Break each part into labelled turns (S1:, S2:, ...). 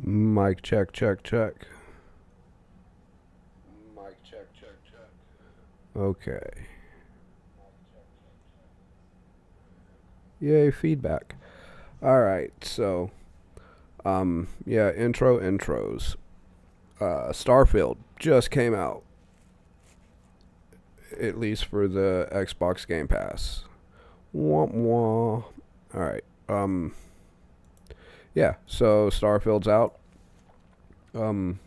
S1: Mic check, check, check.
S2: Mic check, check, check.
S1: Okay. Yay, feedback. Alright, so, yeah, intros. Starfield just came out, at least for the Xbox Gamepass. Wah, wah. Alright, yeah, so Starfield's out. Um,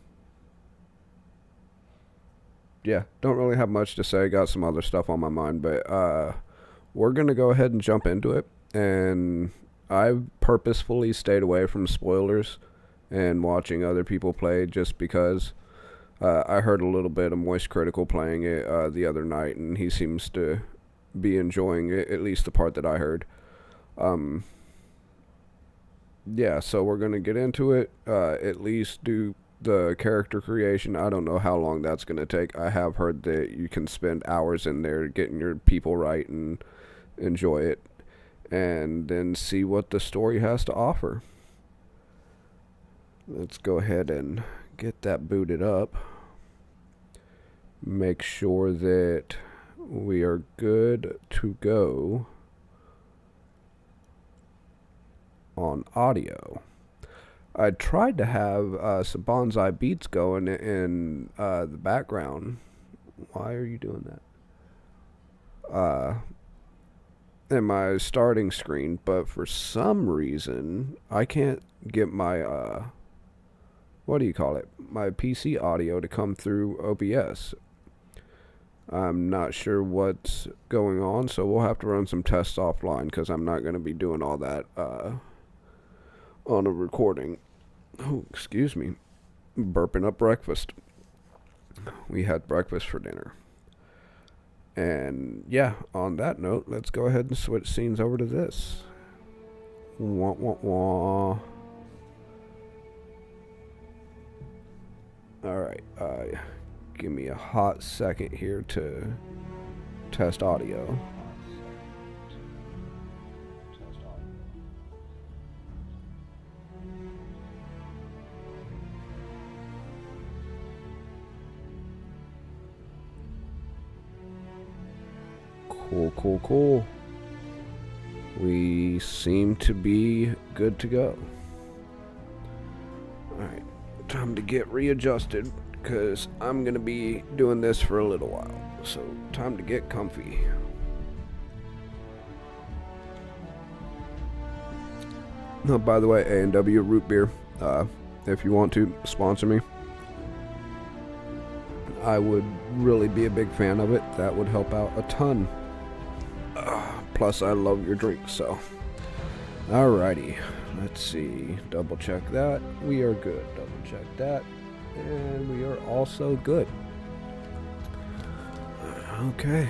S1: yeah, don't really have much to say. Got some other stuff on my mind, but, we're gonna go ahead and jump into it. And I've purposefully stayed away from spoilers and watching other people play just because I heard a little bit of Moist Critical playing it the other night, and he seems to be enjoying it, at least the part that I heard. Um, yeah, so we're going to get into it, at least do the character creation. I don't know how long that's going to take. I have heard that you can spend hours in there getting your people right and enjoy it, and then see what the story has to offer. Let's go ahead and get that booted up. Make sure that we are good to go on audio. I tried to have some bonsai beats going in the background. Why are you doing that? In my starting screen, but for some reason I can't get my what do you call it? My PC audio to come through OBS. I'm not sure what's going on, so we'll have to run some tests offline because I'm not going to be doing all that on a recording. Oh, excuse me. Burping up breakfast. We had breakfast for dinner. And yeah, on that note, let's go ahead and switch scenes over to this. Wah, wah, wah. Alright, give me a hot second here to test audio. Cool. We seem to be good to go. Alright, time to get readjusted because I'm going to be doing this for a little while. So, time to get comfy. Oh, by the way, A&W Root Beer, if you want to sponsor me, I would really be a big fan of it. That would help out a ton. Plus, I love your drink, so. Alrighty, let's see. Double check that. We are good. Double check that. And we are also good. Okay.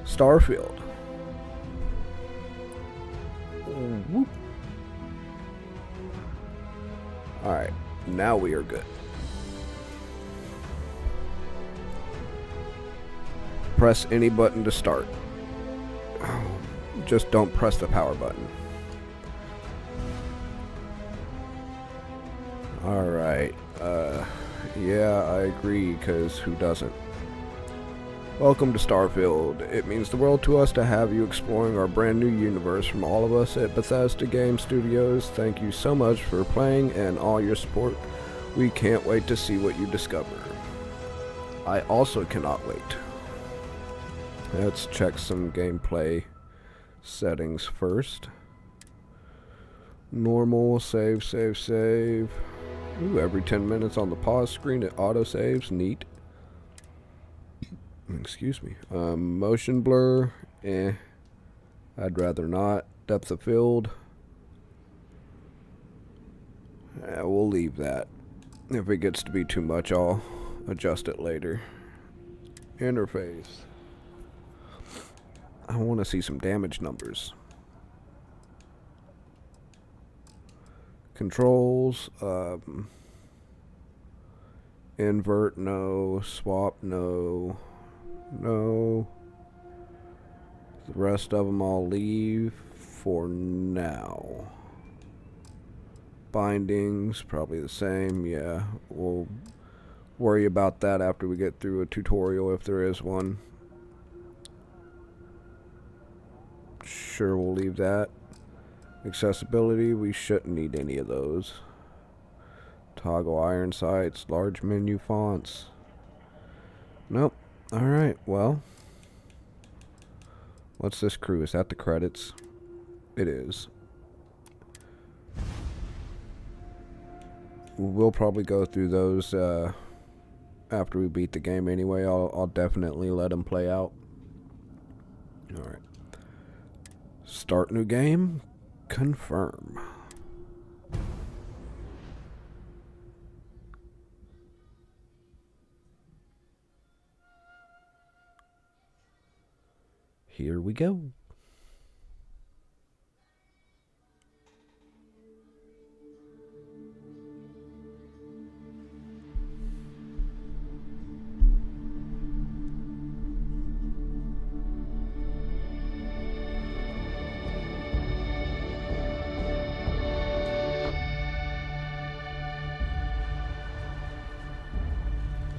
S1: Starfield. Whoop. Alright, now we are good. Press any button to start. Just don't press the power button. Alright, yeah, I agree, because who doesn't? Welcome to Starfield. It means the world to us to have you exploring our brand new universe. From all of us at Bethesda Game Studios, thank you so much for playing and all your support. We can't wait to see what you discover. I also cannot wait. Let's check some gameplay settings first. Normal, save. Ooh, every 10 minutes on the pause screen it auto-saves, neat. Excuse me. Motion blur, I'd rather not. Depth of field, we'll leave that. If it gets to be too much, I'll adjust it later. Interface. I want to see some damage numbers. Controls, invert, no. Swap, no. No. The rest of them I'll leave for now. Bindings, probably the same. Yeah, we'll worry about that after we get through a tutorial if there is one. Sure, we'll leave that. Accessibility, we shouldn't need any of those. Toggle iron sights, large menu fonts. Nope. Alright, well. What's this crew? Is that the credits? It is. We'll probably go through those after we beat the game anyway. I'll definitely let them play out. Alright. Start new game. Confirm. Here we go.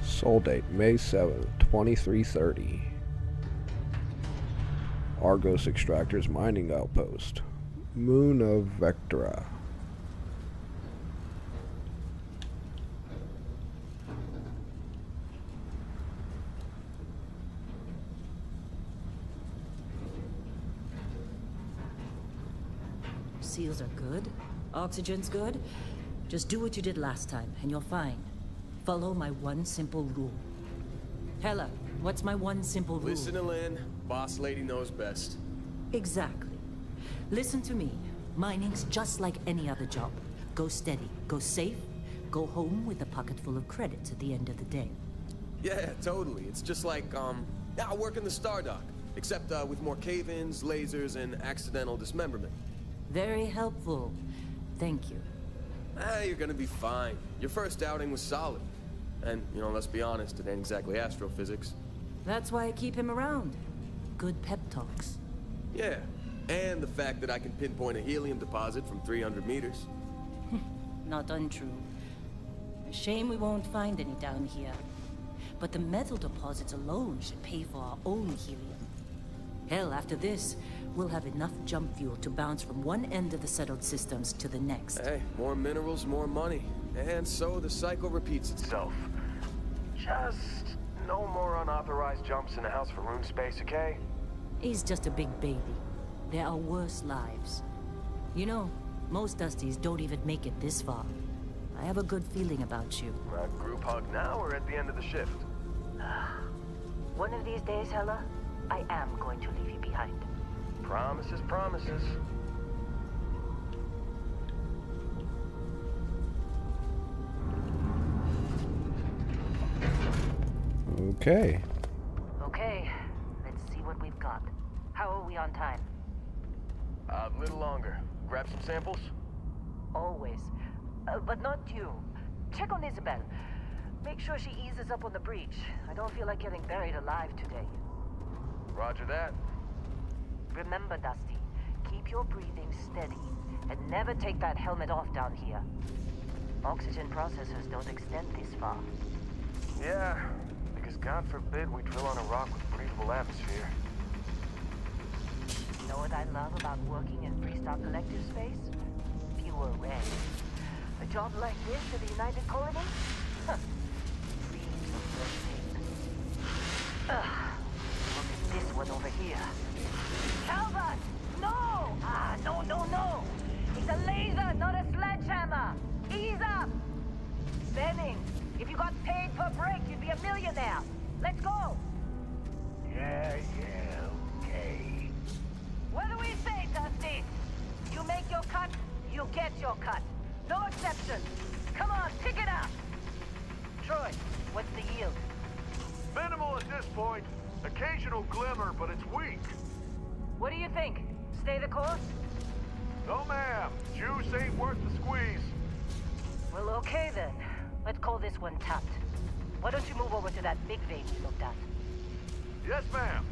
S1: Soul date May 7th, 2330. Argos Extractors Mining Outpost. Moon of Vectra.
S2: Seals are good. Oxygen's good. Just do what you did last time, and you're fine. Follow my one simple rule. Hella, what's my one simple rule?
S3: Listen to Lynn. Boss lady knows best.
S2: Exactly. Listen to me. Mining's just like any other job. Go steady, go safe, go home with a pocket full of credits at the end of the day.
S3: Yeah, totally. It's just like, I work in the Stardock. Except, with more cave-ins, lasers, and accidental dismemberment.
S2: Very helpful. Thank you.
S3: You're gonna be fine. Your first outing was solid. And, you know, let's be honest, it ain't exactly astrophysics.
S2: That's why I keep him around. Good pep talks.
S3: Yeah, and the fact that I can pinpoint a helium deposit from 300 meters.
S2: Not untrue. A shame we won't find any down here. But the metal deposits alone should pay for our own helium. Hell, after this, we'll have enough jump fuel to bounce from one end of the settled systems to the next.
S3: Hey, more minerals, more money. And so the cycle repeats itself.
S4: Just no more unauthorized jumps in the house for room space, okay?
S2: He's just a big baby. There are worse lives. You know, most Dusties don't even make it this far. I have a good feeling about you.
S4: A group hug now or at the end of the shift?
S2: One of these days, Hella, I am going to leave you behind.
S4: Promises, promises.
S1: Okay.
S2: Okay, let's see what we've got. How are we on time?
S4: A little longer. Grab some samples?
S2: Always. But not you. Check on Isabel. Make sure she eases up on the breach. I don't feel like getting buried alive today.
S4: Roger that.
S2: Remember, Dusty, keep your breathing steady, and never take that helmet off down here. Oxygen processors don't extend this far.
S4: Yeah, because God forbid we drill on a rock with breathable atmosphere.
S2: You know what I love about working in Freestar Collective space? Fewer rays. A job like this in the United Colony? Huh. Dreams of red tape. Look at this one over here. Calvert! No! No! It's a laser, not a sledgehammer! Ease up! Benning, if you got paid per break, you'd be a millionaire. Let's go!
S4: Yeah, okay.
S2: What do we say, Dusty? You make your cut, you get your cut. No exceptions. Come on, pick it up! Troy, what's the yield?
S4: Minimal at this point. Occasional glimmer, but it's weak.
S2: What do you think? Stay the course?
S4: No, ma'am. Juice ain't worth the squeeze.
S2: Well, okay then. Let's call this one tapped. Why don't you move over to that big vein you looked at?
S4: Yes, ma'am.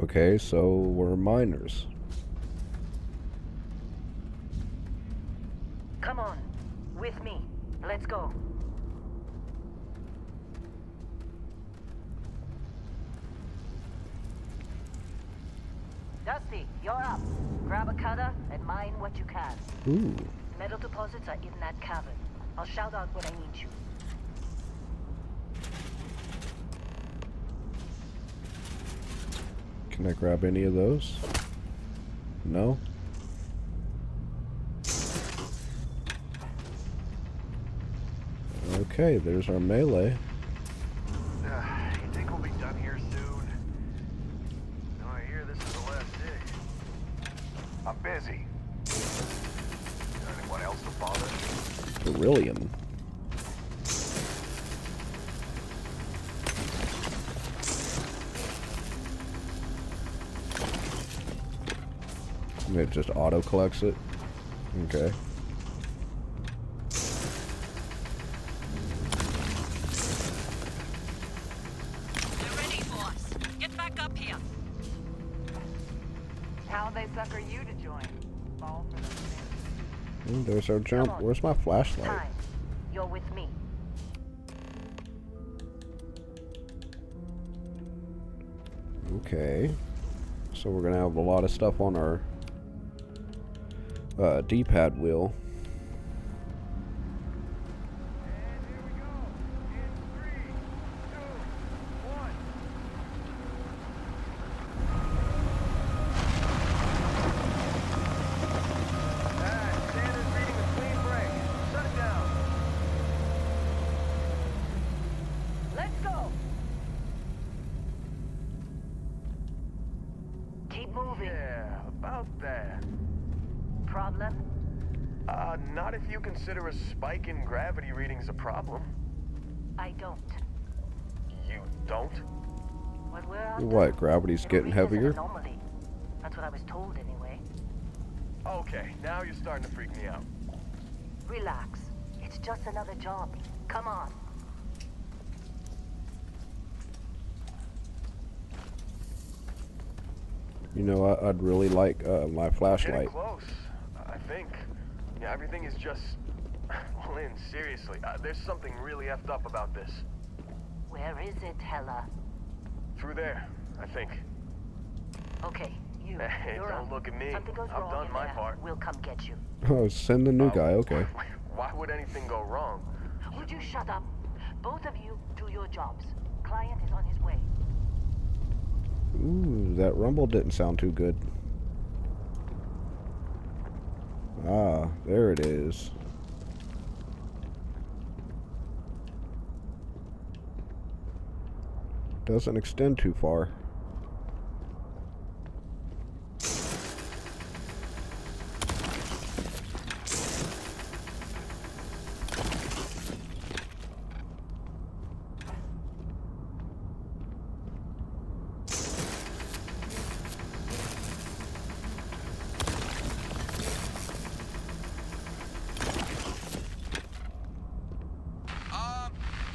S1: Okay, so we're miners.
S2: Let's go. Dusty, you're up. Grab a cutter and mine what you can.
S1: Ooh.
S2: Metal deposits are in that cavern. I'll shout out when I need you.
S1: Can I grab any of those? No? Okay, there's our melee.
S4: You think we'll be done here soon? No, I hear this is the last day. I'm busy. Anyone else to bother?
S1: Beryllium. It just auto collects it. Okay.
S5: They're ready for us. Get back up here.
S2: How'd they sucker you to join? Fall for the
S1: Ooh, there's our jump.
S2: Come on.
S1: Where's my flashlight?
S2: time. You're with me.
S1: Okay. So we're gonna have a lot of stuff on our D-pad wheel.
S4: And here we go. In 3, 2, 1. Standard reading a clean break. Shut it down.
S2: Let's go. Keep moving.
S4: Yeah, about that.
S2: Problem?
S4: Not if you consider a spike in gravity readings a problem.
S2: I don't.
S4: You don't?
S2: What we're after?
S1: What? Gravity's
S2: It'll
S1: getting
S2: read as an
S1: heavier?
S2: anomaly. That's what I was told anyway.
S4: Okay, now you're starting to freak me out.
S2: Relax. It's just another job. Come on.
S1: You know, I'd really like my
S4: Getting
S1: flashlight.
S4: close, I think. Yeah, everything is just... Well, Lynn, seriously, there's something really effed up about this.
S2: Where is it, Hella?
S4: Through there, I think.
S2: Okay, you.
S4: Hey,
S2: You're
S4: don't
S2: up.
S4: look at me.
S2: Something goes
S4: I've
S2: wrong
S4: done
S2: in
S4: my
S2: there.
S4: part.
S2: We'll come get you.
S1: Oh, send the new guy. Okay.
S4: Why would anything go wrong?
S2: Would you shut up? Both of you do your jobs. Client is on his way.
S1: Ooh, that rumble didn't sound too good. Ah, there it is. Doesn't extend too far.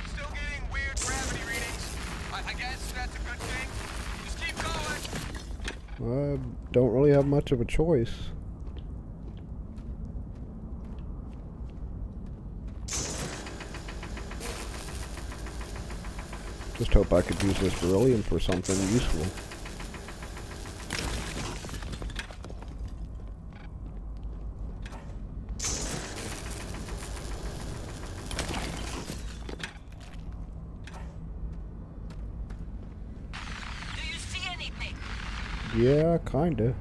S3: Still getting weird gravity readings. I guess that's a good thing. Just keep going.
S1: I don't really have much of a choice. Just hope I could use this beryllium for something useful.
S5: Do you see anything?
S1: Yeah, kinda.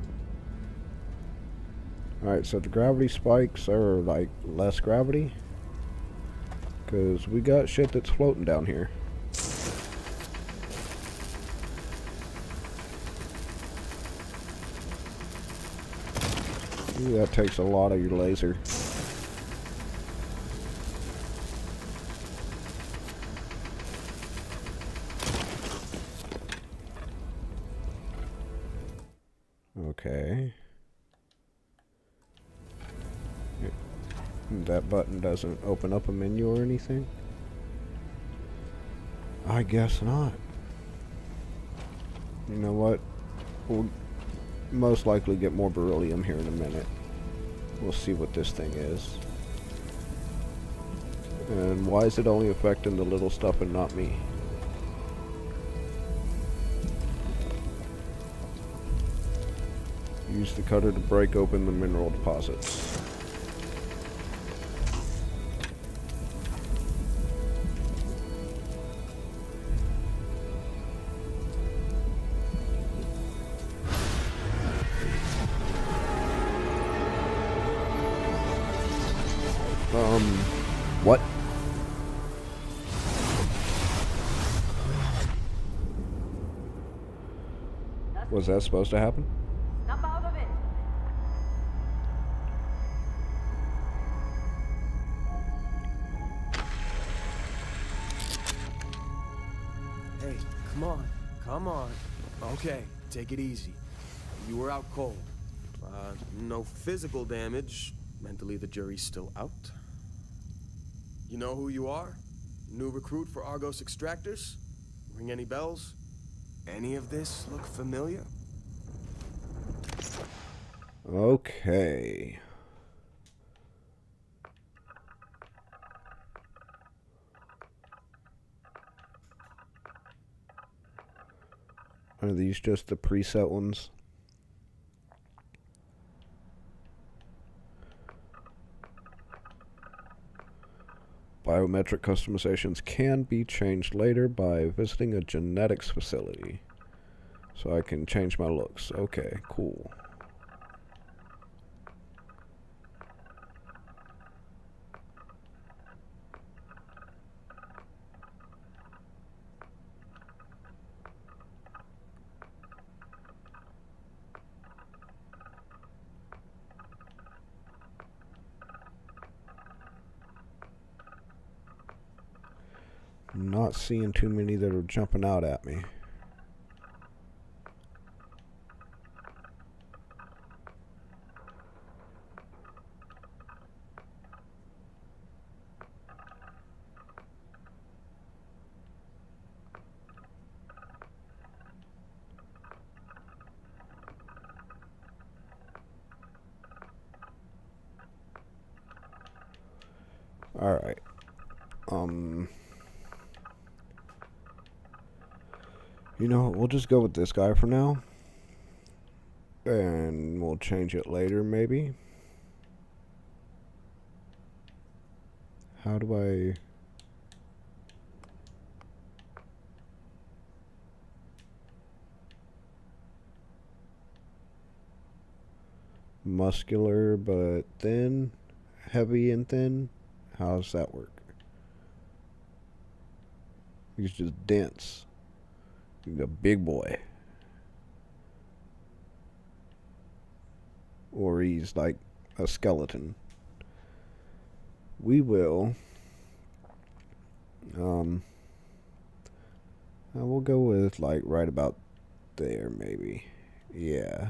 S1: Alright, so the gravity spikes are like less gravity. 'Cause we got shit that's floating down here. Ooh, that takes a lot of your laser. Okay. That button doesn't open up a menu or anything? I guess not. You know what? We'll most likely get more beryllium here in a minute. We'll see what this thing is. And why is it only affecting the little stuff and not me? Use the cutter to break open the mineral deposits. What? Was that supposed to happen?
S2: Snap out of it.
S3: Hey, come on. Come on. Okay, take it easy. You were out cold. No physical damage. Mentally, the jury's still out. You know who you are? New recruit for Argos Extractors? Ring any bells? Any of this look familiar?
S1: Okay. Are these just the preset ones? Biometric customizations can be changed later by visiting a genetics facility. So I can change my looks. Okay, cool. Not seeing too many that are jumping out at me. Alright. You know, we'll just go with this guy for now. And we'll change it later, maybe. How do I... Muscular but thin? Heavy and thin? How does that work? He's just dense. He's a big boy. Or he's like a skeleton. We will. We'll go with like right about there, maybe. Yeah.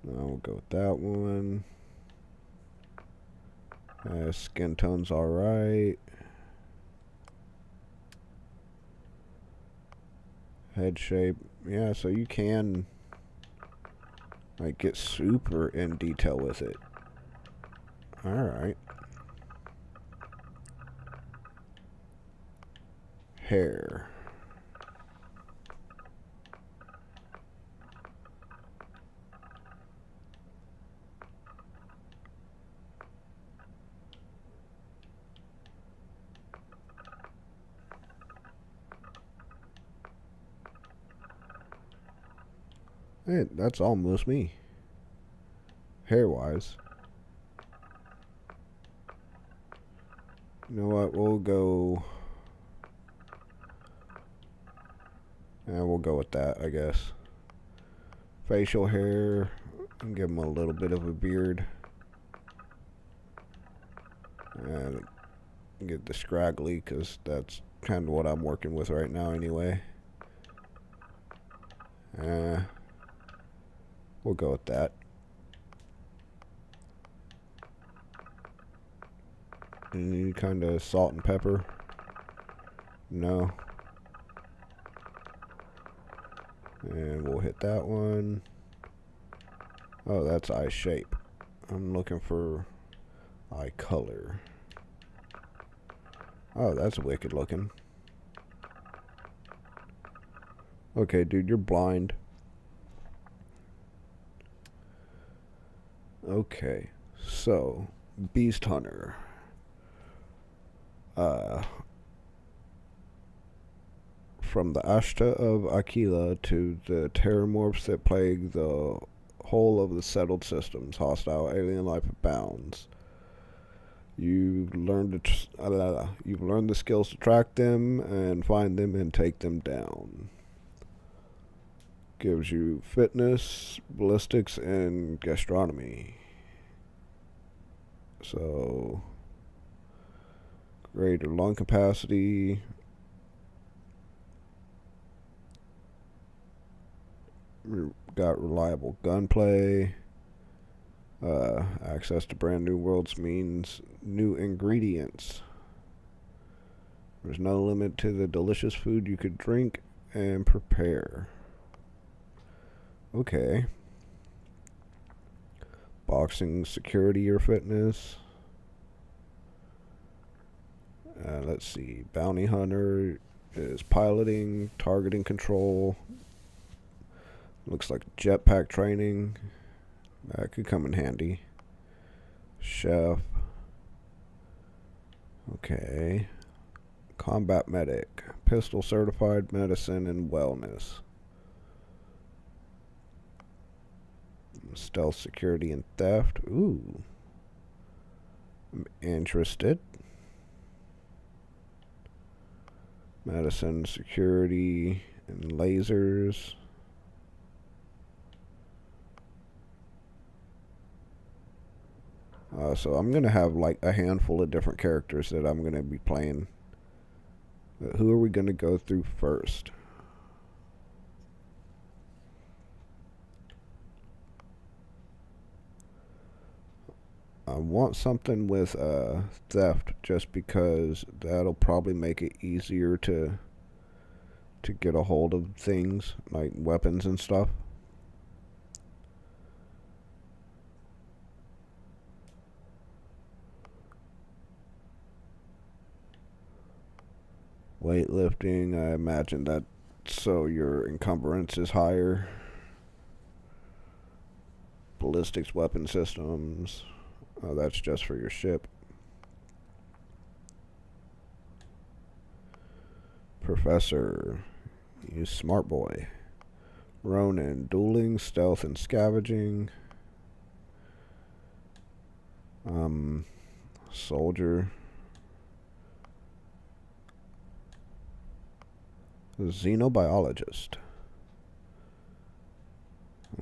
S1: We'll go with that one. Skin tone's alright. Head shape. Yeah, so you can like get super in detail with it. Alright. Hair. Hey, that's almost me. Hair-wise. You know what? We'll go... Yeah, we'll go with that, I guess. Facial hair. And give him a little bit of a beard. And get the scraggly, because that's kind of what I'm working with right now anyway. We'll go with that. Any kind of salt and pepper? No. And we'll hit that one. Oh, that's eye shape. I'm looking for eye color. Oh, that's wicked looking. Okay, dude, you're blind. Okay, so Beast Hunter. From the Ashta of Aquila to the terramorphs that plague the whole of the settled systems, hostile alien life abounds. You've learned the skills to track them and find them and take them down. Gives you fitness, ballistics, and gastronomy. So, greater lung capacity. Got reliable gunplay. Access to brand new worlds means new ingredients. There's no limit to the delicious food you could drink and prepare. Okay. Boxing, security, or fitness. Let's see. Bounty hunter is piloting, targeting control. Looks like jetpack training. That could come in handy. Chef. Okay. Combat medic. Pistol certified, medicine, and wellness. Stealth, security, and theft. Ooh. I'm interested. Medicine, security, and lasers. So I'm going to have like a handful of different characters that I'm going to be playing. But who are we going to go through first? I want something with theft, just because that'll probably make it easier to get a hold of things like weapons and stuff. Weightlifting, I imagine that so your encumbrance is higher. Ballistics weapon systems. Oh, that's just for your ship. Professor, you smart boy. Ronin, dueling, stealth, and scavenging. Soldier. Xenobiologist.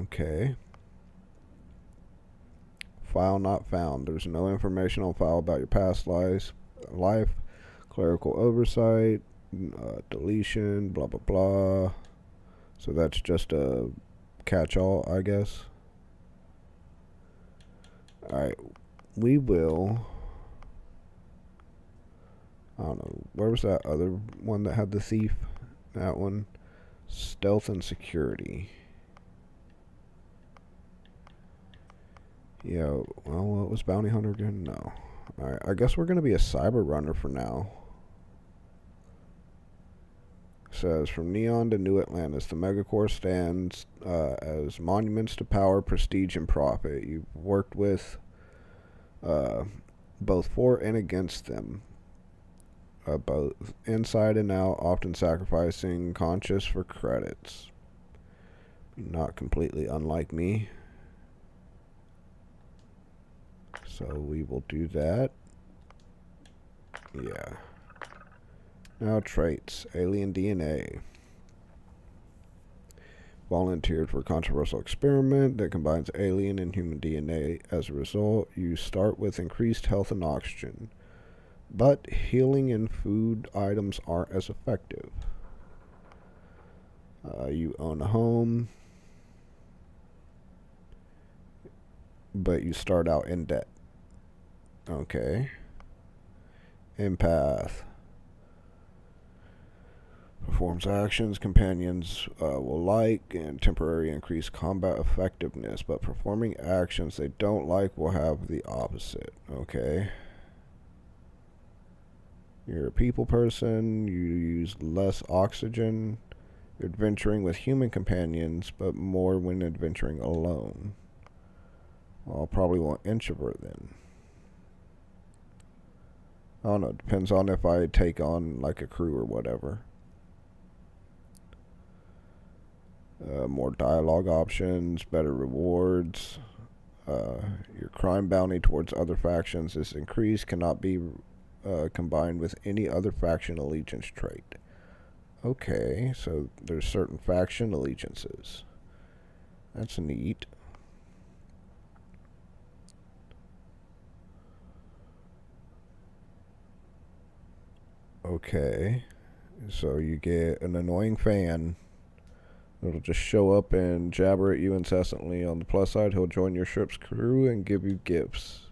S1: Okay. File not found. There's no information on file about your past life. Clerical oversight. Deletion. Blah, blah, blah. So that's just a catch-all, I guess. Alright. We will... I don't know. Where was that other one that had the thief? That one. Stealth and security. Yeah, well, what was Bounty Hunter again? No. Alright, I guess we're going to be a cyber runner for now. Says, from Neon to New Atlantis, the Megacorps stands as monuments to power, prestige, and profit. You've worked with both for and against them. Both inside and out, often sacrificing conscience for credits. Not completely unlike me. So we will do that. Yeah. Now traits. Alien DNA. Volunteered for a controversial experiment that combines alien and human DNA. As a result, you start with increased health and oxygen. But healing and food items aren't as effective. You own a home. But you start out in debt. Okay. Empath. Performs actions companions will like and temporarily increase combat effectiveness, but performing actions they don't like will have the opposite. Okay. You're a people person, you use less oxygen, you're adventuring with human companions, but more when adventuring alone. Well, I'll probably want introvert then. I don't know, it depends on if I take on like a crew or whatever. More dialogue options, better rewards. Your crime bounty towards other factions is increased, cannot be combined with any other faction allegiance trait. Okay, so there's certain faction allegiances. That's neat. Okay, so you get an annoying fan. It'll just show up and jabber at you incessantly. On the plus side, he'll join your ship's crew and give you gifts.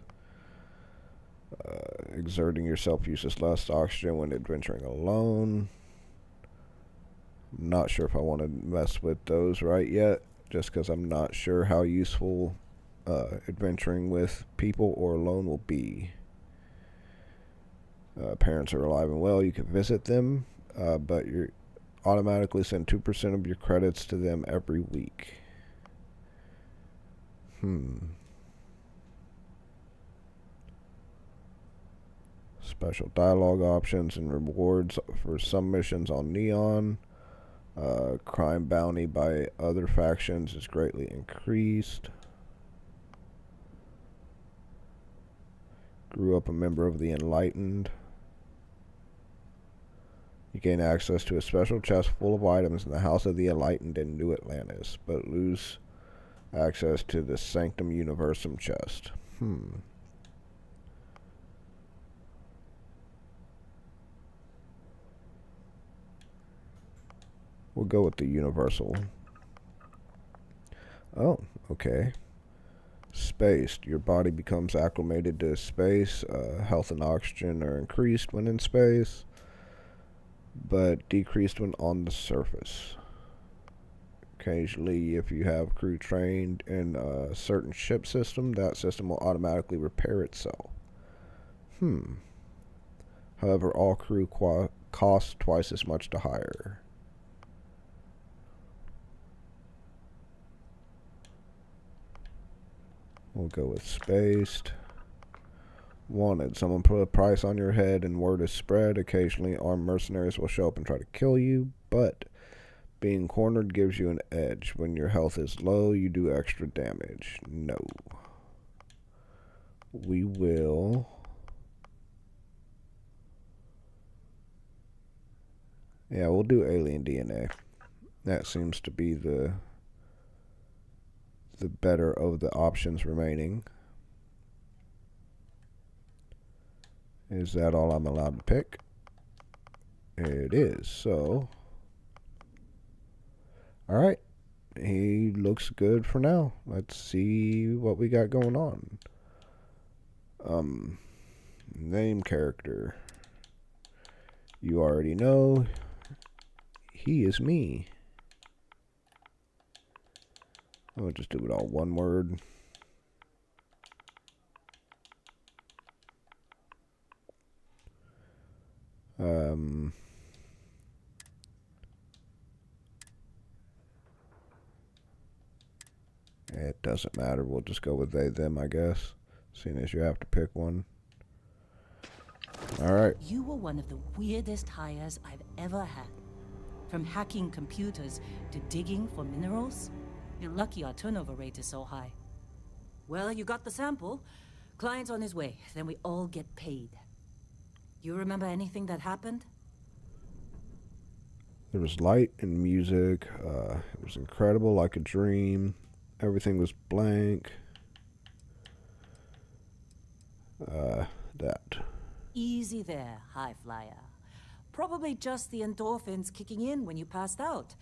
S1: Exerting yourself uses less oxygen when adventuring alone. I'm not sure if I want to mess with those right yet, just because I'm not sure how useful adventuring with people or alone will be. Parents are alive and well. You can visit them, but you're automatically send 2% of your credits to them every week. Special dialogue options and rewards for some missions on Neon. Crime bounty by other factions is greatly increased. Grew up a member of the Enlightened. You gain access to a special chest full of items in the House of the Enlightened in New Atlantis, but lose access to the Sanctum Universum chest. We'll go with the Universal. Oh, okay. Spaced. Your body becomes acclimated to space. Health and oxygen are increased when in space, but decreased when on the surface. Occasionally, if you have crew trained in a certain ship system, that system will automatically repair itself. However, all crew cost twice as much to hire. We'll go with spaced. Wanted. Someone put a price on your head and word is spread. Occasionally, armed mercenaries will show up and try to kill you, but being cornered gives you an edge. When your health is low, you do extra damage. No. We will... Yeah, we'll do alien DNA. That seems to be the better of the options remaining. Is that all I'm allowed to pick? It is, so... Alright. He looks good for now. Let's see what we got going on. Name character. You already know. He is me. I'll just do it all one word. It doesn't matter. We'll just go with they, them, I guess. Seeing as you have to pick one. Alright.
S5: You were one of the weirdest hires I've ever had. From hacking computers to digging for minerals. You're lucky our turnover rate is so high. Well, you got the sample. Client's on his way. Then we all get paid. You remember anything that happened?
S1: There was light and music. It was incredible, like a dream. Everything was blank. That.
S5: Easy there, high flyer. Probably just the endorphins kicking in when you passed out.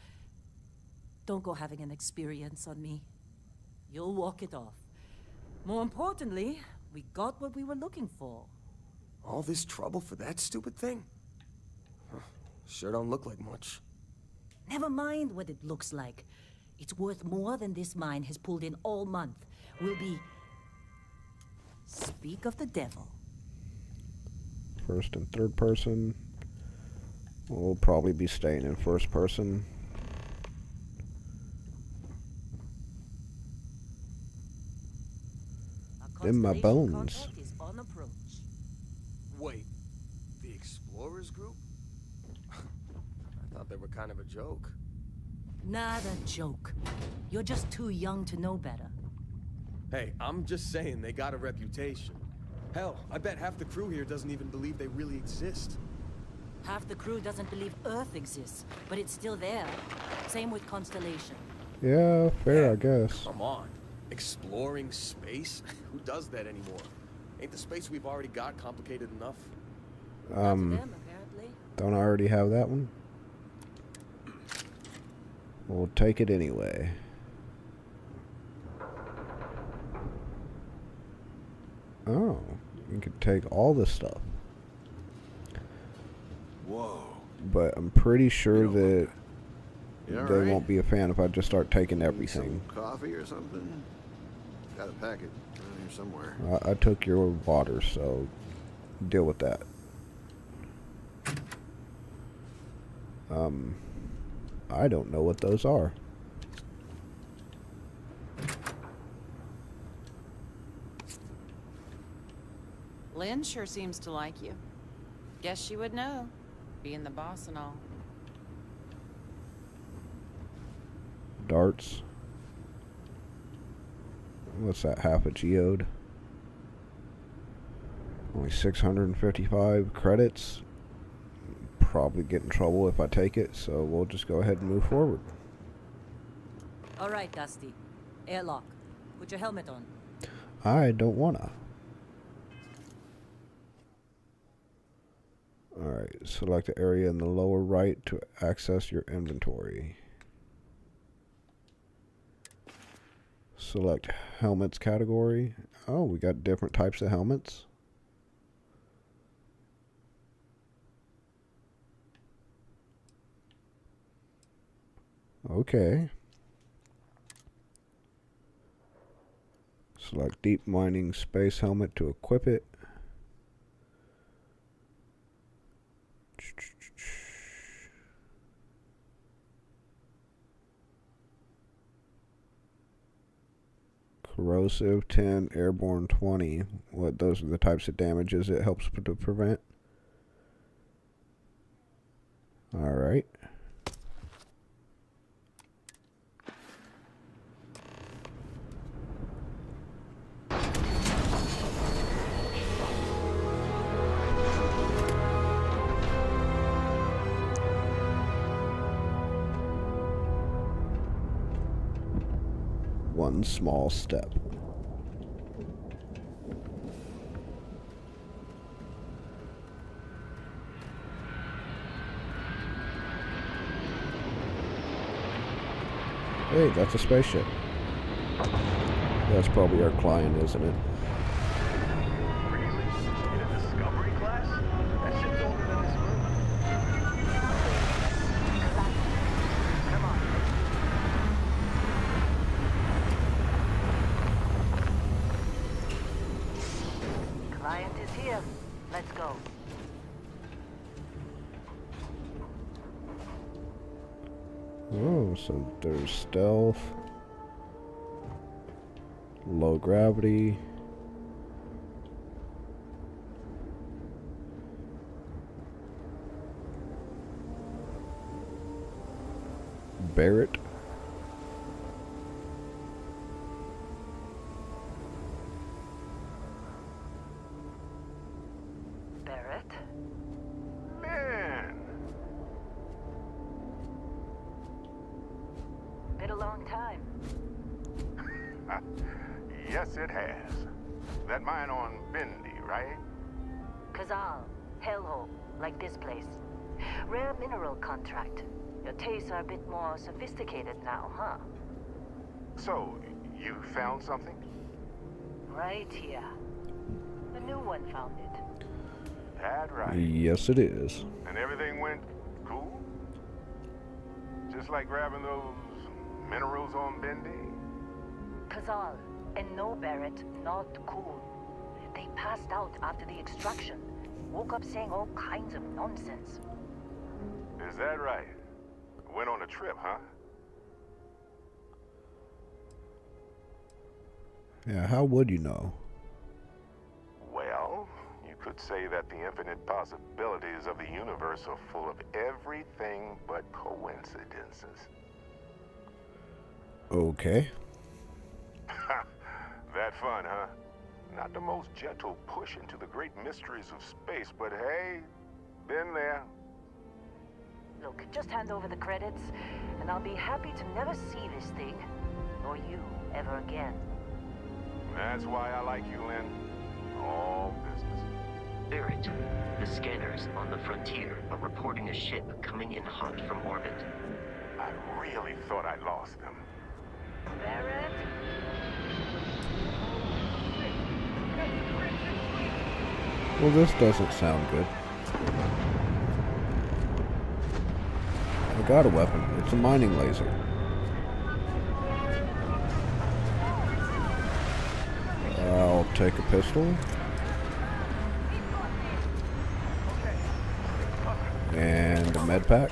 S5: Don't go having an experience on me. You'll walk it off. More importantly, we got what we were looking for.
S3: All this trouble for that stupid thing? Huh, sure don't look like much.
S5: Never mind what it looks like. It's worth more than this mine has pulled in all month. We'll be... Speak of the devil.
S1: First and third person. We'll probably be staying in first person.
S5: Our
S1: In my
S5: constellation
S1: bones.
S5: contact is on approach.
S3: Wait, the Explorers group? I thought they were kind of a joke.
S5: Not a joke. You're just too young to know better.
S3: Hey, I'm just saying they got a reputation. Hell, I bet half the crew here doesn't even believe they really exist.
S5: Half the crew doesn't believe Earth exists, but it's still there. Same with Constellation.
S1: Yeah, fair,
S3: Yeah,
S1: I guess.
S3: Come on. Exploring space? Who does that anymore? Ain't the space we've already got complicated enough?
S5: Not to them, apparently.
S1: Don't I already have that one? We'll take it anyway. Oh, you can take all this stuff.
S4: Whoa.
S1: But I'm pretty sure that
S4: You all
S1: they
S4: right?
S1: won't be a fan if I just start taking
S4: Need
S1: everything.
S4: some coffee or something? Got a packet around here somewhere.
S1: I took your water, so deal with that. I don't know what those are.
S6: Lynn sure seems to like you. Guess she would know, being the boss and all.
S1: Darts. What's that, half a geode? Only 655 credits. Probably get in trouble if I take it, so we'll just go ahead and move forward.
S5: All right, Dusty. Airlock. Put your helmet on.
S1: I don't wanna. Alright, select the area in the lower right to access your inventory. Select helmets category. Oh, we got different types of helmets. Okay. Select deep mining space helmet to equip it. Corrosive 10, airborne 20. What, those are the types of damages it helps to prevent. Alright. One small step. Hey, that's a spaceship. That's probably our client, isn't it?
S4: Really? In a Discovery class? That ship's older than this room.
S2: Come on. Client is here. Let's go.
S1: Oh, so there's stealth, low gravity, Barrett.
S2: Barrett?
S4: Man!
S2: Been a long time.
S4: Yes, it has. That mine on Bendy, right?
S2: Kazal, hellhole, like this place. Rare mineral contract. Your tastes are a bit more sophisticated now, huh?
S4: So, you found something?
S2: Right here. The new one found it.
S4: That right.
S1: Yes, it is.
S4: And everything went cool? Just like grabbing those minerals on Bendy?
S2: Kazal and no Barrett, not cool. They passed out after the extraction. Woke up saying all kinds of nonsense.
S4: Is that right? Went on a trip, huh?
S1: Yeah, how would you know?
S4: Well, you could say that the infinite possibilities of the universe are full of everything but coincidences.
S1: Okay.
S4: That fun, huh? Not the most gentle push into the great mysteries of space, but hey, been there.
S2: Look, just hand over the credits, and I'll be happy to never see this thing, or you, ever again.
S4: That's why I like you, Lynn. All business.
S7: Barrett, the scanners on the frontier are reporting a ship coming in hot from orbit.
S4: I really thought I lost them.
S2: Barrett?
S1: Well, this doesn't sound good. I got a weapon. It's a mining laser. I'll take a pistol. And a med pack.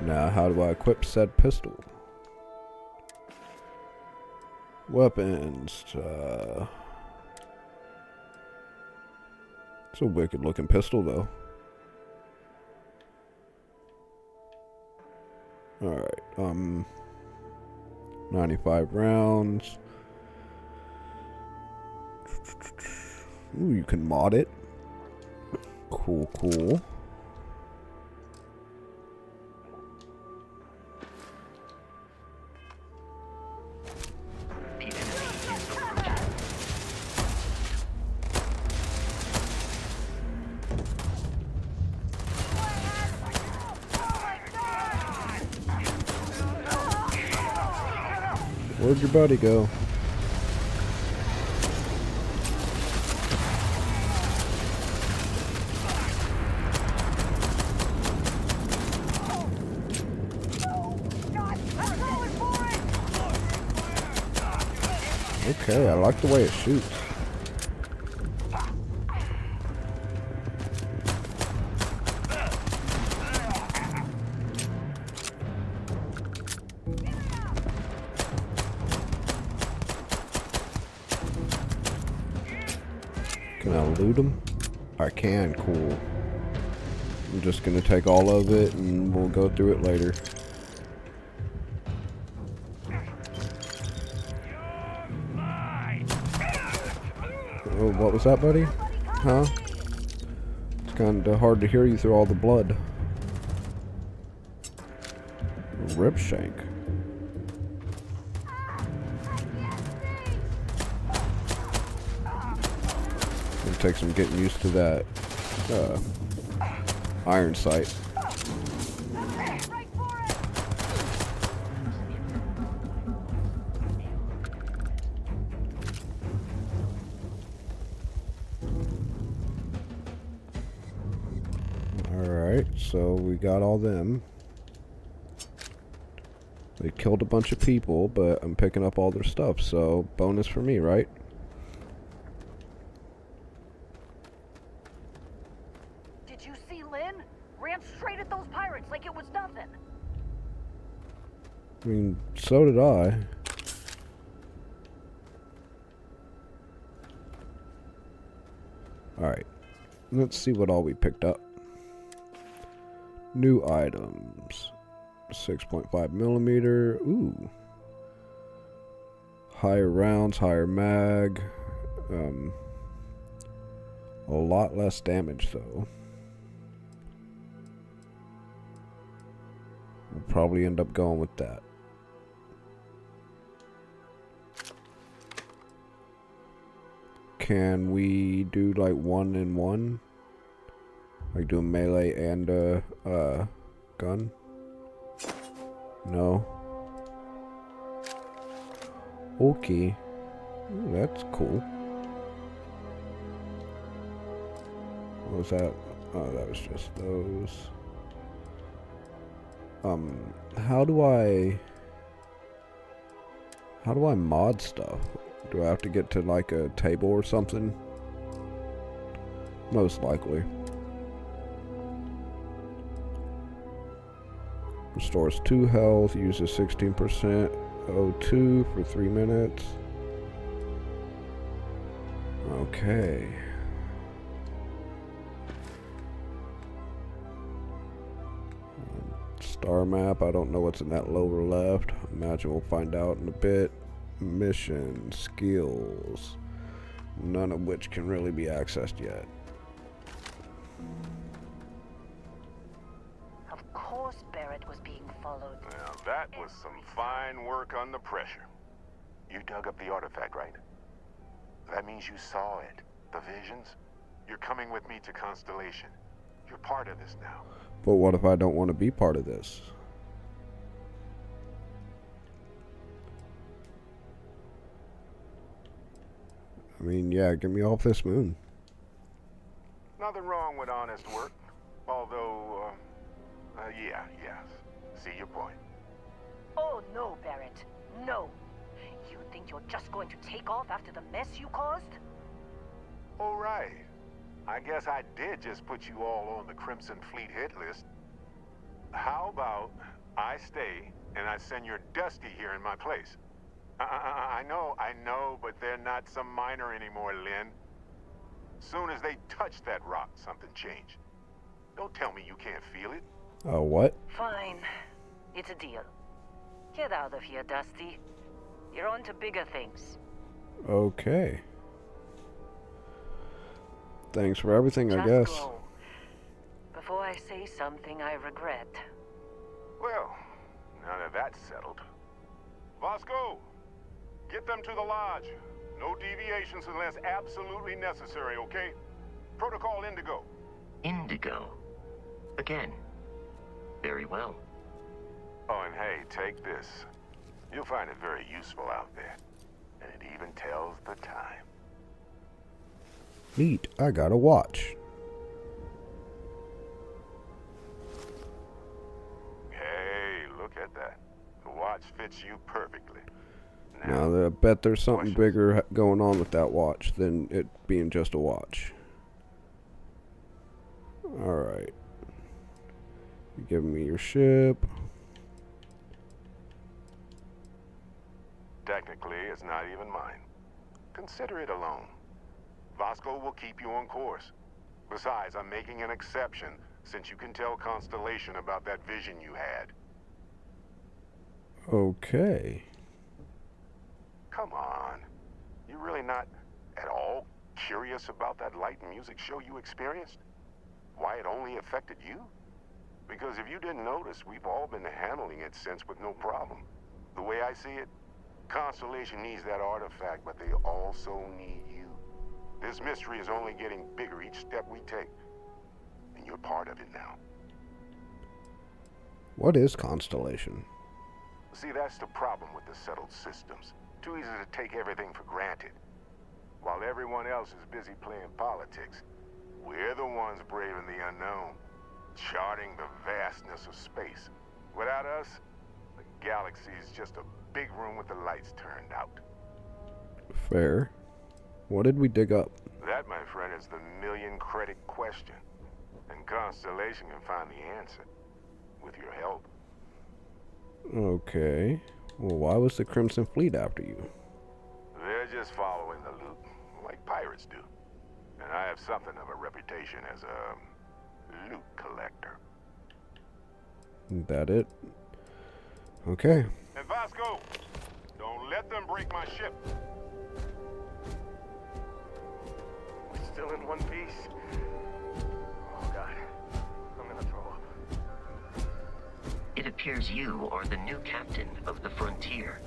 S1: Now, how do I equip said pistol? Weapons. It's a wicked looking pistol, though. Alright, 95 rounds. Ooh, you can mod it. Cool, cool. Where'd your buddy go? Okay, I like the way it shoots. Can I loot them? I can, cool. I'm just gonna take all of it and we'll go through it later. Oh, what was that, buddy? Huh? It's kinda hard to hear you through all the blood. Rib shank. It'll take some getting used to that iron sight. Alright, so we got all them. They killed a bunch of people, but I'm picking up all their stuff, so bonus for me, right?
S2: Did you see Lynn? Ran straight at those pirates like it was nothing.
S1: I mean, so did I. Alright, let's see what all we picked up. New items. 6.5 millimeter. Ooh. Higher rounds, higher mag. A lot less damage though. We'll probably end up going with that. Can we do like 1-in-1? Like do a melee and a gun? No. Okay. Ooh, that's cool. What was that? Oh, that was just those. How do I mod stuff? Do I have to get to like a table or something? Most likely. Restores 2 health, uses 16% O2 for 3 minutes. Okay. Star map, I don't know what's in that lower left. Imagine we'll find out in a bit. Mission, skills, none of which can really be accessed yet.
S2: Of course Barrett was being followed.
S4: Now that was some fine work under pressure. You dug up the artifact, right? That means you saw it. The visions? You're coming with me to Constellation. You're part of this now.
S1: But what if I don't want to be part of this? I mean, yeah, get me off this moon.
S4: Nothing wrong with honest work. Although, yes. See your point.
S2: Oh no, Barrett. No. You think you're just going to take off after the mess you caused?
S4: All right. I guess I did just put you all on the Crimson Fleet hit list. How about I stay and I send your Dusty here in my place? I know, but they're not some miner anymore, Lynn. Soon as they touch that rock, something changed. Don't tell me you can't feel it.
S1: Oh, what?
S2: Fine. It's a deal. Get out of here, Dusty. You're on to bigger things.
S1: Okay. Thanks for everything, I
S2: Just
S1: guess.
S2: go. Before I say something I regret.
S4: Well, now that that's settled. Vasco, get them to the lodge. No deviations unless absolutely necessary, okay? Protocol Indigo.
S7: Indigo. Again. Very well.
S4: Oh, and hey, take this. You'll find it very useful out there. And it even tells the time.
S1: Neat, I got a watch.
S4: Hey, look at that. The watch fits you perfectly.
S1: Now, I bet there's something
S4: questions?
S1: bigger going on with that watch than it being just a watch. Alright. You're giving me your ship.
S4: Technically, it's not even mine. Consider it a loan. Vasco will keep you on course. Besides, I'm making an exception since you can tell Constellation about that vision you had.
S1: Okay.
S4: Come on. You're really not at all curious about that light and music show you experienced? Why it only affected you? Because if you didn't notice, we've all been handling it since with no problem. The way I see it, Constellation needs that artifact, but they also need you. This mystery is only getting bigger each step we take. And you're part of it now.
S1: What is Constellation?
S4: See, that's the problem with the settled systems. Too easy to take everything for granted. While everyone else is busy playing politics, we're the ones braving the unknown, charting the vastness of space. Without us, the galaxy is just a big room with the lights turned out.
S1: Fair. What did we dig up?
S4: That, my friend, is the million-credit question. And Constellation can find the answer. With your help.
S1: Okay. Well, why was the Crimson Fleet after you?
S4: They're just following the loot, like pirates do. And I have something of a reputation as a loot collector.
S1: That it? Okay.
S4: And Vasco, don't let them break my ship. We're still in one piece. Oh, God. I'm gonna throw up.
S7: It appears you are the new captain of the Frontier.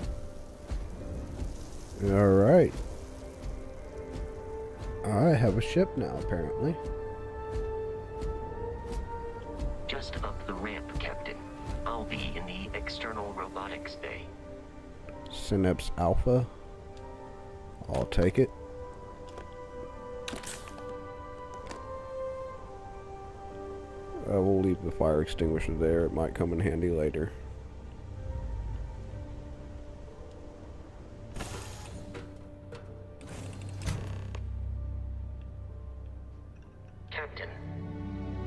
S1: Alright. I have a ship now, apparently.
S7: Just up the ramp, Captain. I'll be in the external robotics bay.
S1: Synapse Alpha. I'll take it. we'll leave the fire extinguisher there. It might come in handy later.
S7: Captain,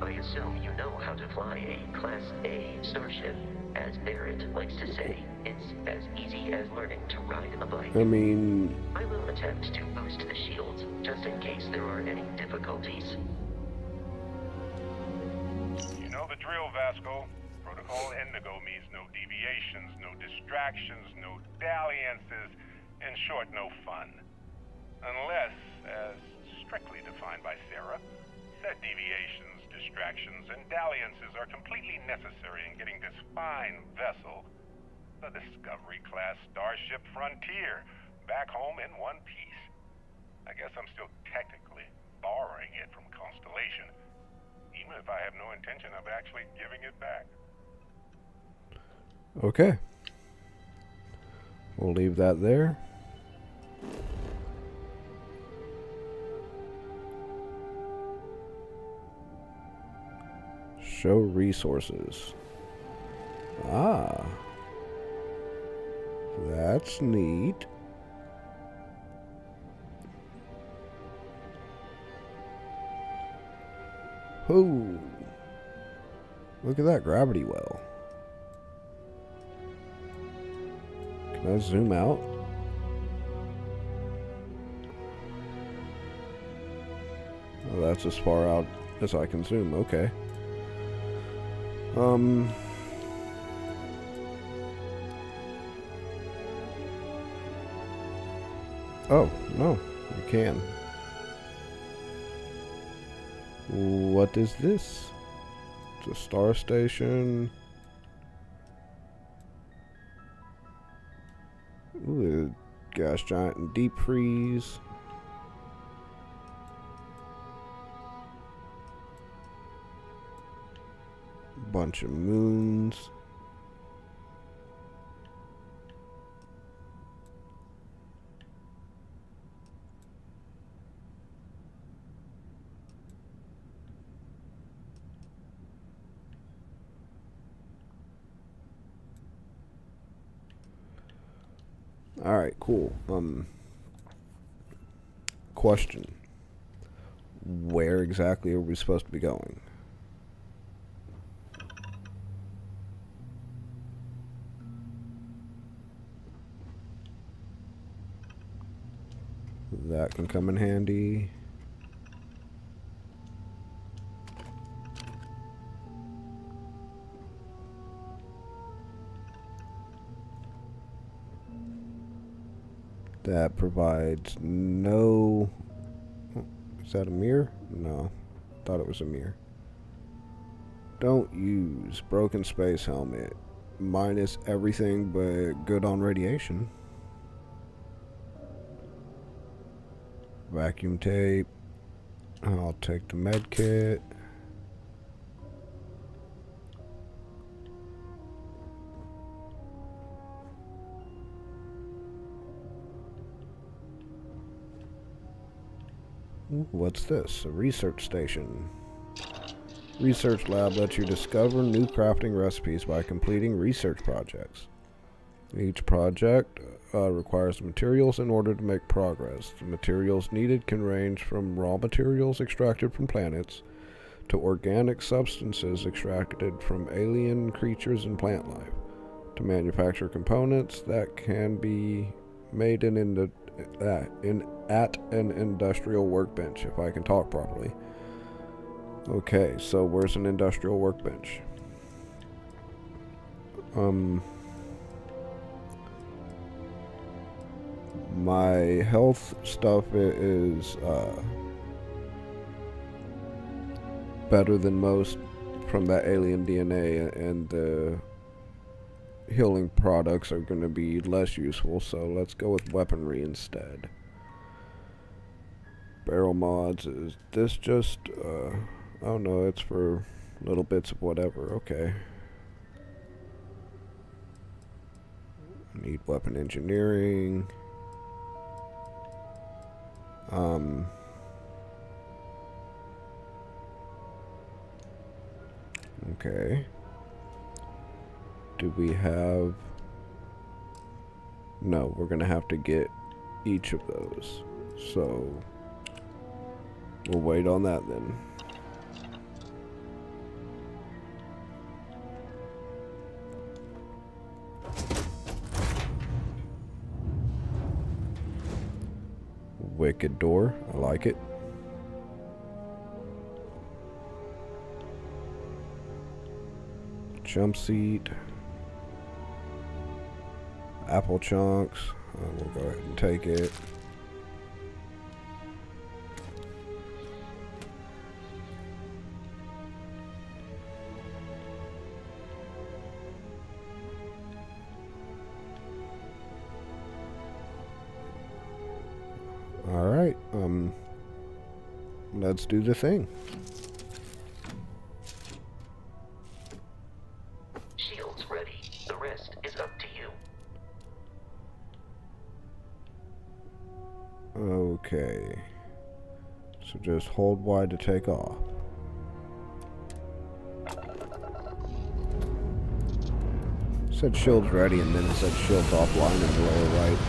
S7: I assume you know how to fly a Class A starship. As Barrett likes to say, it's as easy as learning to ride a bike.
S1: I mean...
S7: I will attempt to boost the shields, just in case there are any difficulties.
S4: You know the drill, Vasco. Protocol Indigo means no deviations, no distractions, no dalliances, in short, no fun. Unless, as strictly defined by Sarah, said deviations, distractions, and dalliances are completely necessary in getting this fine vessel, the Discovery-class Starship Frontier, back home in one piece. I guess I'm still technically borrowing it from Constellation, even if I have no intention of actually giving it back.
S1: Okay. We'll leave that there. Show resources. Ah. That's neat. Ooh. Look at that gravity well. Can I zoom out? Oh, that's as far out as I can zoom. Okay. Oh, no, you can. What is this? It's a star station. Ooh, gas giant and deep freeze. Bunch of moons. All right, cool. Question. Where exactly are we supposed to be going? That can come in handy. That provides no... Is that a mirror? No. Thought it was a mirror. Don't use broken space helmet. Minus everything but good on radiation. Vacuum tape. I'll take the med kit. What's this? A research station. Research lab lets you discover new crafting recipes by completing research projects. Each project requires materials in order to make progress. The materials needed can range from raw materials extracted from planets to organic substances extracted from alien creatures and plant life to manufacture components that can be made at an industrial workbench, if I can talk properly. Okay, so where's an industrial workbench? My health stuff is better than most from that alien DNA, and the healing products are going to be less useful, so let's go with weaponry instead. Barrel mods, is this just, I don't know, it's for little bits of whatever, okay. Need weapon engineering. Okay. Do we have... No, we're gonna have to get each of those. So, we'll wait on that then. Wicked door. I like it. Jump seat. Apple chunks. We'll go ahead and take it. Alright, let's do the thing.
S7: Shields ready. The rest is up to you.
S1: Okay. So just hold Y to take off. It said shields ready and then it said shields offline in the lower right.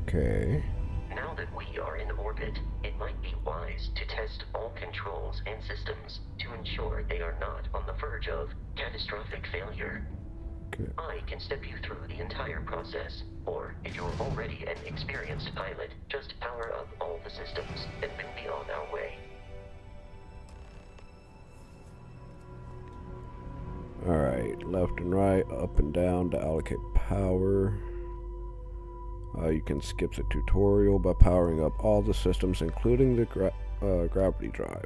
S1: Okay.
S7: Now that we are in orbit, it might be wise to test all controls and systems to ensure they are not on the verge of catastrophic failure.
S1: Okay.
S7: I can step you through the entire process, or if you're already an experienced pilot, just power up all the systems and we'll be on our way.
S1: Alright, left and right, up and down to allocate power. You can skip the tutorial by powering up all the systems, including the gravity drive.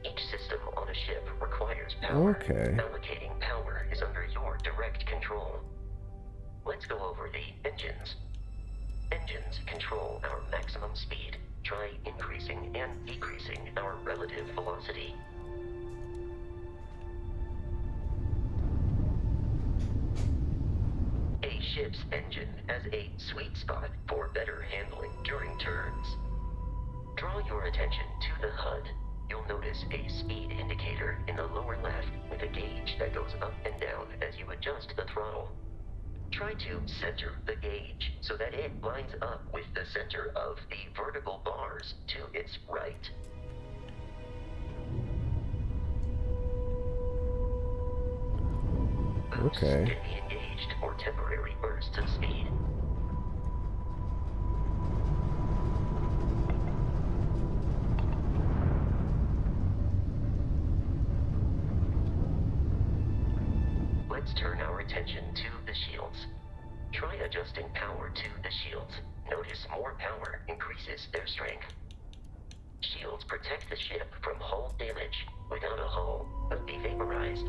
S7: Each system on a ship requires power.
S1: Okay.
S7: Allocating power is under your direct control. Let's go over the engines. Engines control our maximum speed. Try increasing and decreasing our relative velocity. A ship's engine has a sweet spot for better handling during turns. Draw your attention to the HUD. You'll notice a speed indicator in the lower left with a gauge that goes up and down as you adjust the throttle. Try to center the gauge so that it lines up with the center of the vertical bars to its right. Boosts
S1: Okay.
S7: can be engaged for temporary bursts of speed. Let's turn our attention to the shields. Try adjusting power to the shields. Notice more power increases their strength. Shields protect the ship from hull damage. Without a hull, but be vaporized.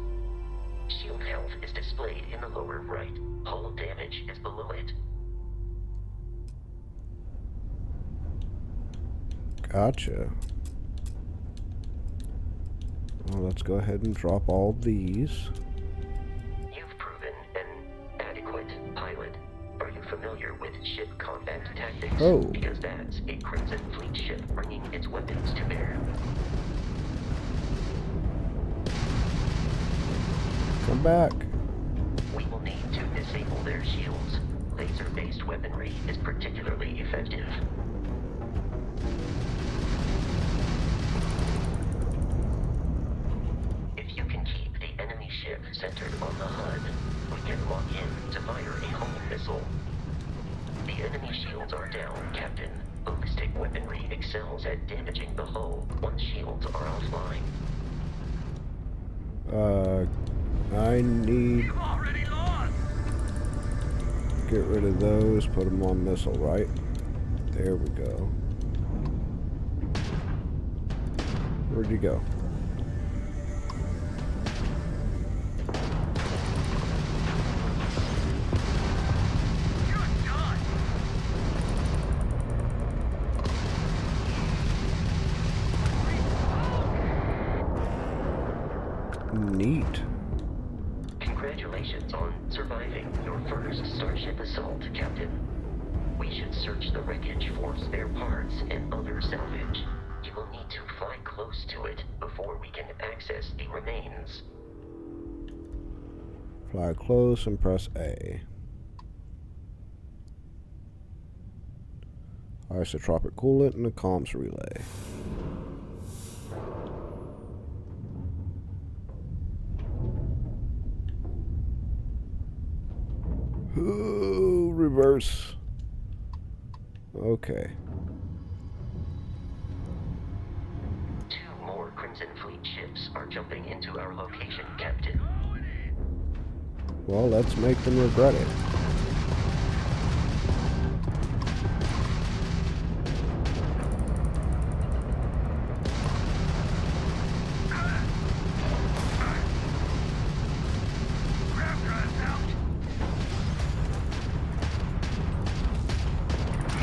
S7: Shield health is displayed in the lower right. Hull damage is below it.
S1: Gotcha. Well, let's go ahead and drop all these.
S7: You've proven an adequate pilot. Are you familiar with ship combat tactics?
S1: Oh.
S7: Because that's a Crimson Fleet ship bringing its weapons to bear.
S1: Come back.
S7: We will need to disable their shields. Laser-based weaponry is particularly effective. If you can keep the enemy ship centered on the HUD, we can lock in to fire a hull missile. The enemy shields are down, Captain. Ballistic weaponry excels at damaging the hull once shields are offline.
S1: I need... Get rid of those, put them on missile, right? There we go. Where'd you go? Neat.
S7: Congratulations on surviving your first Starship assault, Captain. We should search the wreckage for spare parts and other salvage. You will need to fly close to it before we can access the remains.
S1: Fly close and press A. Isotropic coolant and a comms relay. Ooh, reverse. Okay.
S7: 2 more Crimson Fleet ships are jumping into our location, Captain.
S1: Well, let's make them regret it.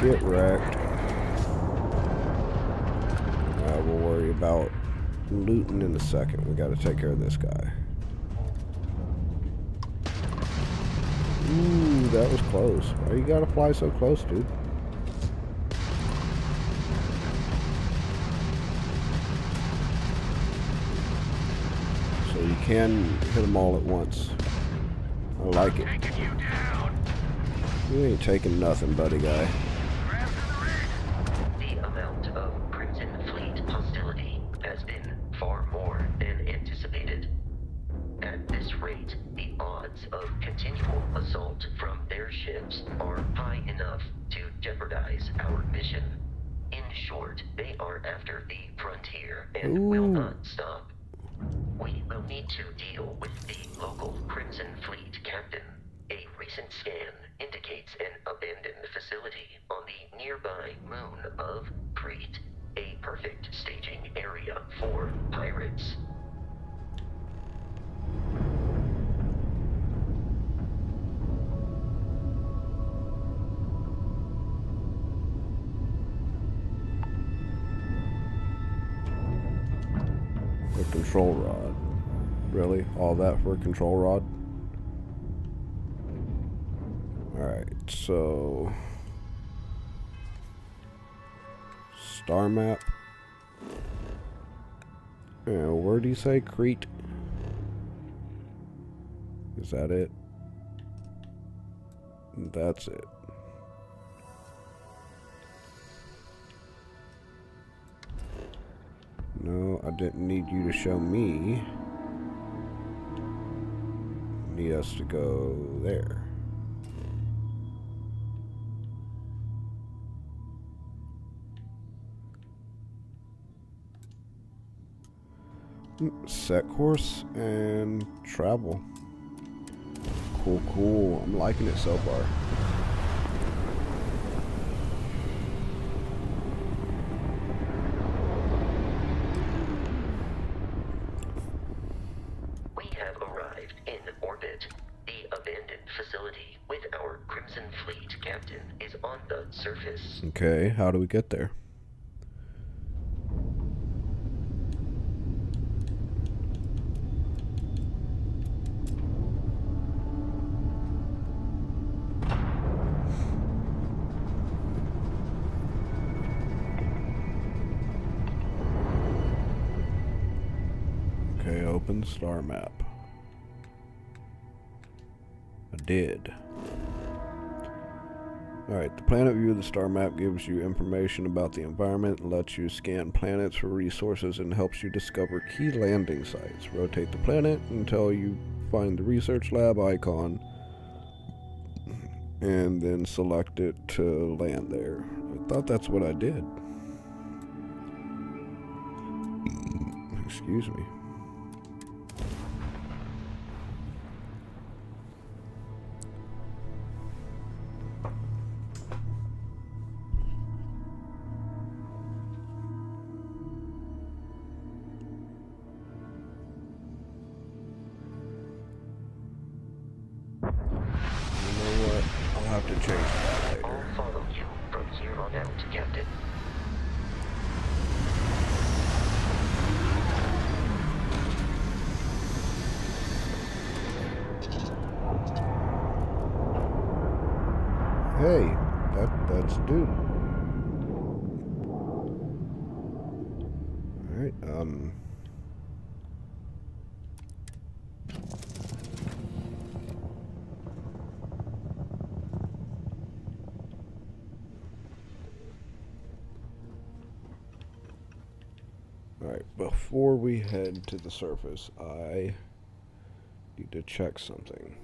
S1: Get wrecked. We'll worry about looting in a second. We gotta take care of this guy. Ooh, that was close. Why you gotta fly so close, dude? So you can hit them all at once. I like it. You ain't taking nothing, buddy guy.
S7: The amount of Crimson Fleet hostility has been far more than anticipated. At this rate, the odds of continual assault from their ships are high enough to jeopardize our mission. In short, they are after the frontier and will not stop. We will need to deal with the local Crimson Fleet captain. A recent scan indicates an abandoned facility on the nearby moon of Crete, a perfect staging area for pirates.
S1: The control rod. Really? All that for a control rod? Alright, so... Star map. And where do you say? Crete? Is that it? That's it. No, I didn't need you to show me. Need us to go there. Set course and travel. Cool, cool. I'm liking it so far.
S7: We have arrived in orbit. The abandoned facility with our Crimson Fleet captain is on the surface.
S1: Okay, how do we get there? Okay, open star map. I did. Alright, the planet view of the star map gives you information about the environment, lets you scan planets for resources, and helps you discover key landing sites. Rotate the planet until you find the research lab icon, and then select it to land there. I thought that's what I did. Excuse me. Have to change that later.
S7: I'll follow you from here on out, Captain.
S1: Hey, that's a dude. Alright, Alright, before we head to the surface, I need to check something.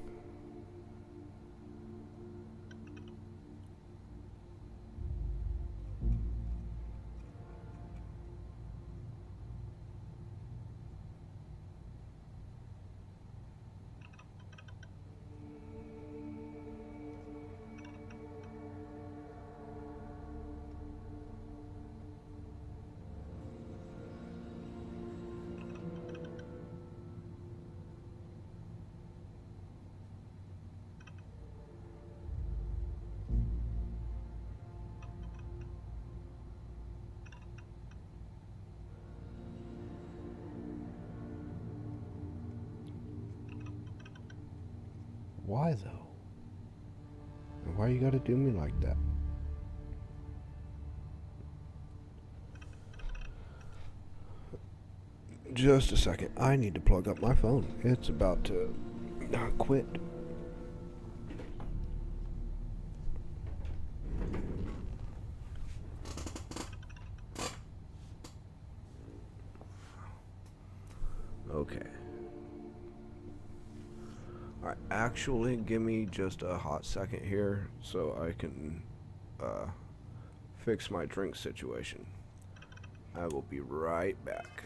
S1: Why though? And why you gotta do me like that? Just a second. I need to plug up my phone. It's about to quit. Okay. Alright, actually, give me just a hot second here so I can fix my drink situation. I will be right back.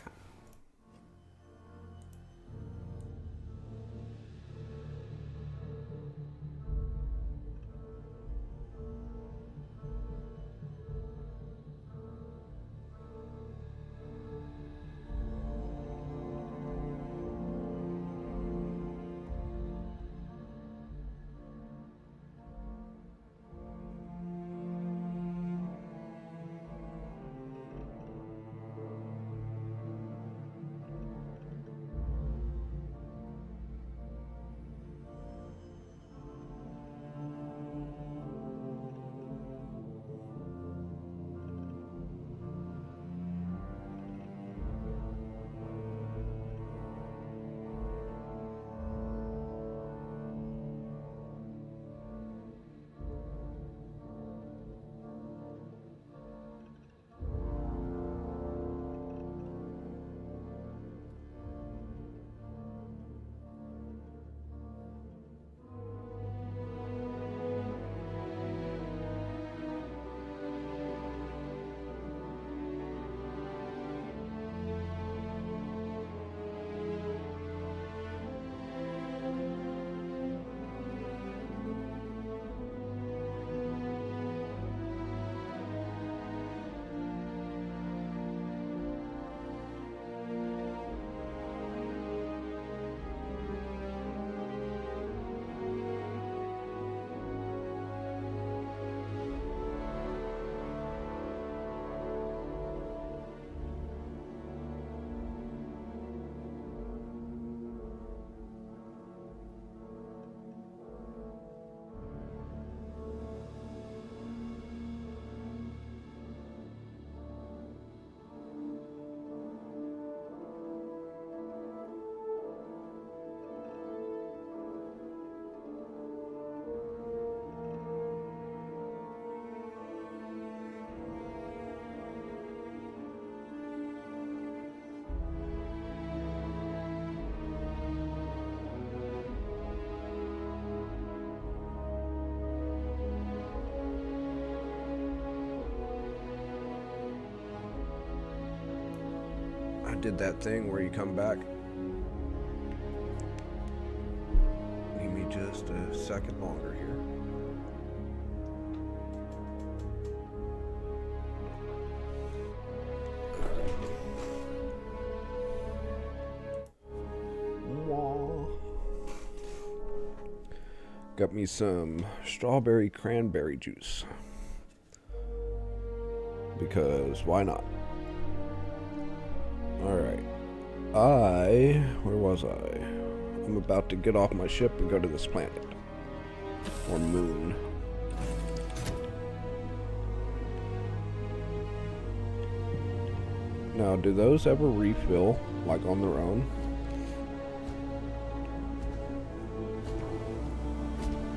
S1: I did that thing where you come back. Give me just a second longer here. Got me some strawberry cranberry juice. Because why not? Alright. Where was I? I'm about to get off my ship and go to this planet. Or moon. Now, do those ever refill, like on their own?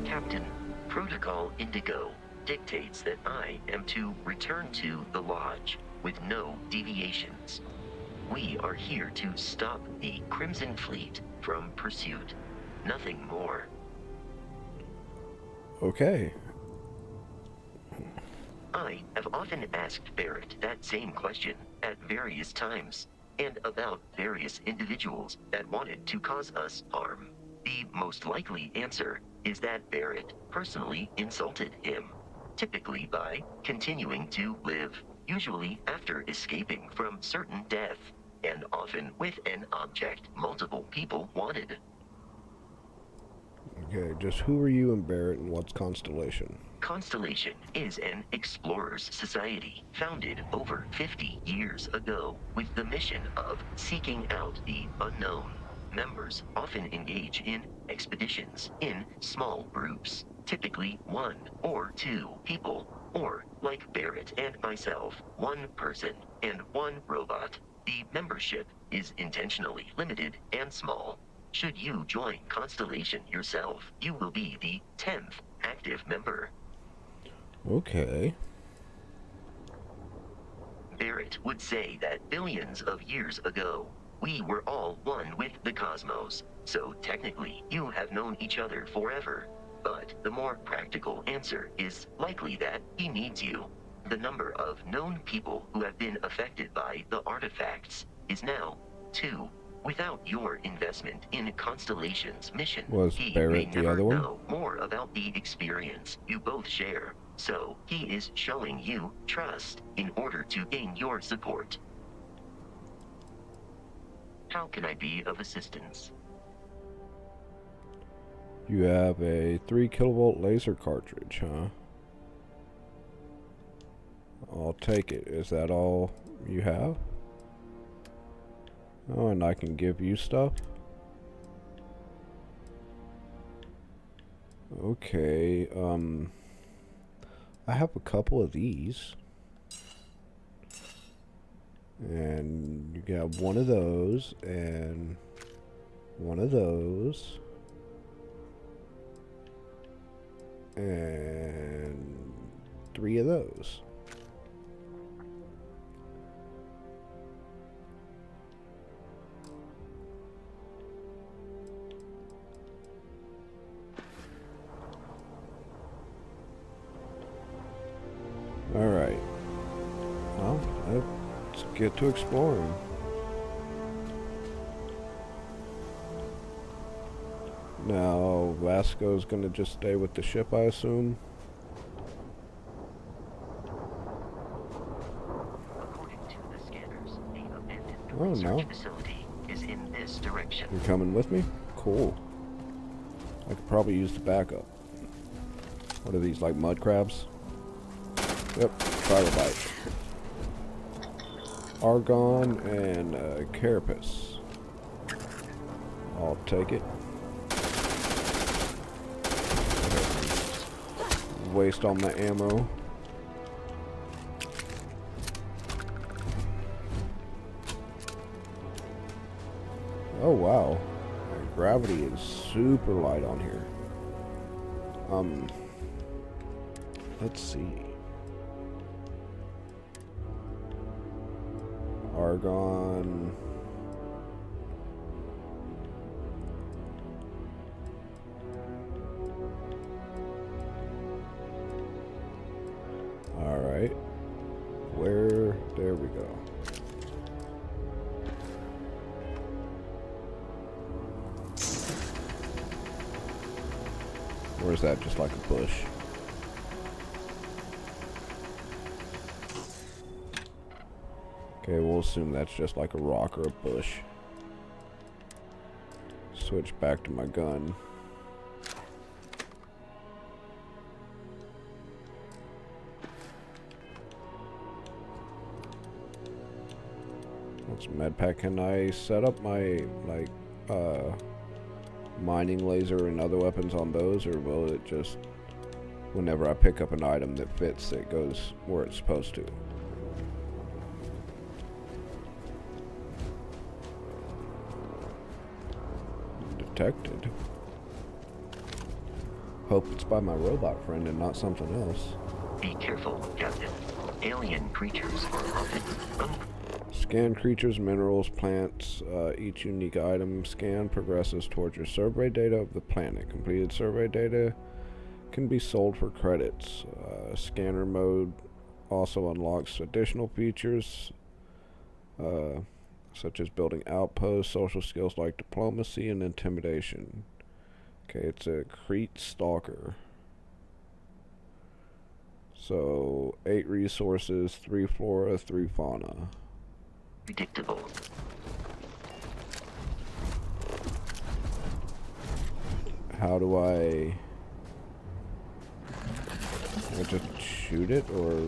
S7: Captain, Protocol Indigo dictates that I am to return to the Lodge with no deviations. We are here to stop the Crimson Fleet from pursuit. Nothing more.
S1: Okay.
S7: I have often asked Barrett that same question at various times, and about various individuals that wanted to cause us harm. The most likely answer is that Barrett personally insulted him, typically by continuing to live, usually after escaping from certain death, and often with an object multiple people wanted.
S1: Okay, just who are you and Barrett, and what's Constellation?
S7: Constellation is an explorers society founded over 50 years ago with the mission of seeking out the unknown. Members often engage in expeditions in small groups, typically 1 or 2 people, or, like Barrett and myself, 1 person and 1 robot. The membership is intentionally limited and small. Should you join Constellation yourself, you will be the 10th active member.
S1: Okay.
S7: Barrett would say that billions of years ago, we were all one with the cosmos, so technically you have known each other forever. But the more practical answer is likely that he needs you. The number of known people who have been affected by the artifacts is now 2. Without your investment in Constellation's mission,
S1: Was
S7: he
S1: Barrett
S7: may
S1: the
S7: never
S1: other one?
S7: know more about the experience you both share. So he is showing you trust in order to gain your support. How can I be of assistance?
S1: You have a 3 kilovolt laser cartridge, huh? I'll take it. Is that all you have? Oh, and I can give you stuff? Okay, I have a couple of these. And you got one of those, and one of those. And 3 of those. Alright. Well, let's get to exploring. Now, Vasco's gonna just stay with the ship, I assume?
S7: According to the scanners, the abandoned
S1: Oh,
S7: research
S1: no.
S7: facility is in this direction.
S1: You're coming with me? Cool. I could probably use the backup. What are these, like mud crabs? Yep, trilobite. Argon and carapace. I'll take it. Waste all my ammo. Oh wow. Gravity is super light on here. Let's see. Argon. Alright. Where? There we go. Or is that just like a bush? Okay, we'll assume that's just like a rock or a bush. Switch back to my gun. What's medpack? Can I set up my, like, mining laser and other weapons on those, or will it just, whenever I pick up an item that fits, it goes where it's supposed to? detected. Hope it's by my robot friend and not something else.
S7: Be careful, Captain. Alien creatures are often
S1: Scan creatures, minerals, plants. Each unique item scan progresses towards your survey data of the planet. Completed survey data can be sold for credits. Scanner mode also unlocks additional features, such as building outposts, social skills like diplomacy and intimidation. Okay, it's a Crete Stalker. So, 8 resources, 3 flora, 3 fauna.
S7: predictable.
S1: How do I just shoot it, or...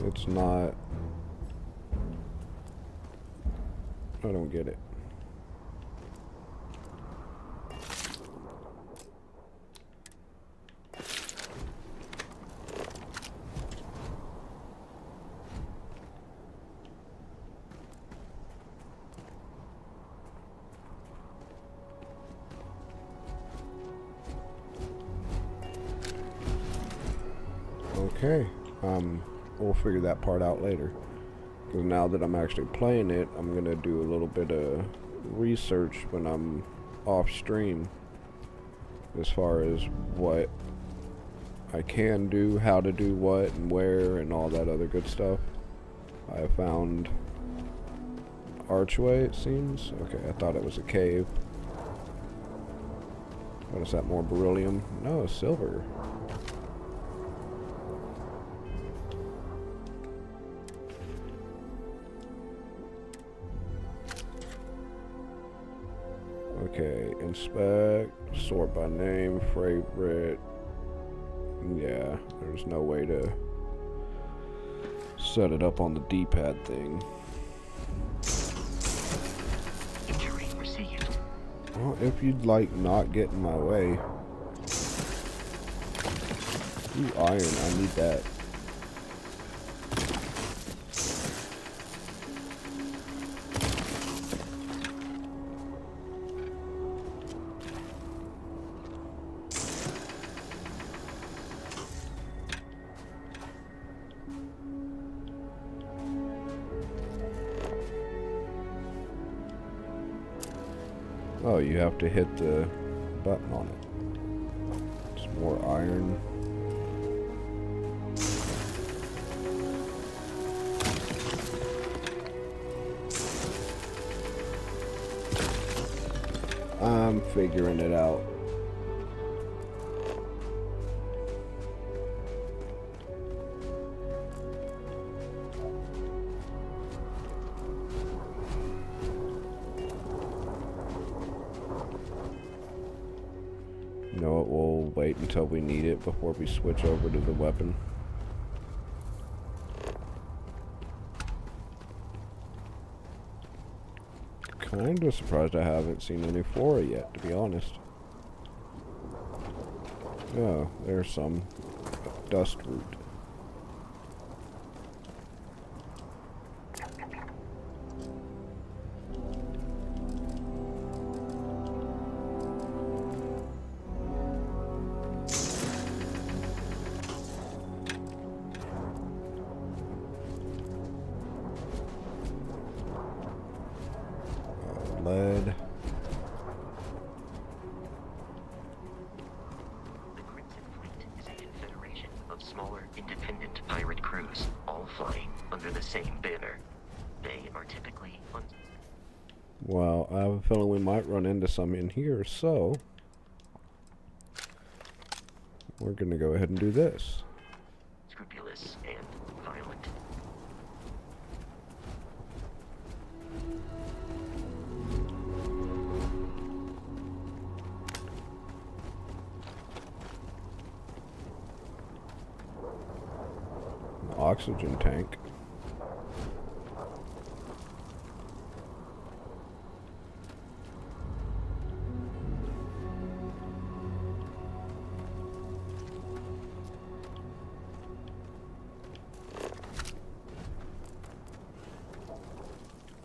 S1: It's not... I don't get it. Okay, we'll figure that part out later. Because now that I'm actually playing it, I'm gonna do a little bit of research when I'm off stream as far as what I can do, how to do what, and where, and all that other good stuff. I have found archway, it seems. Okay, I thought it was a cave. What is that, more beryllium? No, silver. Okay, inspect, sort by name, favorite. Yeah, there's no way to set it up on the D-pad thing.
S7: Injury received.
S1: Well, if you'd like not get in my way. Ooh, iron, I need that. Oh, you have to hit the button on it. It's more iron. I'm figuring it out. You know what, we'll wait until we need it before we switch over to the weapon. Kinda surprised I haven't seen any flora yet, to be honest. Oh, there's some dust root. Lead.
S7: The Crimson Fleet is a confederation of smaller, independent pirate crews, all flying under the same banner. They are typically
S1: Well, I have a feeling we might run into some in here, so we're gonna go ahead and do this.
S7: scrupulous and violent.
S1: oxygen tank.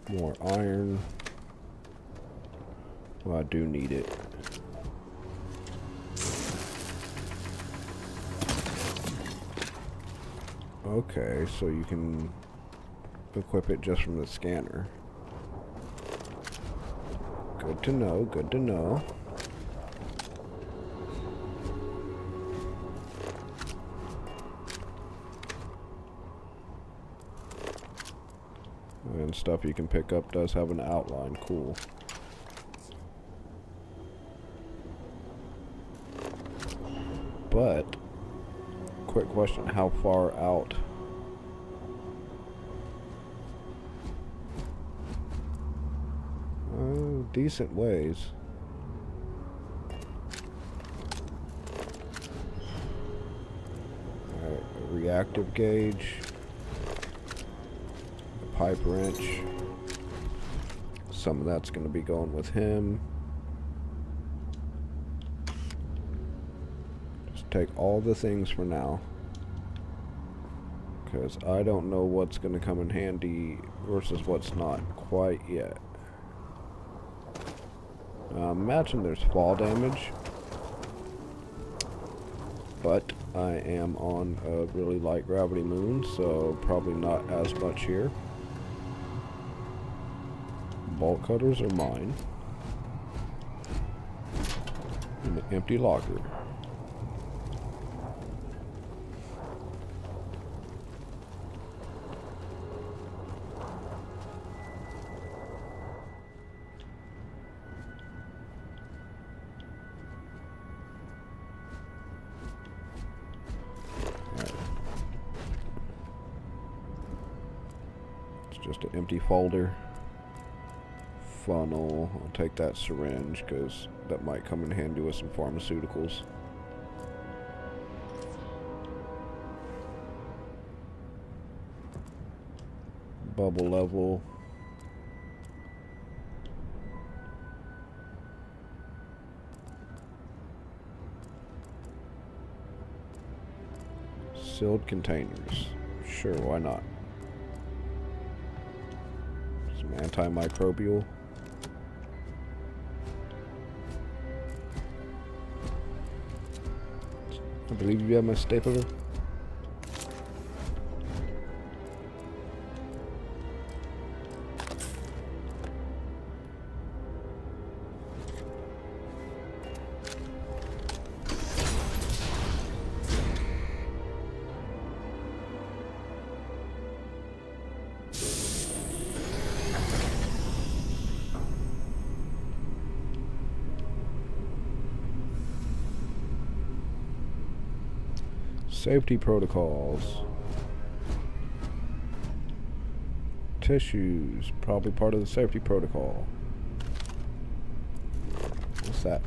S1: More iron. Well, I do need it. Okay, so you can equip it just from the scanner. Good to know, good to know. And stuff you can pick up does have an outline, cool. But, quick question, how far out? Decent ways. Alright, a reactive gauge. A pipe wrench. Some of that's going to be going with him. Just take all the things for now. Because I don't know what's going to come in handy versus what's not quite yet. Imagine there's fall damage, but I am on a really light gravity moon, so probably not as much here. Bolt cutters are mine. And the empty locker. Just an empty folder. Funnel. I'll take that syringe because that might come in handy with some pharmaceuticals. Bubble level. Sealed containers. Sure, why not? Antimicrobial. I believe you have my stapler. Safety protocols. Tissues, probably part of the safety protocol. What's that?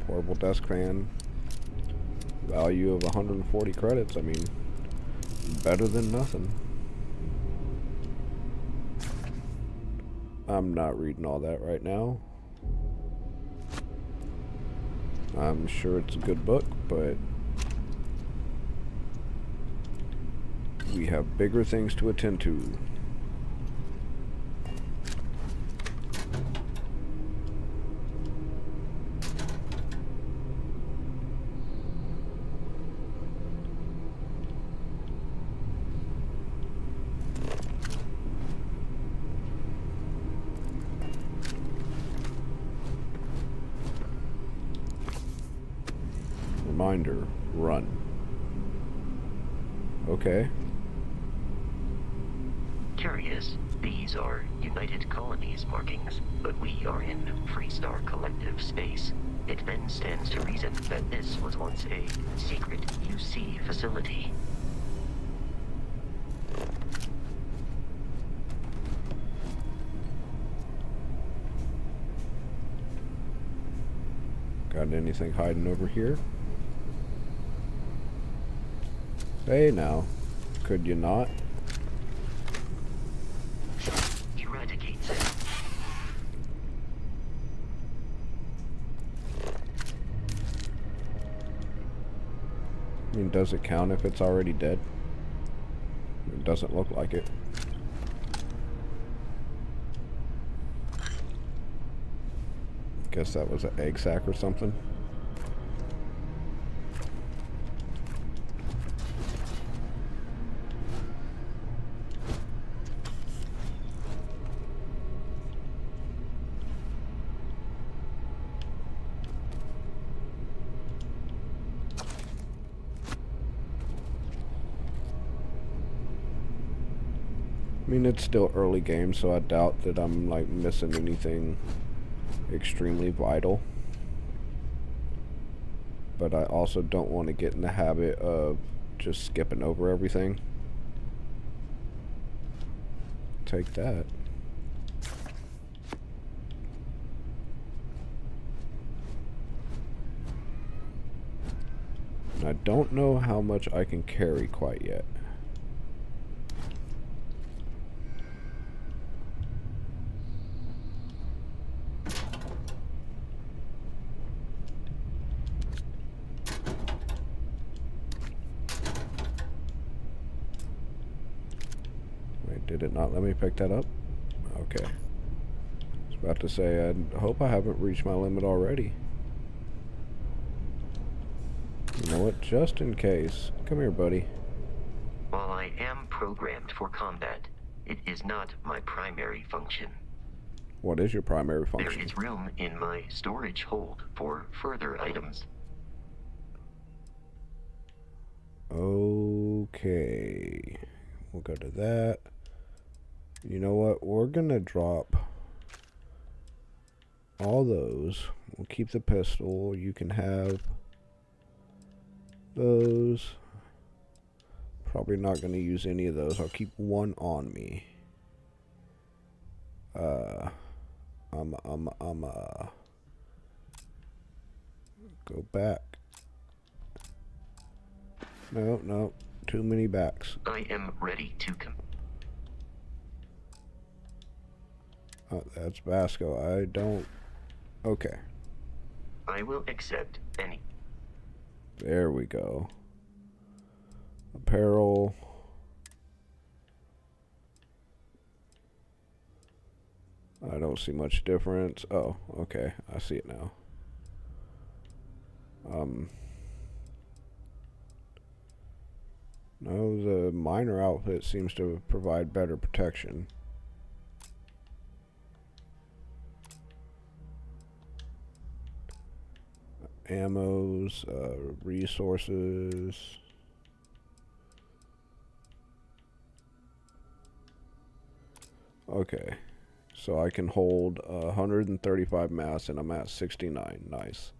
S1: Portable desk fan. Value of 140 credits. I mean, better than nothing. I'm not reading all that right now. I'm sure it's a good book, but we have bigger things to attend to. Reminder, run. Okay.
S7: Curious, these are United Colonies markings, but we are in Freestar Collective space. It then stands to reason that this was once a secret UC facility.
S1: Got anything hiding over here? Hey now. Could you not?
S7: Eradicate them.
S1: I mean, does it count if it's already dead? It doesn't look like it. Guess that was an egg sac or something. I mean, it's still early game, so I doubt that I'm, like, missing anything extremely vital. But I also don't want to get in the habit of just skipping over everything. Take that. And I don't know how much I can carry quite yet. Did it not let me pick that up? Okay. I was about to say, I hope I haven't reached my limit already. You know what? Just in case. Come here, buddy.
S7: While I am programmed for combat, it is not my primary function.
S1: What is your primary
S7: There
S1: function?
S7: is room in my storage hold for further items.
S1: Okay. We'll go to that. You know what? We're gonna drop all those. We'll keep the pistol. You can have those. Probably not gonna use any of those. I'll keep one on me. Go back. No, no. Too many backs.
S7: I am ready to
S1: Oh, that's Vasco. I don't... Okay.
S7: I will accept any.
S1: There we go. Apparel. I don't see much difference. Oh, okay. I see it now. No, the miner outfit seems to provide better protection. Ammos, resources. Okay, so I can hold 135 mass and I'm at 69. Nice.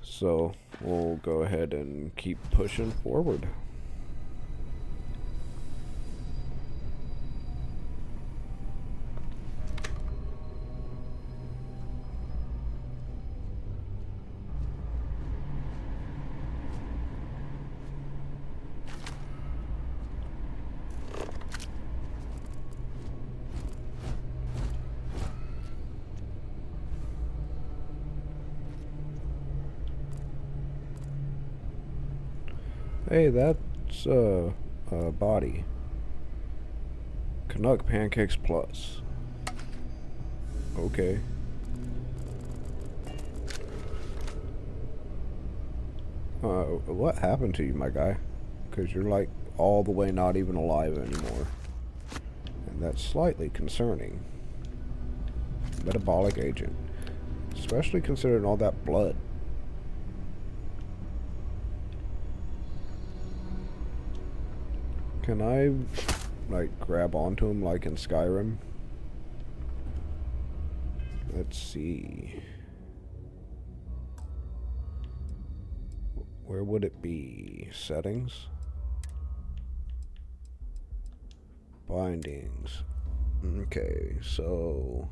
S1: So we'll go ahead and keep pushing forward. Hey, that's body. Canuck Pancakes Plus. Okay. What happened to you, my guy? Because you're like all the way not even alive anymore. And that's slightly concerning. Metabolic agent. Especially considering all that blood. Can I, like, grab onto him like in Skyrim? Let's see. Where would it be? Settings? Bindings. Okay, so...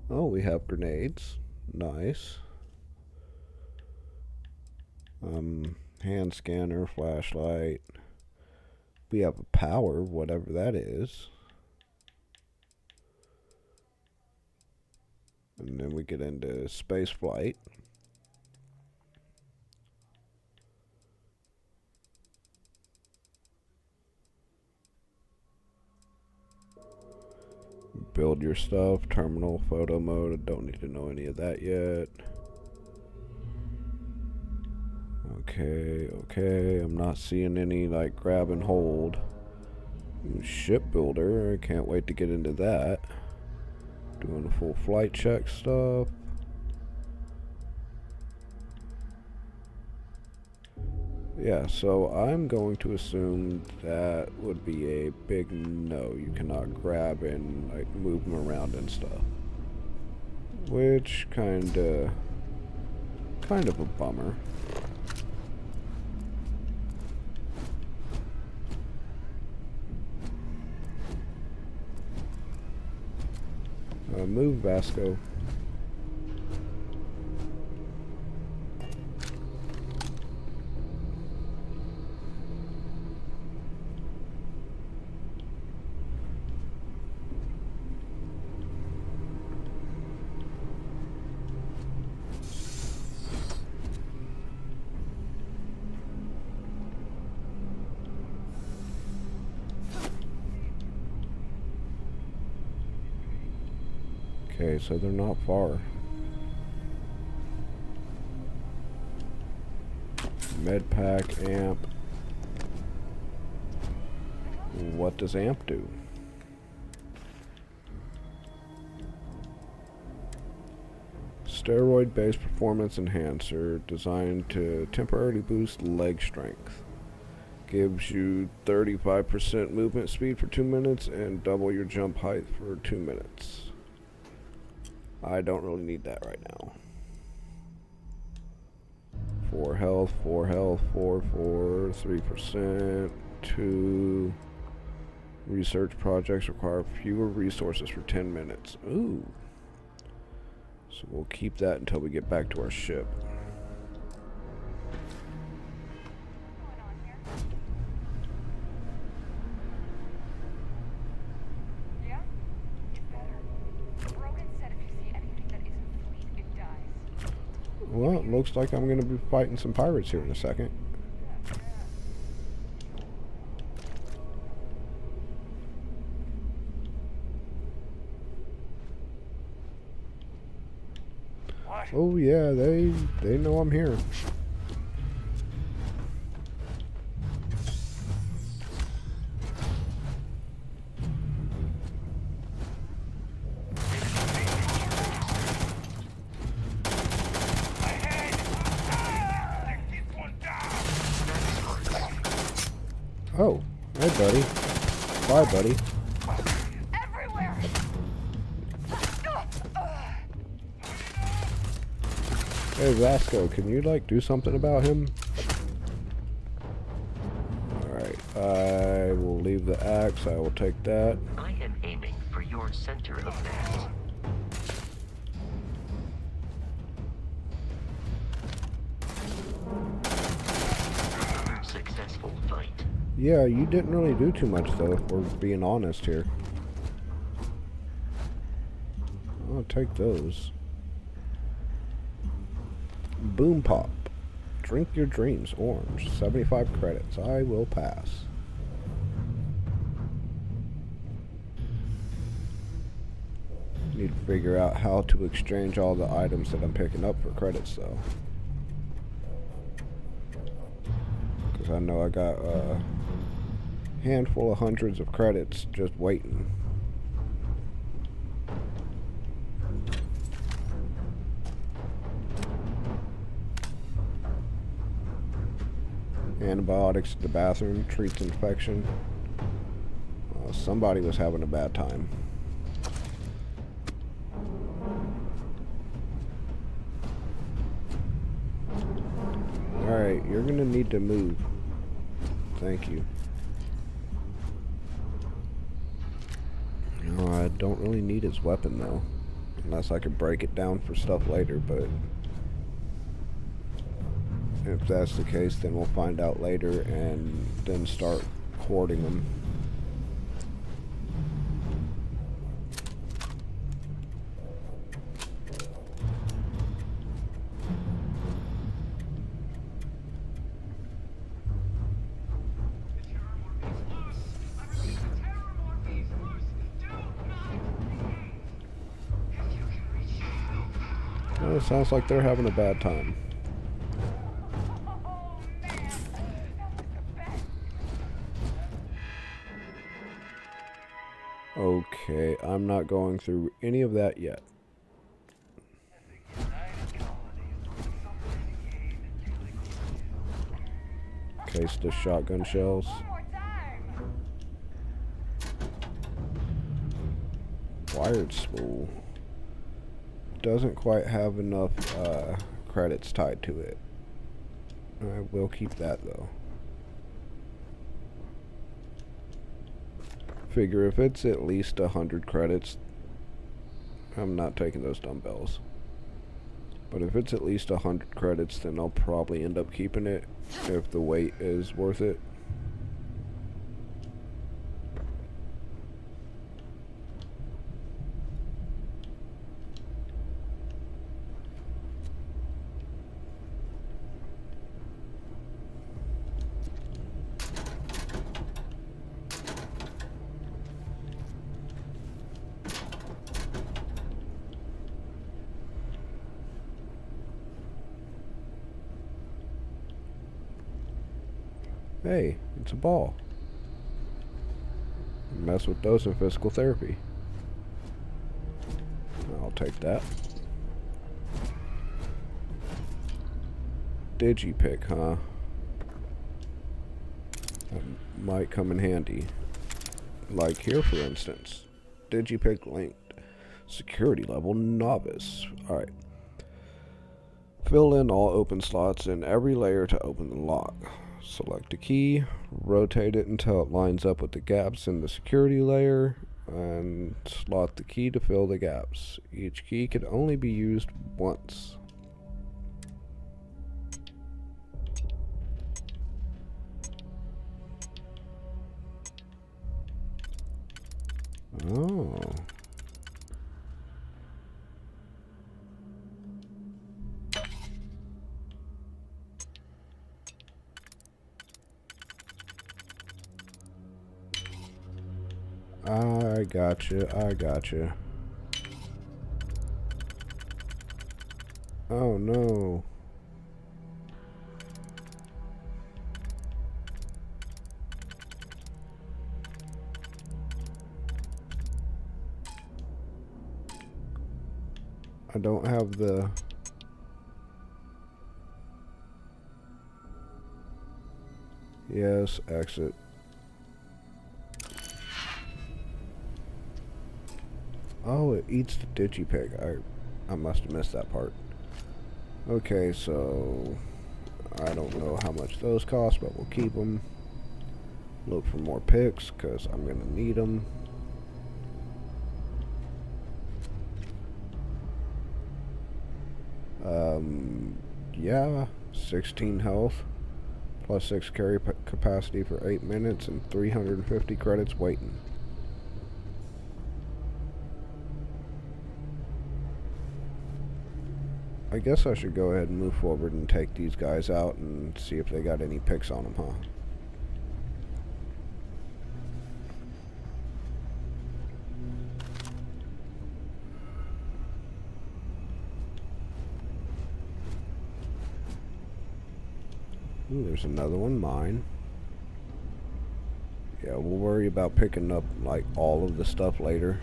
S1: Oh, we have grenades. Nice. Hand scanner, flashlight. We have a power, whatever that is. And then we get into space flight. Build your stuff, terminal, photo mode. I don't need to know any of that yet. Okay, I'm not seeing any like grab and hold. Shipbuilder, I can't wait to get into that. Doing the full flight check stuff. Yeah, so I'm going to assume that would be a big no. You cannot grab and like move them around and stuff. Which kind of a bummer. Move, Vasco. Okay, so they're not far. Med pack, amp. What does amp do? Steroid-based performance enhancer designed to temporarily boost leg strength. Gives you 35% movement speed for 2 minutes and double your jump height for 2 minutes. I don't really need that right now. 4 health, 4 health, 4, 3%, 2. Research projects require fewer resources for 10 minutes. Ooh. So we'll keep that until we get back to our ship. Well, it looks like I'm going to be fighting some pirates here in a second.
S4: What?
S1: Oh yeah, they know I'm here. Oh, hey buddy. Bye buddy.
S2: Everywhere.
S1: Hey Vasco, can you like do something about him? Alright, I will leave the axe, I will take that.
S7: I am aiming for your center of mass. Another successful fight.
S1: Yeah, you didn't really do too much though, if we're being honest here. I'll take those. Boom Pop. Drink your dreams, orange. 75 credits. I will pass. Need to figure out how to exchange all the items that I'm picking up for credits though. Because I know I got a handful of hundreds of credits just waiting. Antibiotics in the bathroom, treats infection. Somebody was having a bad time. Alright, you're gonna need to move. Thank you. No, I don't really need his weapon though. Unless I could break it down for stuff later, but If that's the case, then we'll find out later and then start hoarding them. Well, it sounds like they're having a bad time. Okay, I'm not going through any of that yet. Case the shotgun shells. Wired spool. Doesn't quite have enough credits tied to it. I will keep that though. Figure if it's at least 100 credits, I'm not taking those dumbbells. But if it's at least 100 credits, then I'll probably end up keeping it if the weight is worth it. Hey, it's a ball. Mess with those in physical therapy. I'll take that. Digipick, huh? That might come in handy. Like here, for instance. Digipick linked. Security level novice. Alright. Fill in all open slots in every layer to open the lock. Select a key, rotate it until it lines up with the gaps in the security layer, and slot the key to fill the gaps. Each key can only be used once. Oh. I gotcha. Oh no. I don't have the... Yes, exit. Oh, it eats the digipick. I must have missed that part. Okay, so I don't know how much those cost, but we'll keep them. Look for more picks, because I'm going to need them. Yeah, 16 health, plus 6 carry capacity for 8 minutes, and 350 credits waiting. I guess I should go ahead and move forward and take these guys out and see if they got any picks on them, huh? Ooh, there's another one, mine. Yeah, we'll worry about picking up, like, all of the stuff later.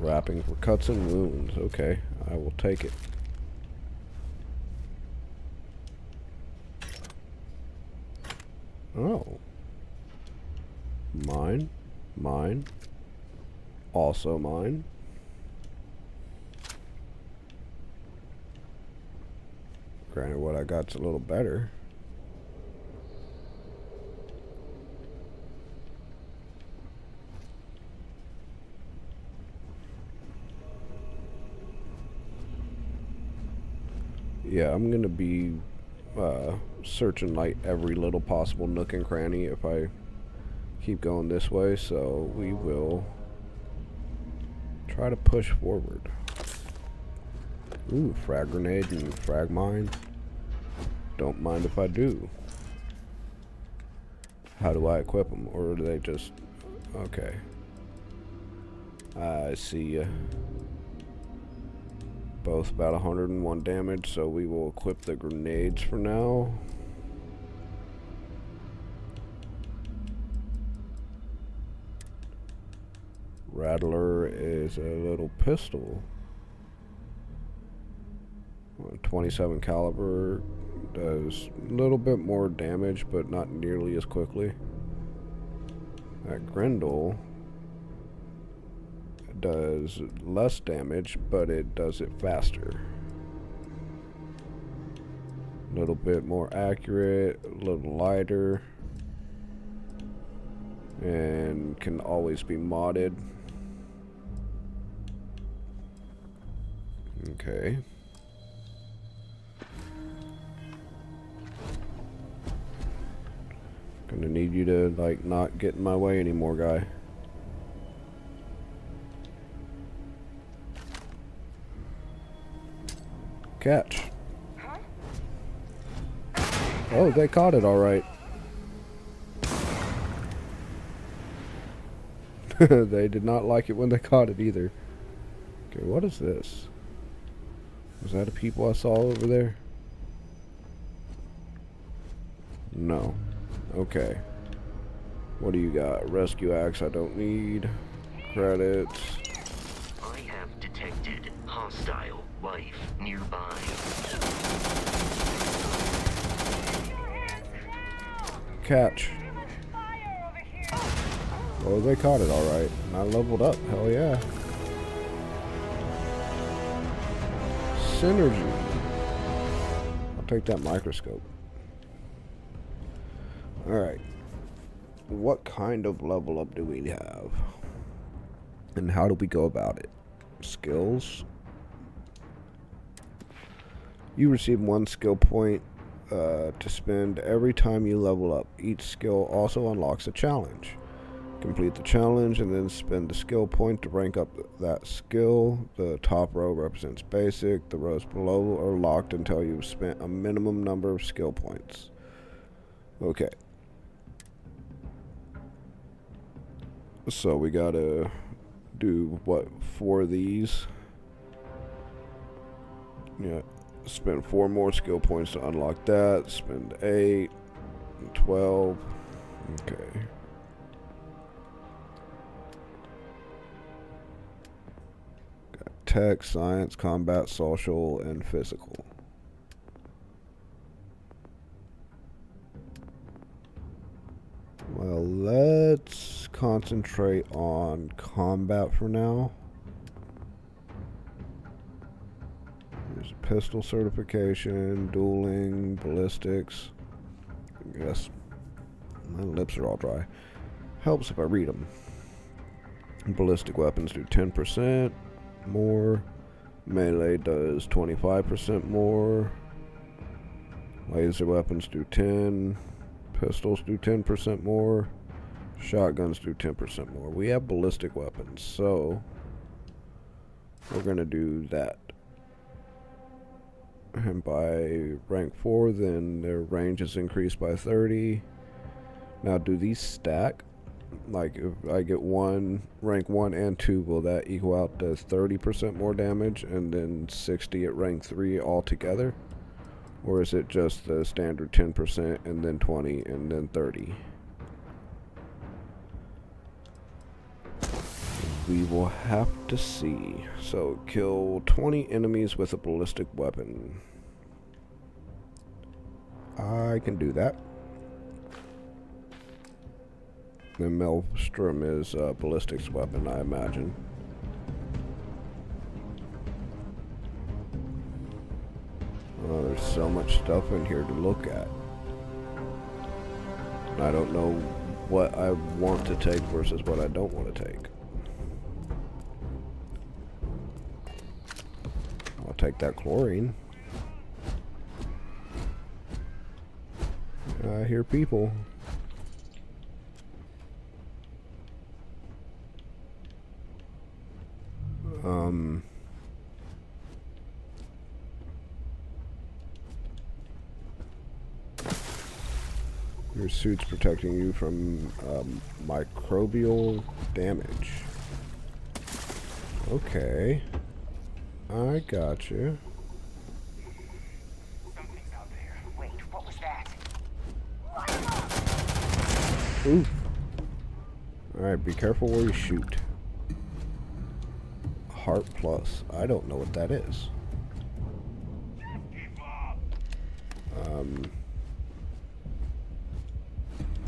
S1: Wrapping for cuts and wounds. Okay, I will take it. Oh. Mine? Mine. Also mine. Granted, what I got's a little better. Yeah, I'm gonna be searching like every little possible nook and cranny if I keep going this way, so we will try to push forward. Ooh, frag grenade and frag mine. Don't mind if I do. How do I equip them? Or do they just... Okay. I see ya. Both about 101 damage, so we will equip the grenades for now. Rattler is a little pistol. 27 caliber does a little bit more damage, but not nearly as quickly. That Grendel does less damage, but it does it faster. A little bit more accurate, a little lighter, and can always be modded. Okay. Gonna need you to, like, not get in my way anymore, guy. Catch. Oh, they caught it all right. They did not like it when they caught it either. Okay, what is this? Was that a people I saw over there? No. Okay. What do you got? Rescue axe I don't need. Credits.
S7: I have detected hostile life nearby.
S1: Catch. Oh, they caught it alright. And I leveled up. Hell yeah. Synergy. I'll take that microscope. Alright. What kind of level up do we have? And how do we go about it? Skills. You receive 1 skill point to spend every time you level up. Each skill also unlocks a challenge. Complete the challenge and then spend the skill point to rank up that skill. The top row represents basic. The rows below are locked until you've spent a minimum number of skill points. Okay. So we gotta do what, 4 of these? Yeah. Spend 4 more skill points to unlock that. Spend 8, 12. Okay. Got tech, science, combat, social, and physical. Well, let's concentrate on combat for now. There's pistol certification, dueling, ballistics. I guess my lips are all dry. Helps if I read them. Ballistic weapons do 10% more. Melee does 25% more. Laser weapons do 10. Pistols do 10% more. Shotguns do 10% more. We have ballistic weapons, so we're gonna do that. And by rank 4, then their range is increased by 30. Now, do these stack? Like, if I get rank 1 and 2, will that equal out to 30% more damage and then 60 at rank 3 altogether? Or is it just the standard 10% and then 20 and then 30? We will have to see. So, kill 20 enemies with a ballistic weapon. I can do that. The Maelstrom is a ballistics weapon, I imagine. Oh, there's so much stuff in here to look at. And I don't know what I want to take versus what I don't want to take. I'll take that chlorine. I hear people. Your suit's protecting you from microbial damage. Okay. I got you.
S2: Something's out there. Wait, what was that?
S1: Ooh. Alright, be careful where you shoot. Heart plus. I don't know what that is.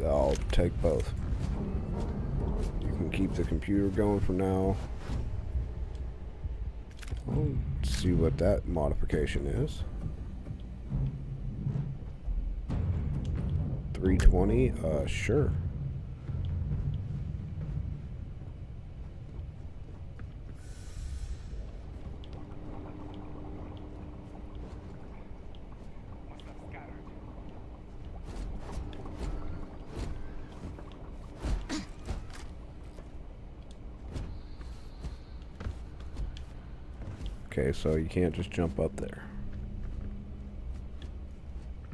S1: I'll take both. You can keep the computer going for now. I'll see what that modification is. 320, sure. Okay, so you can't just jump up there.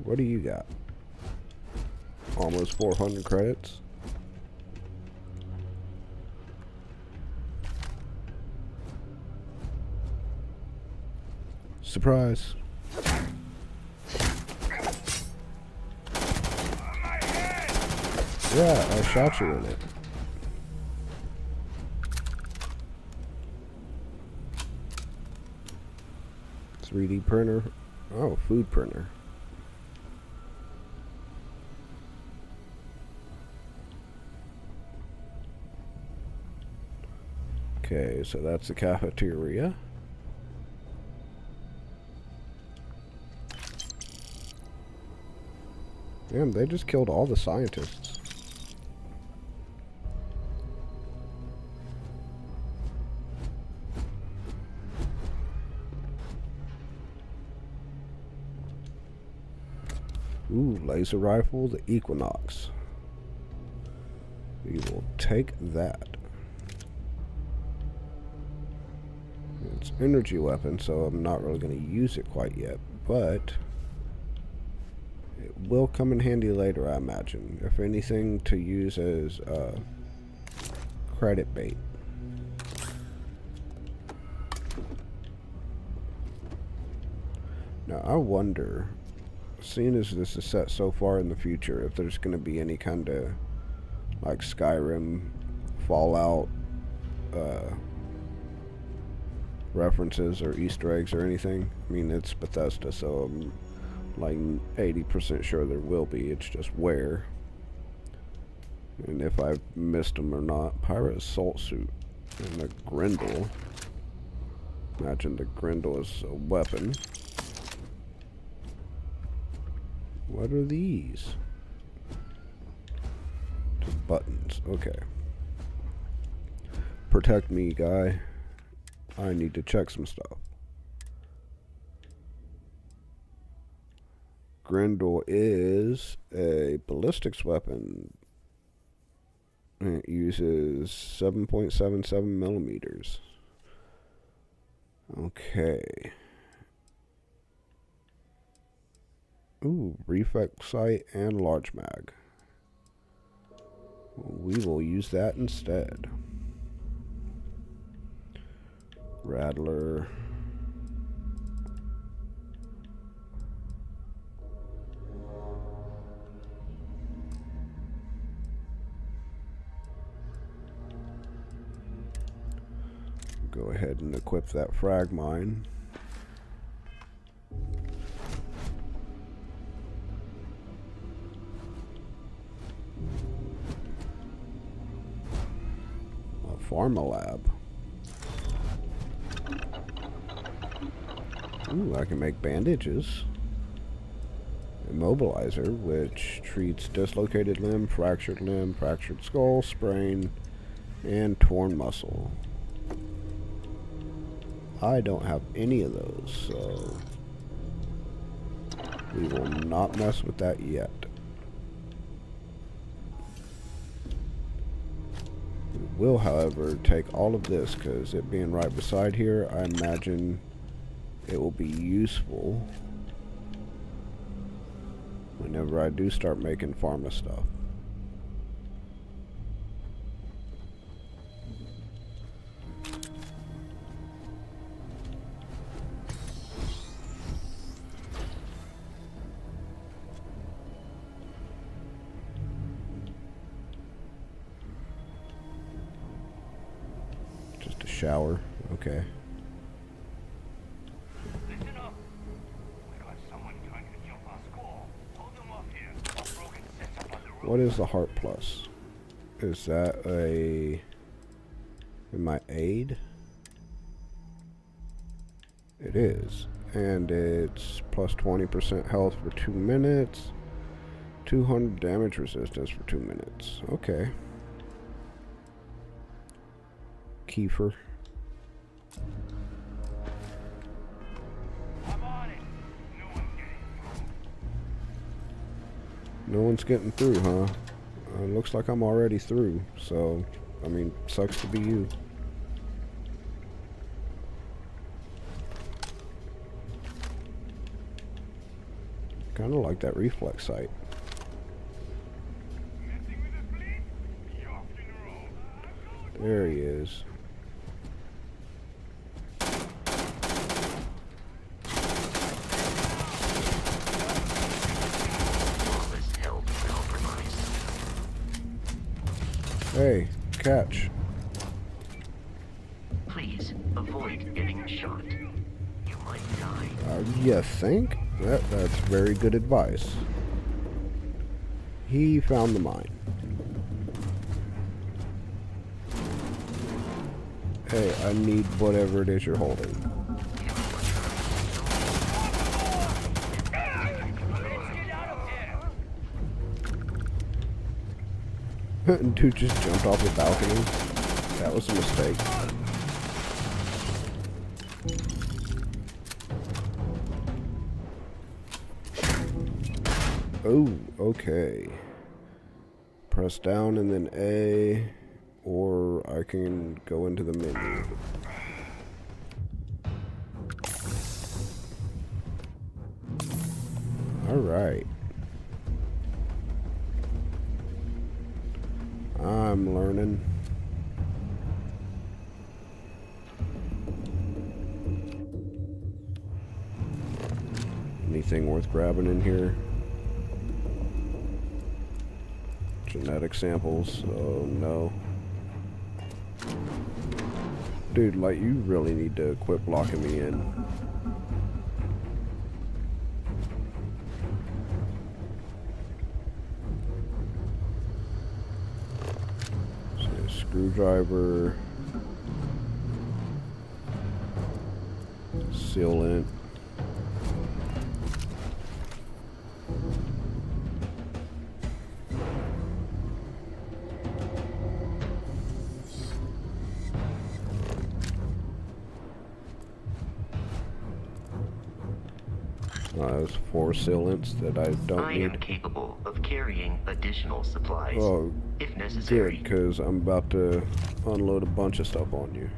S1: What do you got? Almost 400 credits. Surprise. Yeah, I shot you in it. .3D printer. Oh, food printer. Okay, so that's the cafeteria. Damn, they just killed all the scientists. Ooh, laser rifle, the Equinox. We will take that. It's energy weapon, so I'm not really going to use it quite yet, but it will come in handy later, I imagine. If anything, to use as credit bait. Now, I wonder, seeing as this is set so far in the future, if there's going to be any kind of like Skyrim, Fallout references or Easter eggs or anything. I mean, it's Bethesda, so I'm like 80% sure there will be. It's just where and if I've missed them or not. Pirate assault suit and the Grendel. Imagine the Grendel is a weapon. What are these? Just buttons. Okay. Protect me, guy. I need to check some stuff. Grendel is a ballistics weapon. It uses 7.77 millimeters. Okay. Ooh, reflex sight and large mag. We will use that instead. Rattler. Go ahead and equip that frag mine. Pharma lab. Ooh, I can make bandages. Immobilizer, which treats dislocated limb, fractured skull, sprain, and torn muscle. I don't have any of those, so we will not mess with that yet. We will, however, take all of this, because it being right beside here, I imagine it will be useful whenever I do start making pharma stuff. Just a shower, okay. What is the Heart Plus? Is that in my aid? It is. And it's plus 20% health for 2 minutes. 200 damage resistance for 2 minutes. Okay. Kiefer. No one's getting through, huh? Looks like I'm already through, so, I mean, sucks to be you. Kinda like that reflex sight. There he is. Hey, catch.
S7: Please avoid getting shot. You might die.
S1: You think? That's very good advice. He found the mine. Hey, I need whatever it is you're holding. Dude just jumped off the balcony. That was a mistake. Oh, okay. Press down and then A, or I can go into the menu. Alright. I'm learning. Anything worth grabbing in here? Genetic samples? Oh no. Dude, like, you really need to quit blocking me in. Screwdriver, sealant. There's 4 sealants that I don't
S7: I
S1: need.
S7: am capable of carrying additional supplies,
S1: Oh,
S7: if necessary.
S1: good, because I'm about to unload a bunch of stuff on you.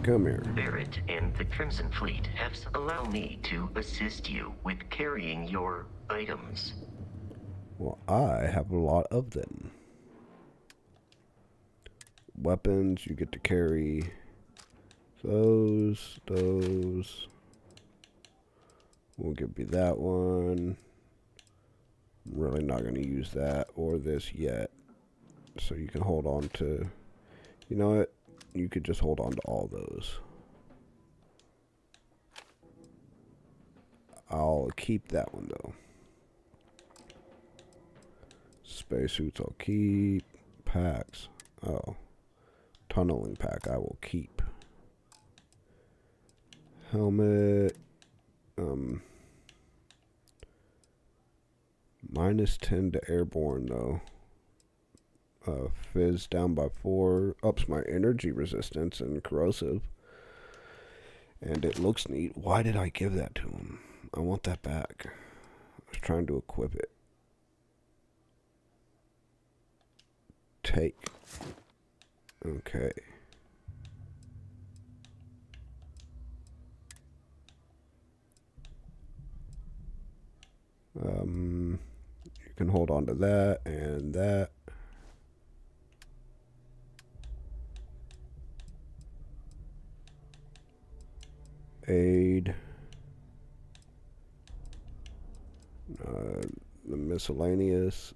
S1: Come here.
S7: Barrett and the Crimson Fleet have allow me to assist you with carrying your items.
S1: Well, I have a lot of them. Weapons, you get to carry those. We'll give you that one. I'm really not going to use that or this yet. So you can hold on to, you know what? You could just hold on to all those. I'll keep that one though. Spacesuits I'll keep. Packs. Oh. Tunneling pack I will keep. Helmet. -10 to airborne though. Fizz down by 4. Ups my energy resistance and corrosive. And it looks neat. Why did I give that to him? I want that back. I was trying to equip it. Take. Okay. You can hold on to that and that. Aid. The miscellaneous.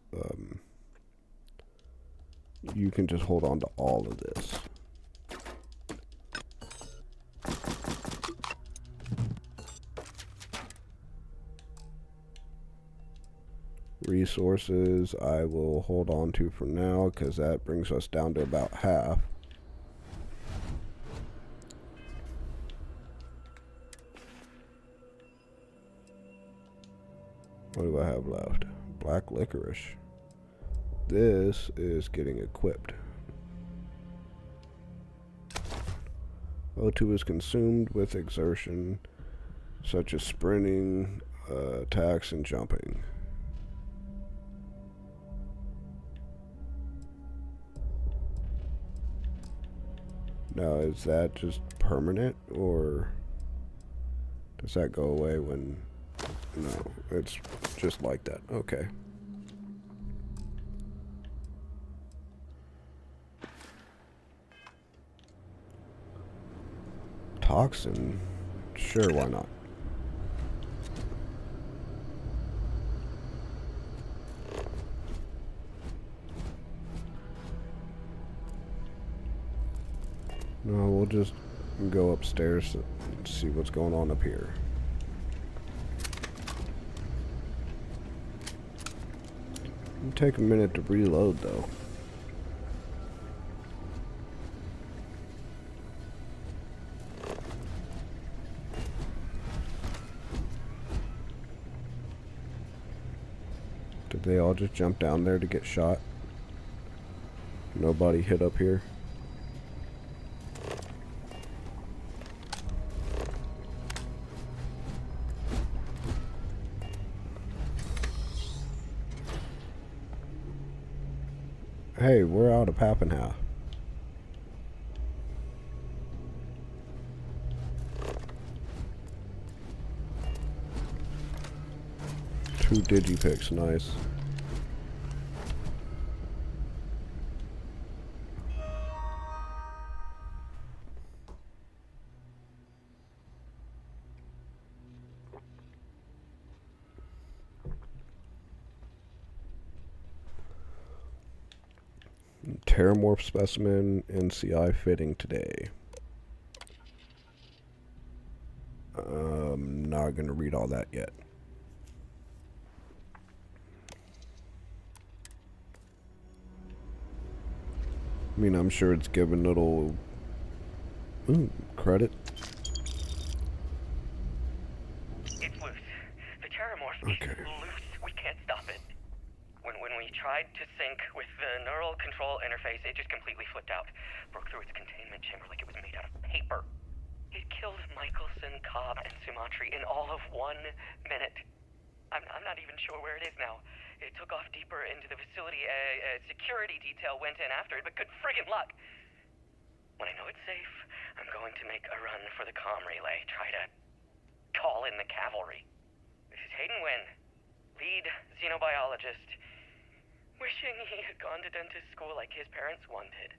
S1: You can just hold on to all of this. Resources I will hold on to for now because that brings us down to about half. What do I have left? Black licorice. This is getting equipped. O2 is consumed with exertion, such as sprinting, attacks, and jumping. Now, is that just permanent, or does that go away when... No, it's just like that. Okay. Toxin? Sure, why not? No, we'll just go upstairs and see what's going on up here. It'll take a minute to reload, though. Did they all just jump down there to get shot? Nobody hit up here? Hey, we're out of half and half. Two digipicks, nice. Terramorph specimen, NCI fitting today. I'm not going to read all that yet. I mean, I'm sure it's given little credit.
S8: It's loose. The Terramorph is loose. We can't stop it. When we tried to sync with the neural control interface, it just completely flipped out. Broke through its containment chamber like it was made out of paper. It killed Michelson, Cobb, and Sumatri in all of 1 minute. I'm not even sure where it is now. It took off deeper into the facility. A security detail went in after it, but good friggin' luck. When I know it's safe, I'm going to make a run for the comm relay. Try to call in the cavalry. This is Hayden Wynn, lead xenobiologist. Wishing he had gone to dentist school like his parents wanted.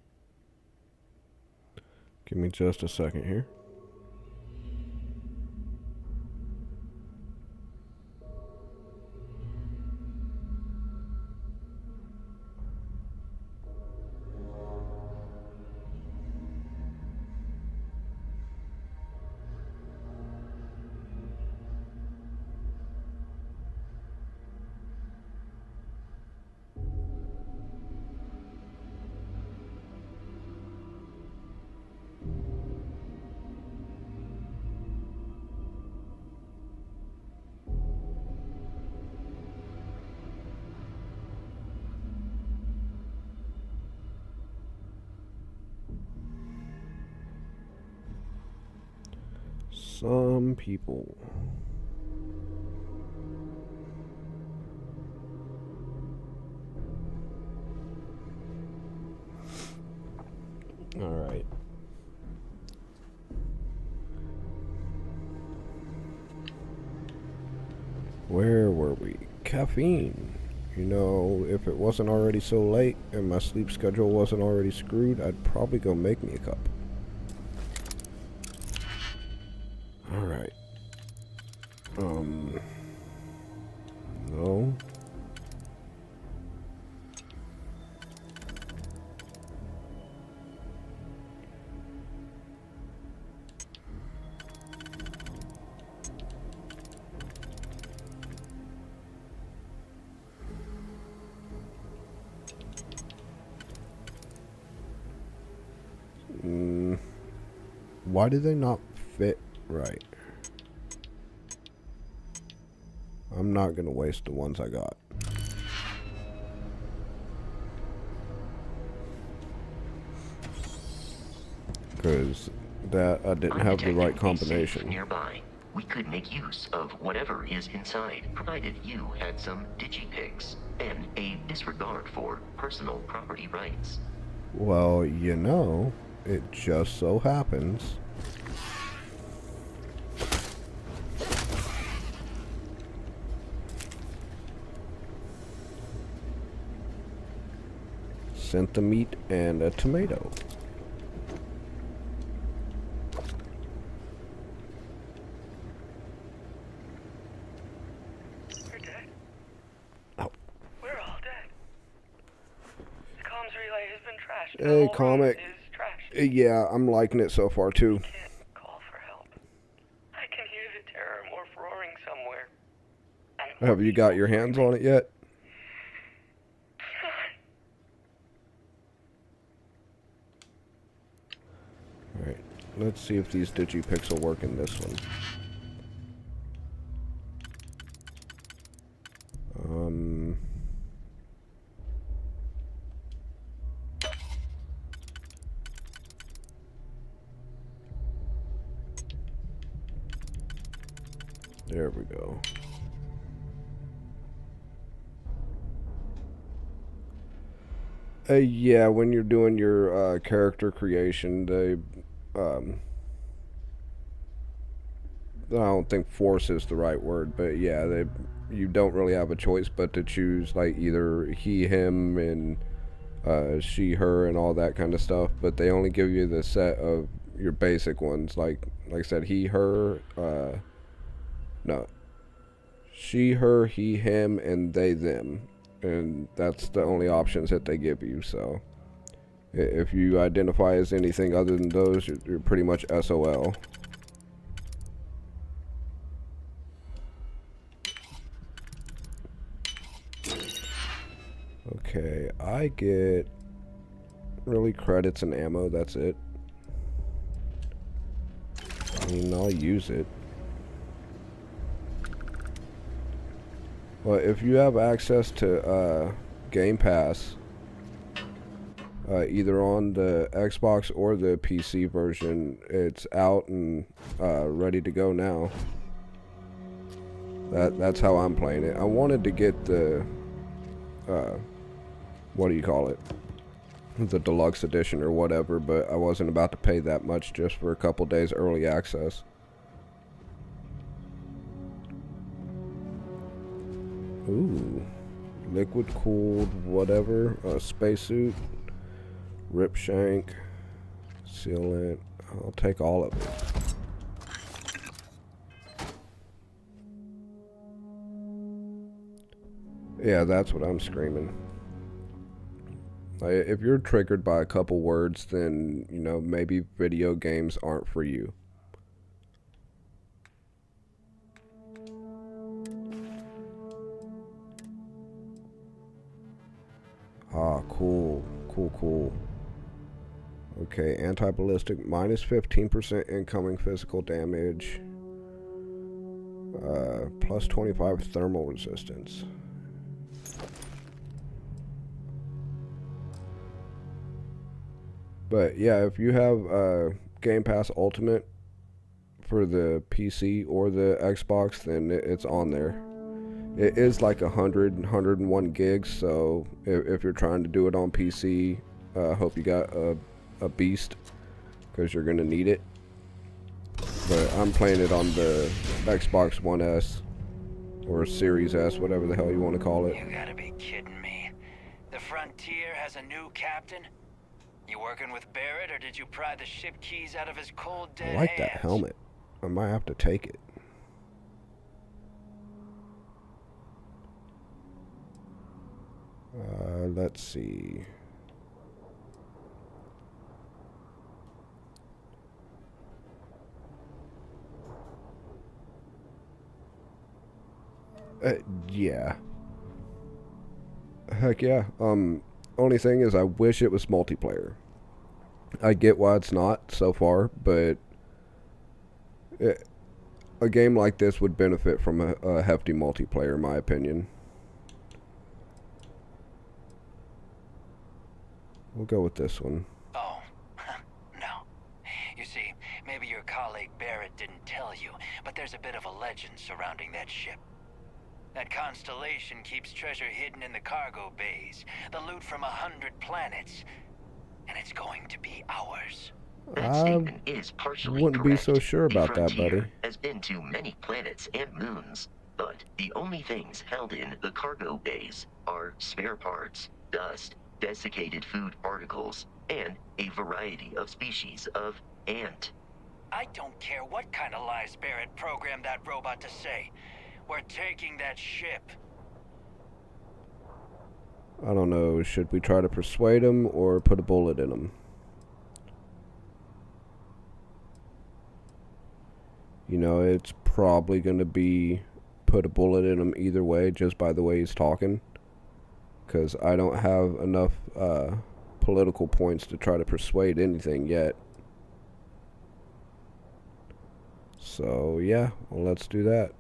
S1: Give me just a second here. Some people. All right. Where were we? Caffeine. You know, if it wasn't already so late and my sleep schedule wasn't already screwed, I'd probably go make me a cup. Alright. No. Why do they not fit right? I'm not gonna waste the ones I got. Because that I didn't have the right combination.
S7: Nearby. We could make use of whatever is inside, provided you had some digipics and a disregard for personal property rights.
S1: Well, you know, it just so happens sent the meat and a tomato.
S8: We're dead.
S1: Oh.
S8: We're all dead. The comms relay has been trashed.
S1: Hey,
S8: The whole room
S1: comic.
S8: is trashed.
S1: Yeah, I'm liking it so far too.
S8: Can't call for help. I can hear the terror morph roaring somewhere. And
S1: Have you got your hands on it yet? Alright, let's see if these digipics will work in this one. There we go. Yeah, when you're doing your character creation, they, I don't think force is the right word, but yeah, you don't really have a choice but to choose like either he, him, and she, her, and all that kind of stuff. But they only give you the set of your basic ones, like I said, he, her, no, she, her, he, him, and they, them. And that's the only options that they give you. So if you identify as anything other than those, you're pretty much SOL. Okay, I get really credits and ammo, that's it. I mean, I'll use it. Well, if you have access to Game Pass, either on the Xbox or the PC version, it's out and ready to go now. That's how I'm playing it. I wanted to get the what do you call it? The deluxe edition or whatever, but I wasn't about to pay that much just for a couple days early access. Ooh, liquid cooled whatever, spacesuit, rip shank, sealant. I'll take all of it. Yeah, that's what I'm screaming. If you're triggered by a couple words, then, you know, maybe video games aren't for you. Ah, cool. Cool. Okay, anti-ballistic, minus 15% incoming physical damage. Plus 25 thermal resistance. But yeah, if you have Game Pass Ultimate for the PC or the Xbox, then it's on there. It is like 101 gigs, so if you're trying to do it on PC, hope you got a beast, because you're going to need it. But I'm playing it on the Xbox One S, or Series S, whatever the hell you want to call it.
S9: You gotta be kidding me. The Frontier has a new captain? You working with Barrett, or did you pry the ship keys out of his cold dead
S1: I like
S9: hands?
S1: that helmet. I might have to take it. Let's see. Yeah. Heck yeah. Only thing is I wish it was multiplayer. I get why it's not so far, but a game like this would benefit from a hefty multiplayer, in my opinion. We'll go with this one.
S9: Oh, no. You see, maybe your colleague Barrett didn't tell you, but there's a bit of a legend surrounding that ship. That constellation keeps treasure hidden in the cargo bays, the loot from 100 planets, and it's going to be ours.
S7: That statement is partially
S1: wouldn't
S7: correct.
S1: be so sure about
S7: the
S1: that,
S7: Frontier
S1: buddy.
S7: has been to many planets and moons, but the only things held in the cargo bays are spare parts, dust, desiccated food particles, and a variety of species of ant.
S9: I don't care what kind of lies Barrett programmed that robot to say. We're taking that ship.
S1: I don't know. Should we try to persuade him or put a bullet in him? You know, it's probably going to be put a bullet in him either way, just by the way he's talking. Because I don't have enough political points to try to persuade anything yet. So, yeah, well, let's do that.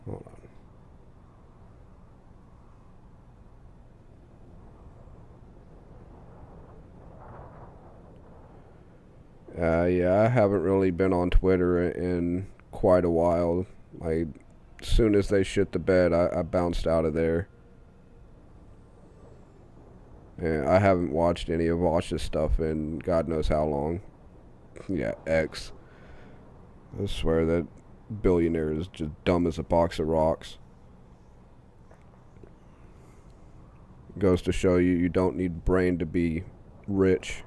S1: Hold on. Yeah, I haven't really been on Twitter in quite a while. As soon as they shit the bed, I bounced out of there. And I haven't watched any of Vosh's stuff in God knows how long. Yeah, X. I swear that billionaire is just dumb as a box of rocks. Goes to show you, you don't need brain to be rich.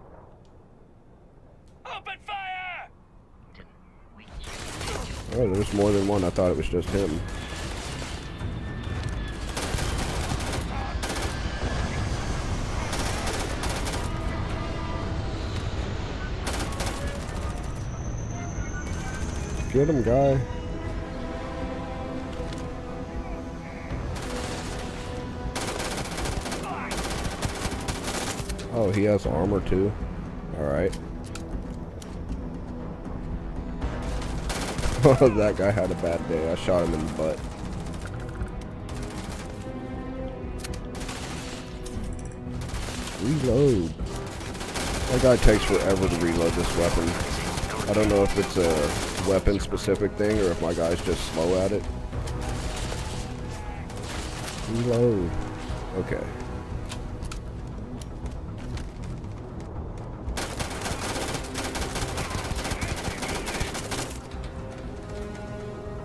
S9: Open fire!
S1: Oh, there's more than one. I thought it was just him. Get him, guy. Oh, he has armor too. Alright. Oh, that guy had a bad day. I shot him in the butt. Reload. That guy takes forever to reload this weapon. I don't know if it's a weapon specific thing or if my guy's just slow at it. Reload. Okay.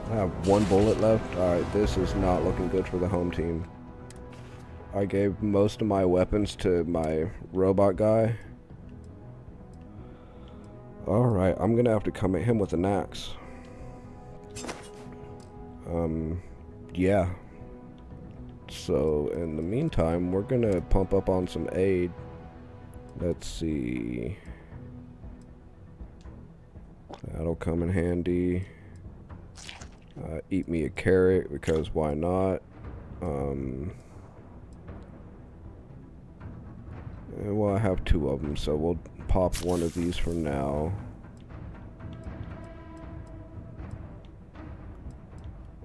S1: I have one bullet left. Alright, this is not looking good for the home team. I gave most of my weapons to my robot guy. Alright, I'm gonna have to come at him with an axe. Yeah. So, in the meantime, we're gonna pump up on some aid. Let's see. That'll come in handy. Eat me a carrot, because why not? Well, I have two of them, so we'll pop one of these for now.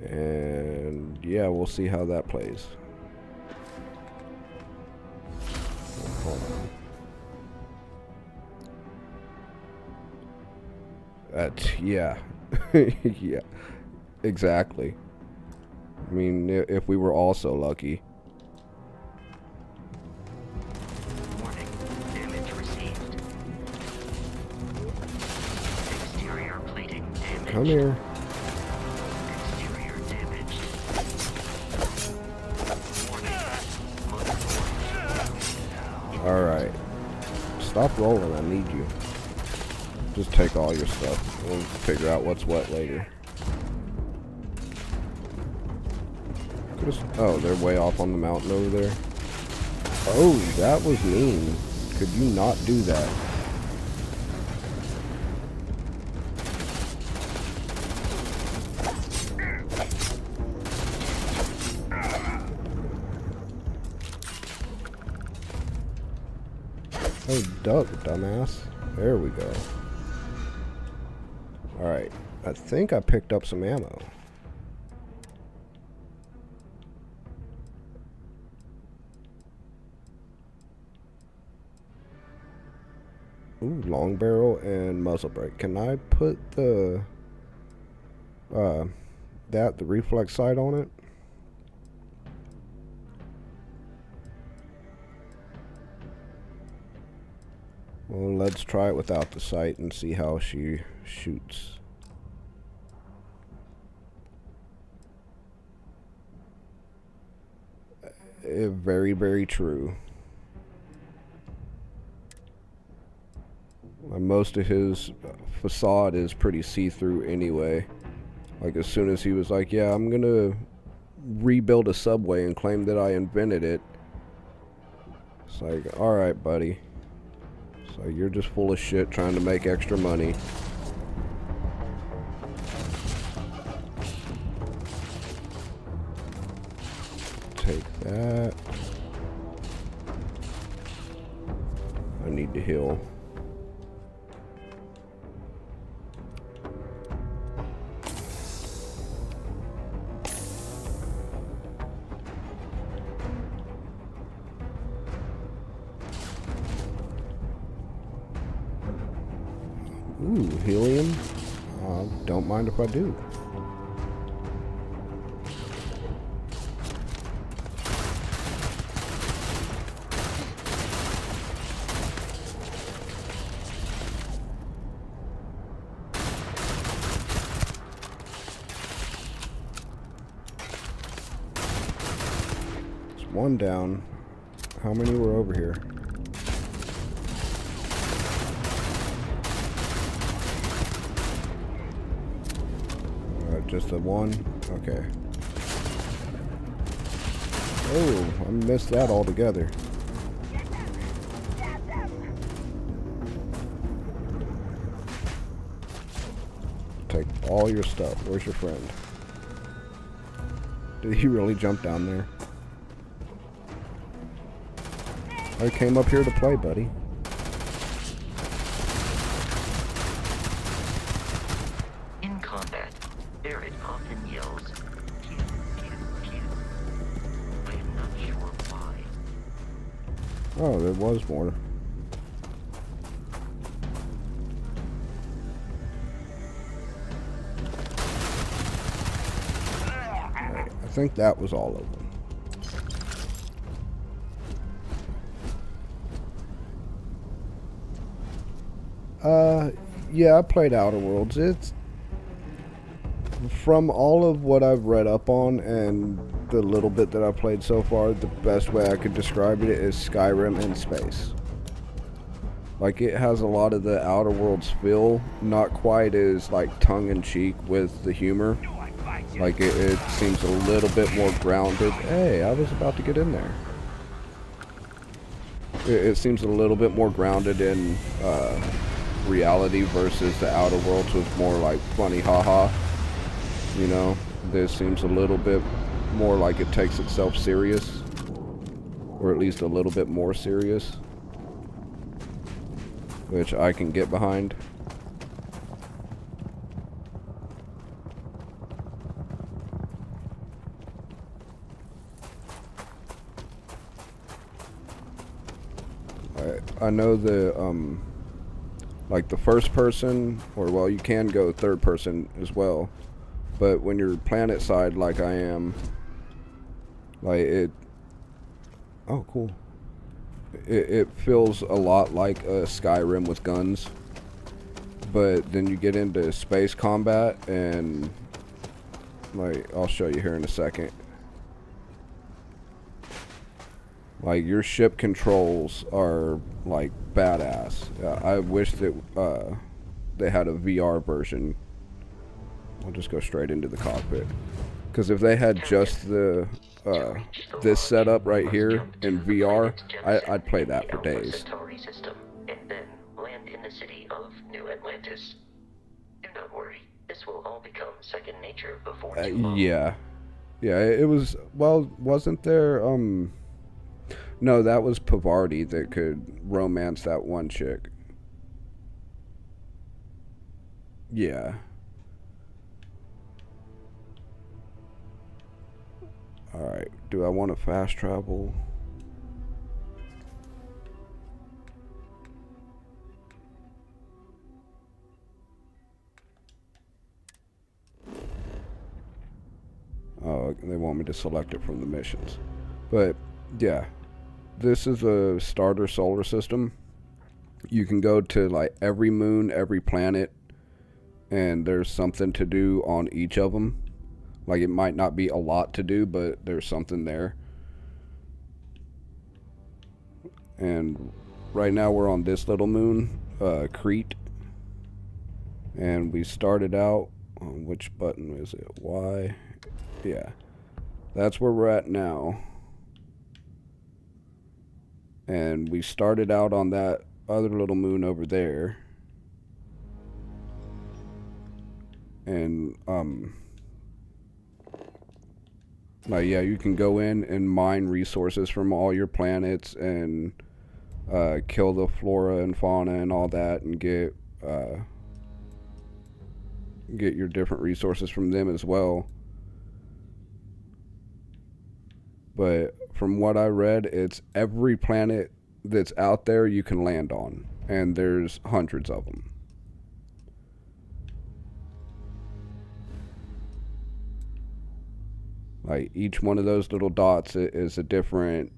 S1: And yeah, we'll see how that plays. Hold on. Yeah. Yeah, exactly. I mean, if we were all so lucky.
S7: Warning. Damage received. Exterior plating damaged.
S1: Come here.
S7: Exterior damaged. Warning. Motherboard.
S1: Alright. Stop rolling, I need you. Just take all your stuff. We'll figure out what's what later. Oh, they're way off on the mountain over there. Oh, that was mean. Could you not do that? Oh, duck, dumbass. There we go. Alright. I think I picked up some ammo. Ooh, long barrel and muzzle brake. Can I put the the reflex sight on it? Well, let's try it without the sight and see how she shoots. Very, very true. Most of his facade is pretty see-through anyway. Like, as soon as he was like, yeah, I'm gonna rebuild a subway and claim that I invented it. It's like, alright, buddy. So you're just full of shit trying to make extra money. Take that. I need to heal. Ooh, helium. Don't mind if I do. It's one down. How many were over here? Just the one? Okay. Oh, I missed that altogether. Take all your stuff. Where's your friend? Did he really jump down there? I came up here to play, buddy.
S7: In combat, Barrett often yells, "Pew, pew, pew." I am not sure why.
S1: Oh, there was more. Right, I think that was all of them. Yeah, I played Outer Worlds. It's, from all of what I've read up on and the little bit that I've played so far, the best way I could describe it is Skyrim in space. Like, it has a lot of the Outer Worlds feel, not quite as, like, tongue-in-cheek with the humor. Like, it seems a little bit more grounded. Hey, I was about to get in there. It seems a little bit more grounded in, reality versus the Outer Worlds was more like funny haha. You know, this seems a little bit more like it takes itself serious, or at least a little bit more serious, which I can get behind. I know the like the first person, or well, you can go third person as well. But when you're planet side, like I am, like it. Oh, cool. It feels a lot like a Skyrim with guns. But then you get into space combat, and like I'll show you here in a second. Like your ship controls are like badass. I wish that they had a VR version. I'll just go straight into the cockpit. Because if they had just the this setup right here in VR, I'd play that for days.
S7: System, and then land in the city of New Atlantis. Do not worry, this will all become second nature before too long.
S1: Yeah, it was. Well, wasn't there? No, that was Pavarti that could romance that one chick. Yeah. Alright, do I want to fast travel? Oh, they want me to select it from the missions. But, yeah. This is a starter solar system. You can go to like every moon, every planet, and there's something to do on each of them. Like it might not be a lot to do, but there's something there. And right now we're on this little moon, Crete. And we started out on which button is it? Y. Yeah. That's where we're at now. And we started out on that other little moon over there. And, like, yeah, you can go in and mine resources from all your planets and, kill the flora and fauna and all that and get your different resources from them as well. But from what I read, it's every planet that's out there you can land on. And there's hundreds of them. Like each one of those little dots is a different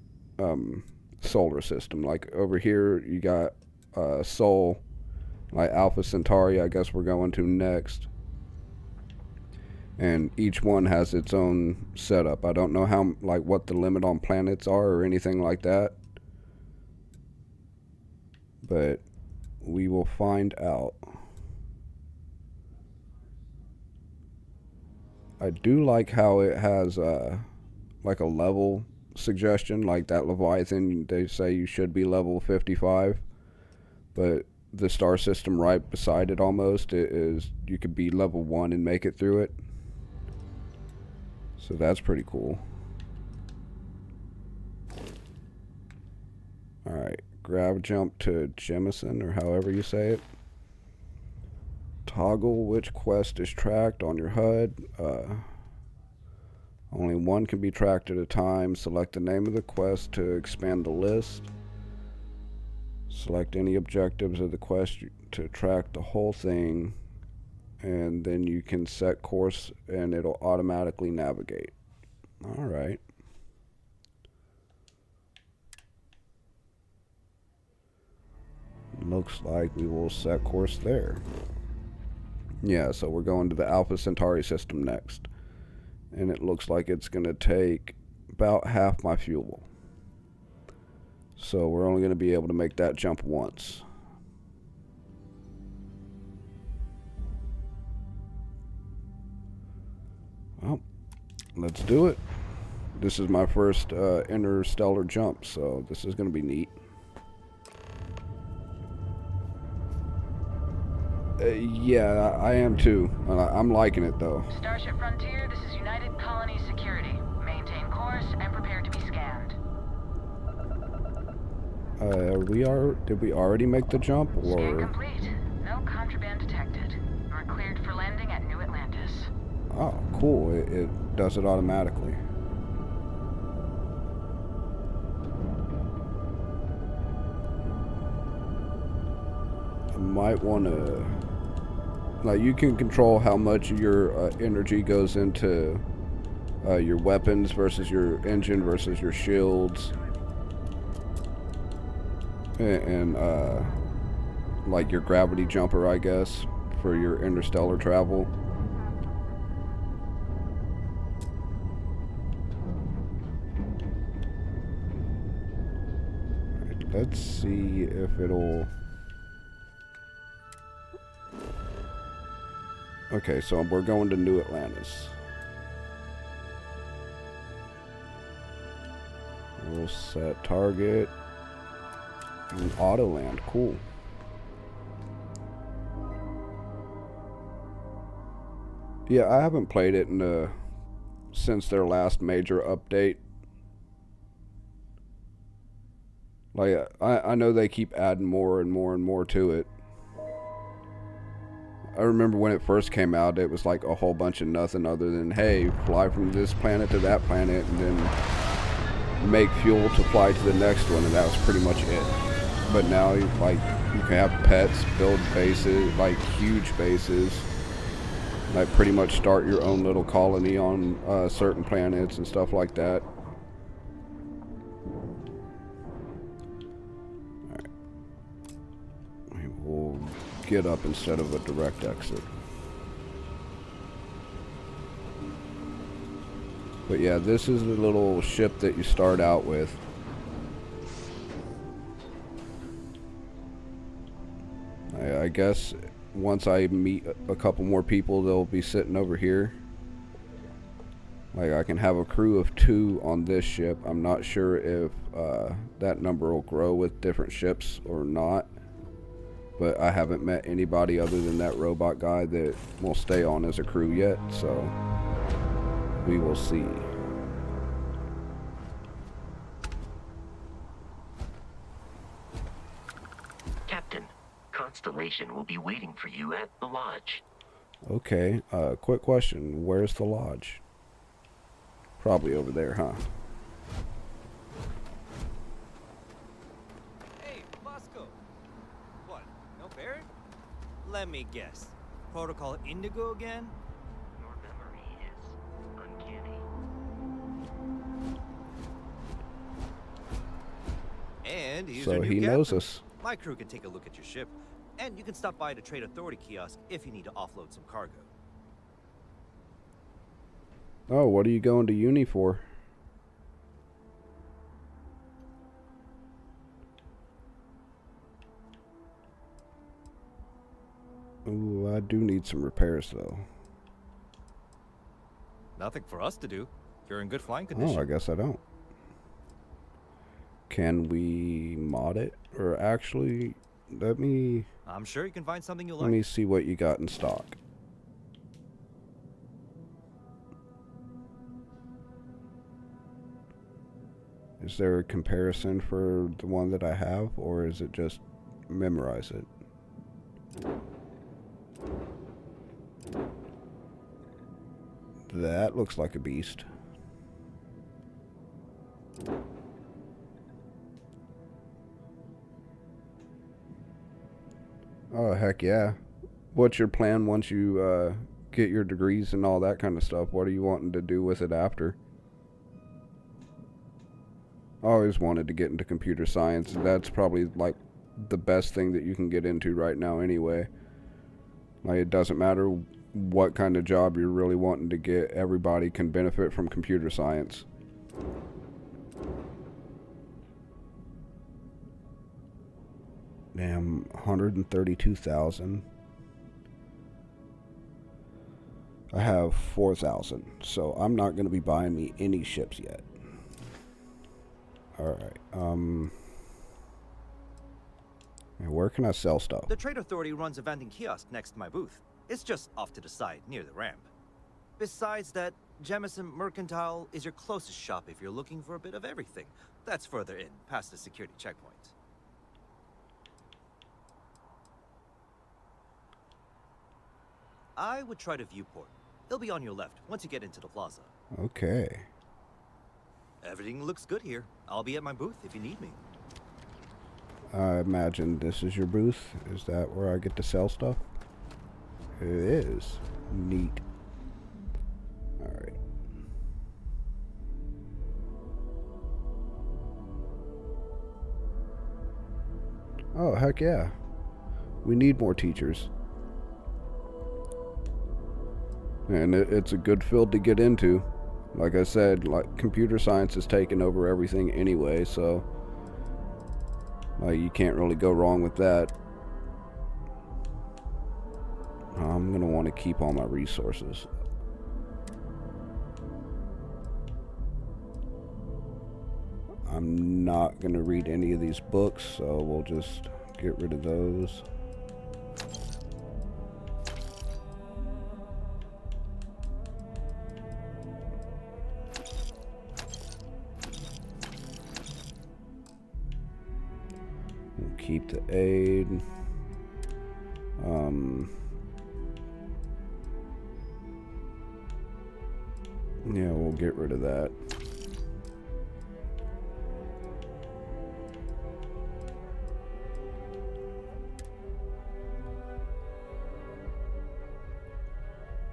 S1: solar system. Like over here you got Sol, like Alpha Centauri, I guess we're going to next. And each one has its own setup. I don't know how, like, what the limit on planets are or anything like that. But we will find out. I do like how it has, like a level suggestion. Like that Leviathan, they say you should be level 55. But the star system right beside it almost is you could be level 1 and make it through it. So that's pretty cool. Alright, grab jump to Jemison, or however you say it. Toggle which quest is tracked on your HUD. Only one can be tracked at a time. Select the name of the quest to expand the list. Select any objectives of the quest to track the whole thing. And then you can set course and it'll automatically navigate. Alright. Looks like we will set course there. Yeah, so we're going to the Alpha Centauri system next. And it looks like it's going to take about half my fuel. So we're only going to be able to make that jump once. Well, let's do it. This is my first interstellar jump, so this is going to be neat. Yeah, I am too. I'm liking it though.
S6: Starship Frontier, this is United Colony Security. Maintain course and prepare to be scanned.
S1: Did we already make the jump, or?
S6: Scan complete. No contraband detected. You're cleared for landing at New Atlantis.
S1: Oh, cool. It does it automatically. might want to, like, you can control how much of your energy goes into your weapons versus your engine versus your shields, and like your gravity jumper, I guess, for your interstellar travel. Let's see if it'll... Okay, so we're going to New Atlantis. We'll set target and auto land. Cool. Yeah, I haven't played it since their last major update. Like, I know they keep adding more and more and more to it. I remember when it first came out, it was like a whole bunch of nothing other than, hey, fly from this planet to that planet and then make fuel to fly to the next one, and that was pretty much it. But now, like, you can have pets, build bases, like huge bases, like pretty much start your own little colony on certain planets and stuff like that. We'll get up instead of a direct exit. But yeah, this is the little ship that you start out with. I guess once I meet a couple more people, they'll be sitting over here. Like, I can have a crew of 2 on this ship. I'm not sure if that number will grow with different ships or not. But I haven't met anybody other than that robot guy that will stay on as a crew yet, so we will see.
S7: Captain, Constellation will be waiting for you at the lodge.
S1: Okay, quick question. Where's the lodge? Probably over there, huh?
S10: Let me guess. Protocol Indigo again?
S7: Your memory is uncanny.
S10: And here's
S1: So
S10: your new
S1: he
S10: captain.
S1: knows us.
S10: My crew can take a look at your ship. And you can stop by the Trade Authority kiosk if you need to offload some cargo.
S1: Oh, what are you going to uni for? Ooh, I do need some repairs, though.
S10: Nothing for us to do. You're in good flying condition.
S1: Oh, I guess I don't. Can we mod it? Or actually, let me
S10: I'm sure you can find something you
S1: let
S10: like.
S1: me see what you got in stock. Is there a comparison for the one that I have, or is it just memorize it? That looks like a beast. Oh, heck yeah. What's your plan once you get your degrees and all that kind of stuff? What are you wanting to do with it after? I always wanted to get into computer science. That's probably like the best thing that you can get into right now anyway. Like, it doesn't matter what kind of job you're really wanting to get. Everybody can benefit from computer science. Damn, 132,000. I have 4,000, so I'm not going to be buying me any ships yet. Alright, where can I sell stuff?
S10: The Trade Authority runs a vending kiosk next to my booth. It's just off to the side, near the ramp. Besides that, Jemison Mercantile is your closest shop if you're looking for a bit of everything. That's further in, past the security checkpoint. I would try to Viewport. It'll be on your left, once you get into the plaza.
S1: Okay.
S10: Everything looks good here. I'll be at my booth if you need me.
S1: I imagine this is your booth. Is that where I get to sell stuff? It is. Neat. Alright. Oh, heck yeah. We need more teachers. And it's a good field to get into. Like I said, like computer science is taking over everything anyway, so like you can't really go wrong with that. I'm gonna want to keep all my resources. I'm not gonna read any of these books, so we'll just get rid of those. We'll keep the aid. Yeah, we'll get rid of that.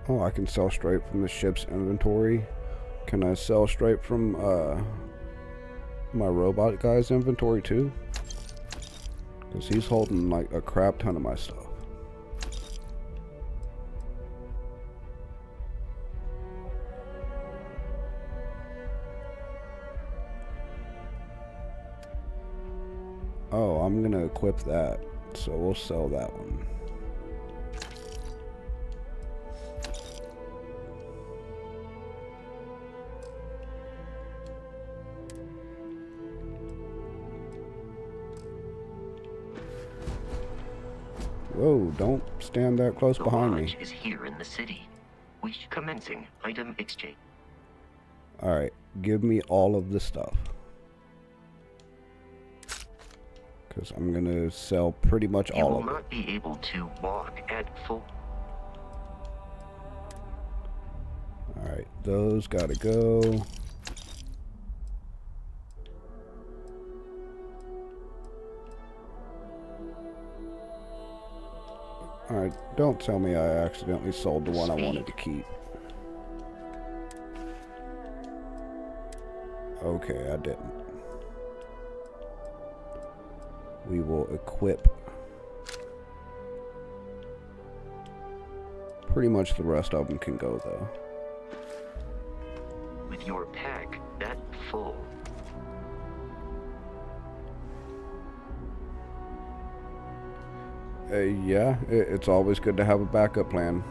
S1: Oh, I can sell straight from the ship's inventory. Can I sell straight from my robot guy's inventory too? Because he's holding like a crap ton of my stuff. Oh, I'm gonna equip that, so we'll sell that one. Whoa, don't stand that close behind me.
S7: Is here in the city. We commencing item exchange.
S1: Alright, give me all of the stuff. Because I'm going to sell pretty much all of it.
S7: You will not be able to walk at full.
S1: Alright, those gotta go. Alright, don't tell me I accidentally sold the one I wanted to keep. Okay, I didn't. We will equip pretty much the rest of them can go though.
S7: With your pack that full.
S1: Yeah, it's always good to have a backup plan.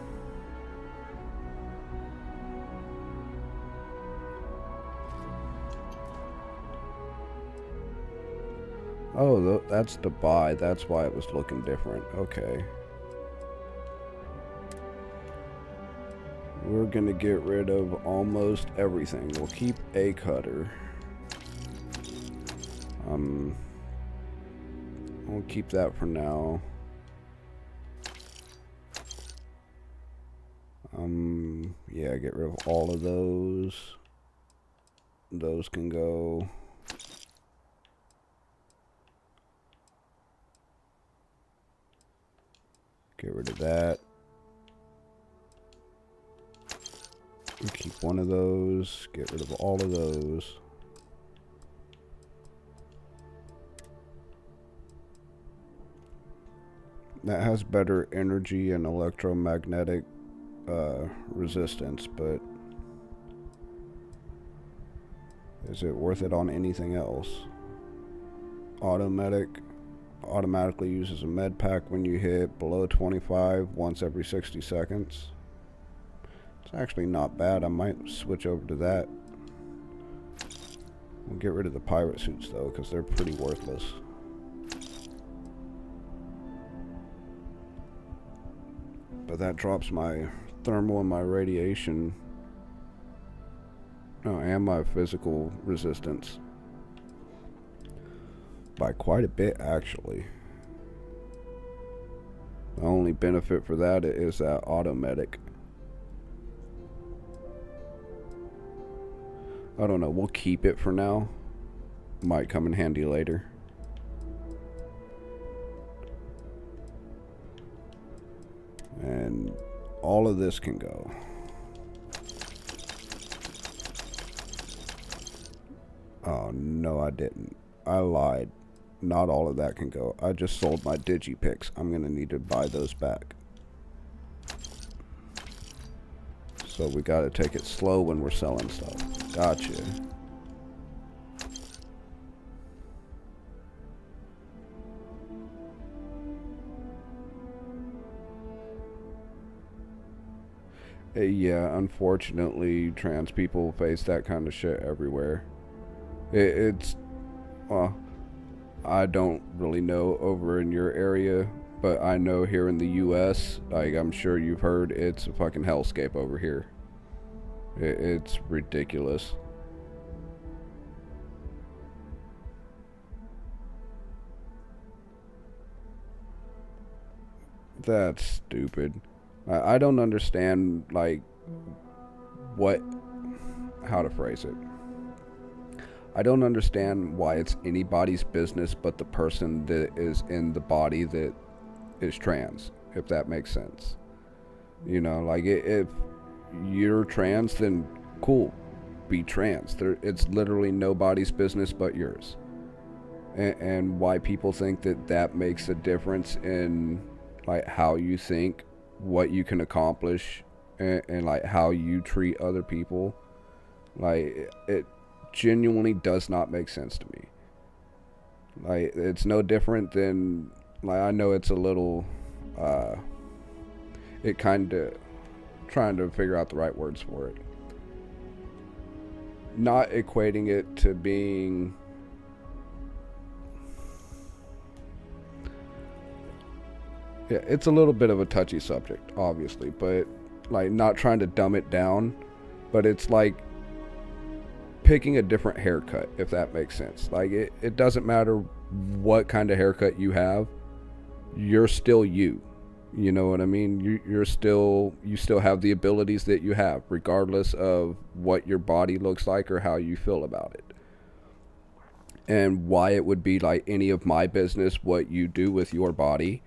S1: Oh, that's the buy. That's why it was looking different. Okay. We're gonna get rid of almost everything. We'll keep a cutter. We'll keep that for now. Yeah, get rid of all of those. Those can go. Get rid of that. Keep one of those. Get rid of all of those. That has better energy and electromagnetic resistance, but is it worth it on anything else? Automatically uses a med pack when you hit below 25 once every 60 seconds. It's actually not bad. I might switch over to that. We'll get rid of the pirate suits though, because they're pretty worthless. But that drops my thermal and my radiation. Oh, and my physical resistance. By quite a bit, actually. The only benefit for that is that auto-medic. I don't know, we'll keep it for now. Might come in handy later. all of this can go. Oh, no, I didn't. I lied. Not all of that can go. I just sold my Digipicks. I'm going to need to buy those back. So we got to take it slow when we're selling stuff. Gotcha. Yeah, unfortunately, trans people face that kind of shit everywhere. It's, well, I don't really know over in your area, but I know here in the US, like I'm sure you've heard, it's a fucking hellscape over here. It's ridiculous. That's stupid. I don't understand, like, how to phrase it. I don't understand why it's anybody's business but the person that is in the body that is trans, if that makes sense. You know, like, if you're trans, then cool, be trans. It's literally nobody's business but yours. And why people think that makes a difference in, like, how you think, what you can accomplish, and like how you treat other people, like, it genuinely does not make sense to me. Like, it's no different than, like, I know it's a little it kind of, trying to figure out the right words for it, not equating it to being, yeah, it's a little bit of a touchy subject, obviously, but, like, not trying to dumb it down, but it's like picking a different haircut, if that makes sense. Like, it doesn't matter what kind of haircut you have, you're still you. You know what I mean? You still have the abilities that you have, regardless of what your body looks like or how you feel about it. And why it would be like any of my business what you do with your body,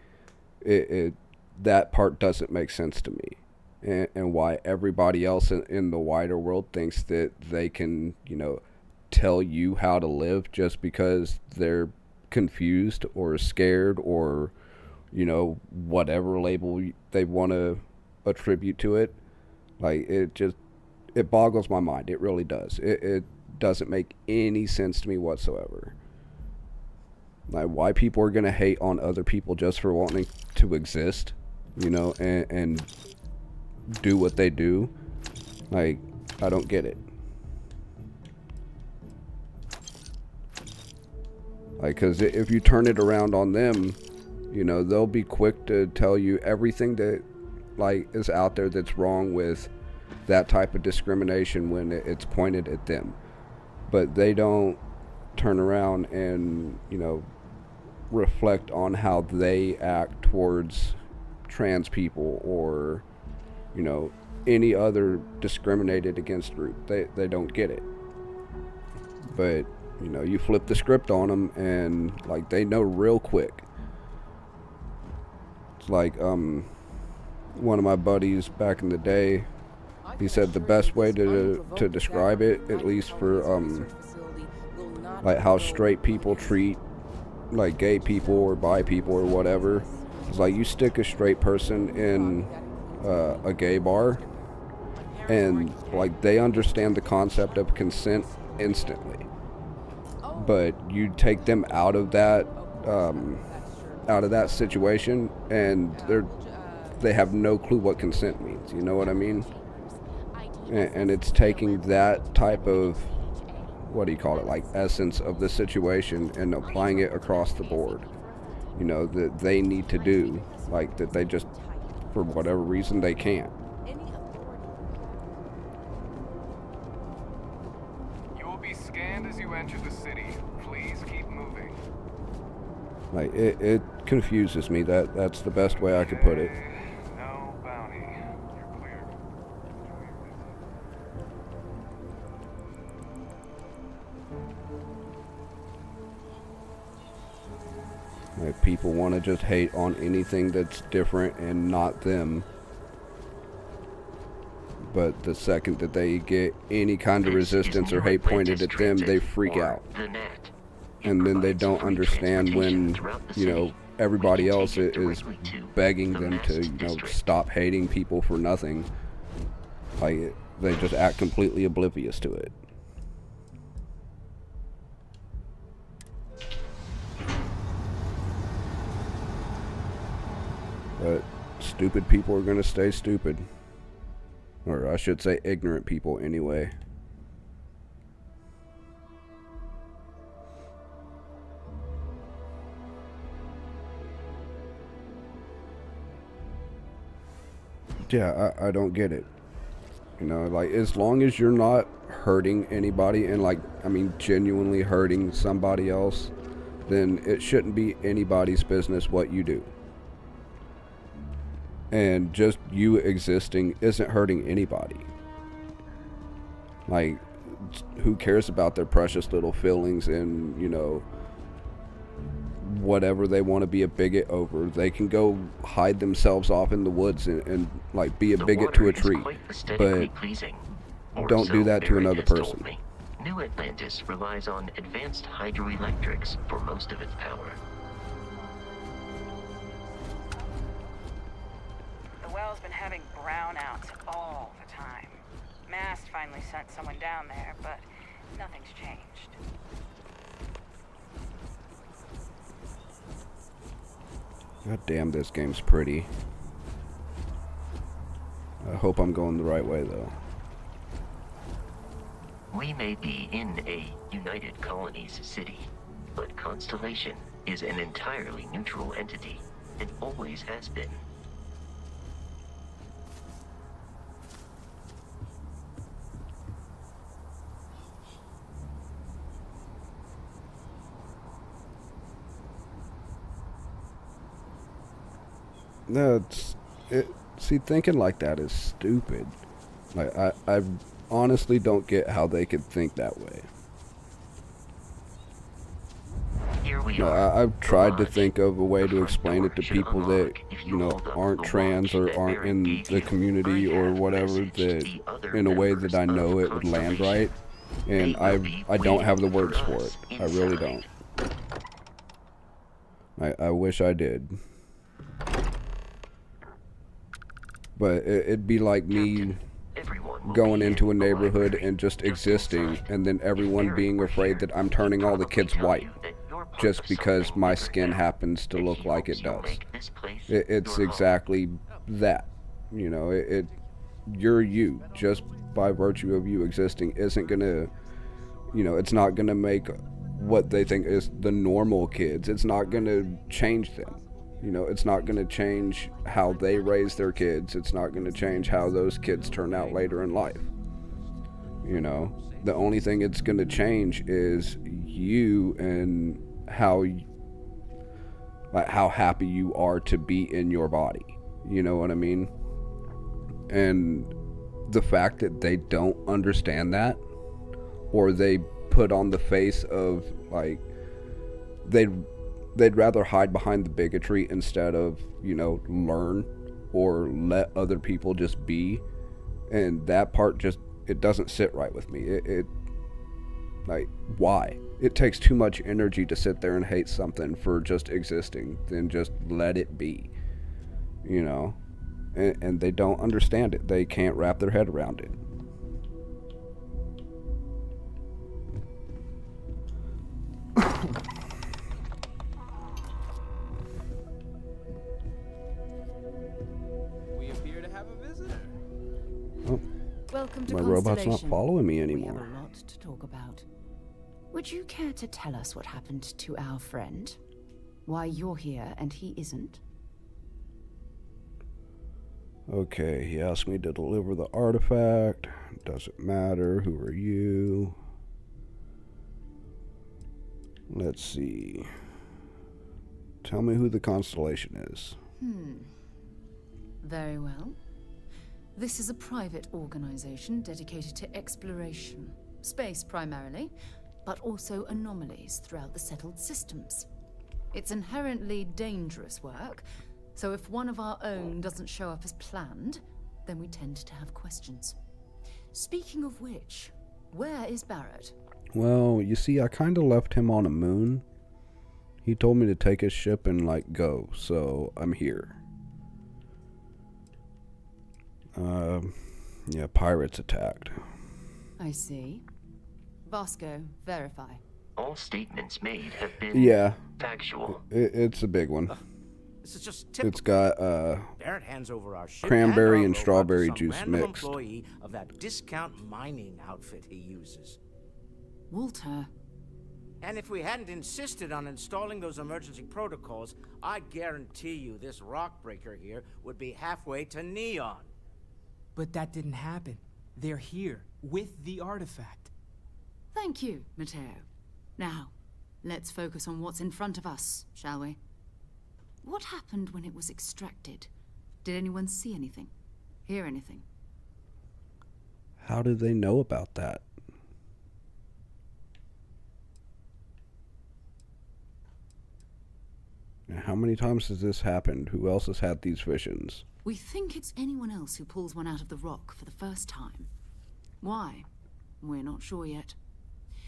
S1: that part doesn't make sense to me. And why everybody else in the wider world thinks that they can, you know, tell you how to live just because they're confused or scared or, you know, whatever label they want to attribute to it. Like, it boggles my mind. It really does. It doesn't make any sense to me whatsoever. Like, why people are going to hate on other people just for wanting to exist, you know, and do what they do. Like, I don't get it. Like, because if you turn it around on them, you know, they'll be quick to tell you everything that, like, is out there that's wrong with that type of discrimination when it's pointed at them. But they don't turn around and, you know, reflect on how they act towards trans people or, you know, any other discriminated against group. They don't get it. But, you know, you flip the script on them and, like, they know real quick. It's like, one of my buddies back in the day, he said the best way to describe it, at least for, like, how straight people treat, like, gay people or bi people or whatever, is like, you stick a straight person in a gay bar, and, like, they understand the concept of consent instantly. But you take them out of that situation, and they have no clue what consent means. You know what I mean? And it's taking that type of, what do you call it, like, essence of the situation and applying it across the board. You know, that they need to do, like, that they just, for whatever reason, they can't.
S11: You will be scanned as you enter the city. Please keep moving.
S1: Like, it confuses me. That's the best way I could put it.
S11: No bounty. You're clear.
S1: Like, people want to just hate on anything that's different and not them. but the second that they get any kind of
S7: This is
S1: resistance or
S7: New
S1: hate pointed
S7: Atlantis
S1: at them, they
S7: Transit,
S1: freak
S7: or
S1: out.
S7: the NAT. It
S1: And then they
S7: provides
S1: don't
S7: free
S1: understand
S7: transportation
S1: when,
S7: throughout the
S1: you know,
S7: city.
S1: everybody
S7: We can
S1: else
S7: take it
S1: is
S7: directly to
S1: begging
S7: the
S1: them to,
S7: Mast
S1: you know,
S7: District.
S1: stop hating people for nothing. Like, they just act completely oblivious to it. But stupid people are going to stay stupid. Or I should say ignorant people anyway. Yeah, I don't get it. You know, like, as long as you're not hurting anybody and, like, I mean, genuinely hurting somebody else, then it shouldn't be anybody's business what you do. And just you existing isn't hurting anybody. Like, who cares about their precious little feelings and, you know, whatever they want to be a bigot over. They can go hide themselves off in the woods and like, be a
S7: The
S1: bigot
S7: water
S1: to a
S7: is
S1: tree.
S7: quite aesthetically
S1: But
S7: pleasing. Or
S1: don't do
S7: so
S1: that to
S7: Barrett
S1: another
S7: has told
S1: person.
S7: me. New Atlantis relies on advanced hydroelectrics for most of its power.
S6: The well's been having brownouts all the time. Mast finally sent someone down there, but nothing's changed.
S1: God damn, this game's pretty. I hope I'm going the right way, though.
S7: We may be in a United Colonies city, but Constellation is an entirely neutral entity, and always has been.
S1: No, see, thinking like that is stupid. Like, I honestly don't get how they could think that way.
S7: Here we
S1: No,
S7: are.
S1: I've tried to
S7: Lodge.
S1: think of a way
S7: The
S1: to
S7: front
S1: explain
S7: door
S1: it to
S7: should
S1: people that,
S7: unlock if
S1: you know,
S7: hold up
S1: aren't
S7: the
S1: trans
S7: watch
S1: or
S7: that
S1: aren't
S7: Barrett
S1: in
S7: gave
S1: the
S7: you.
S1: community
S7: I
S1: or
S7: have
S1: whatever,
S7: messaged
S1: that
S7: the other
S1: in a way
S7: members
S1: that I
S7: of
S1: know it would land
S7: Constellation.
S1: right. And
S7: They will be
S1: I don't have the
S7: waiting
S1: words for
S7: us
S1: it. I really
S7: inside.
S1: don't. I wish I did. But it'd be like me
S7: Captain, everyone will
S1: going
S7: be
S1: into a
S7: in the
S1: neighborhood
S7: library,
S1: and just
S7: just
S1: existing,
S7: inside.
S1: and then
S7: If
S1: everyone
S7: Barrett
S1: being
S7: were
S1: afraid
S7: here,
S1: that I'm
S7: he'd
S1: turning all the
S7: probably
S1: kids
S7: tell
S1: white
S7: you that you're part
S1: just
S7: of
S1: because
S7: something
S1: my
S7: bigger
S1: skin
S7: now,
S1: happens to
S7: and
S1: look
S7: he
S1: like
S7: hopes
S1: it
S7: you'll
S1: does.
S7: make this place
S1: It's
S7: your home.
S1: exactly that. You know, you're you. Just by virtue of you existing isn't gonna, you know, it's not gonna make what they think is the normal kids. It's not gonna change them. You know, it's not gonna change how they raise their kids. It's not gonna change how those kids turn out later in life. You know, the only thing it's gonna change is you and like how happy you are to be in your body. You know what I mean? And the fact that they don't understand that, or they put on the face of, like, they'd rather hide behind the bigotry instead of, you know, learn or let other people just be. And that part just, it doesn't sit right with me. It like, why? It takes too much energy to sit there and hate something for just existing. Then just let it be, you know? And they don't understand it. They can't wrap their head around it.
S3: We appear to have a visitor.
S1: Oh,
S12: Welcome to
S1: my robot's not
S12: Constellation.
S1: following me
S12: We have
S1: anymore.
S12: a lot to talk about. Would you care to tell us what happened to our friend? Why you're here and he isn't?
S1: Okay, he asked me to deliver the artifact. Doesn't matter. Who are you? Let's see. Tell me who the Constellation is.
S12: Very well. This is a private organization dedicated to exploration. Space primarily, but also anomalies throughout the settled systems. It's inherently dangerous work, so if one of our own doesn't show up as planned, then we tend to have questions. Speaking of which, where is Barrett?
S1: Well, you see, I kind of left him on a moon. He told me to take his ship and, like, go, so I'm here. Yeah, pirates attacked.
S12: I see. Vasco, verify.
S7: All statements made have been factual.
S1: It's a big one.
S13: This is just typical.
S1: It's got
S13: Barrett hands over our ship
S1: cranberry and
S13: our
S1: strawberry
S13: robot to some
S1: juice
S13: random
S1: mixed.
S13: employee of that discount mining outfit he uses.
S12: Walter.
S13: And if we hadn't insisted on installing those emergency protocols, I guarantee you this rock breaker here would be halfway to Neon.
S14: But that didn't happen. They're here, with the artifact.
S12: Thank you, Matteo. Now, let's focus on what's in front of us, shall we? What happened when it was extracted? Did anyone see anything? Hear anything?
S1: How did they know about that? How many times has this happened? Who else has had these visions?
S12: We think it's anyone else who pulls one out of the rock for the first time. Why? We're not sure yet.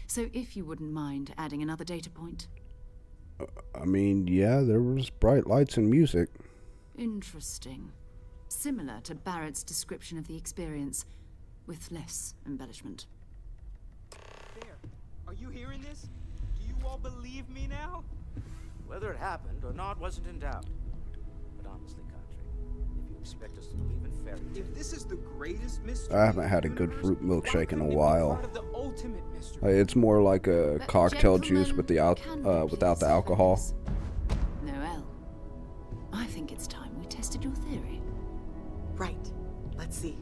S12: So if you wouldn't mind adding another data point.
S1: I mean, yeah, there was bright lights and music.
S12: Interesting. Similar to Barrett's description of the experience, with less embellishment.
S14: There. Are you hearing this? Do you all believe me now?
S13: Whether it happened or not wasn't in doubt. But honestly, Country, if you expect us to believe in fairy tales...
S14: If this is the greatest mystery...
S1: I haven't had a good fruit milkshake in a while.
S14: Part of the ultimate mystery.
S1: It's more like a cocktail juice with the without the alcohol.
S12: Noel, I think it's time we tested your theory.
S15: Right. Let's see.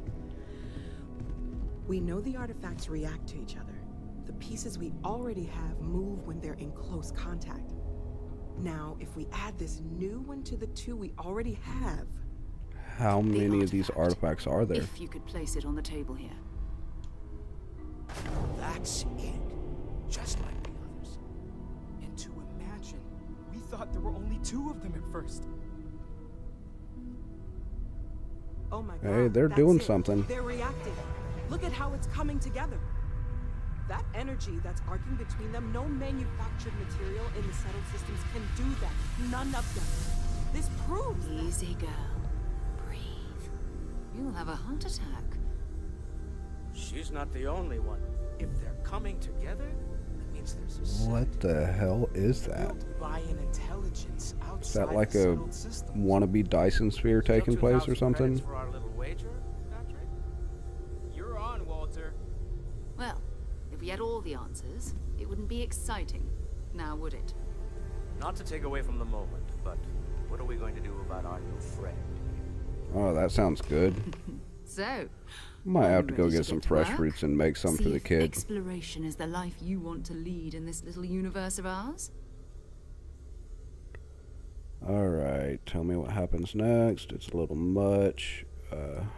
S15: We know the artifacts react to each other. The pieces we already have move when they're in close contact. Now, if we add this new one to the two we already have...
S1: How many of these artifacts are there?
S12: If you could place it on the table here.
S13: That's it. Just like the others.
S14: And to imagine, we thought there were only 2 of them at first.
S15: Oh my God.
S1: Hey, they're doing something.
S15: They're reacting. Look at how it's coming together. That energy that's arcing between them, no manufactured material in the settled systems can do that. None of them. This proves
S12: Easy, girl. Breathe. You'll have a heart attack.
S13: She's not the only one. If they're coming together, that means there's a
S1: What the hell is that?
S14: By an intelligence outside
S1: Is that like
S14: the
S1: a
S14: settled systems.
S1: wannabe Dyson sphere taking place or something?
S13: for our little wager, Patrick?
S14: You're on, Walter.
S12: Well, if we had all the answers, it wouldn't be exciting. Now, would it?
S13: Not to take away from the moment, but what are we going to do about our new friend?
S1: Oh, that sounds good.
S12: So,
S1: Might have to go
S12: ready
S1: get some fresh
S12: work?
S1: fruits and make some
S12: See
S1: for the
S12: if
S1: kid.
S12: Exploration is the life you want to lead in this little universe of ours?
S1: Alright, tell me what happens next. It's a little much.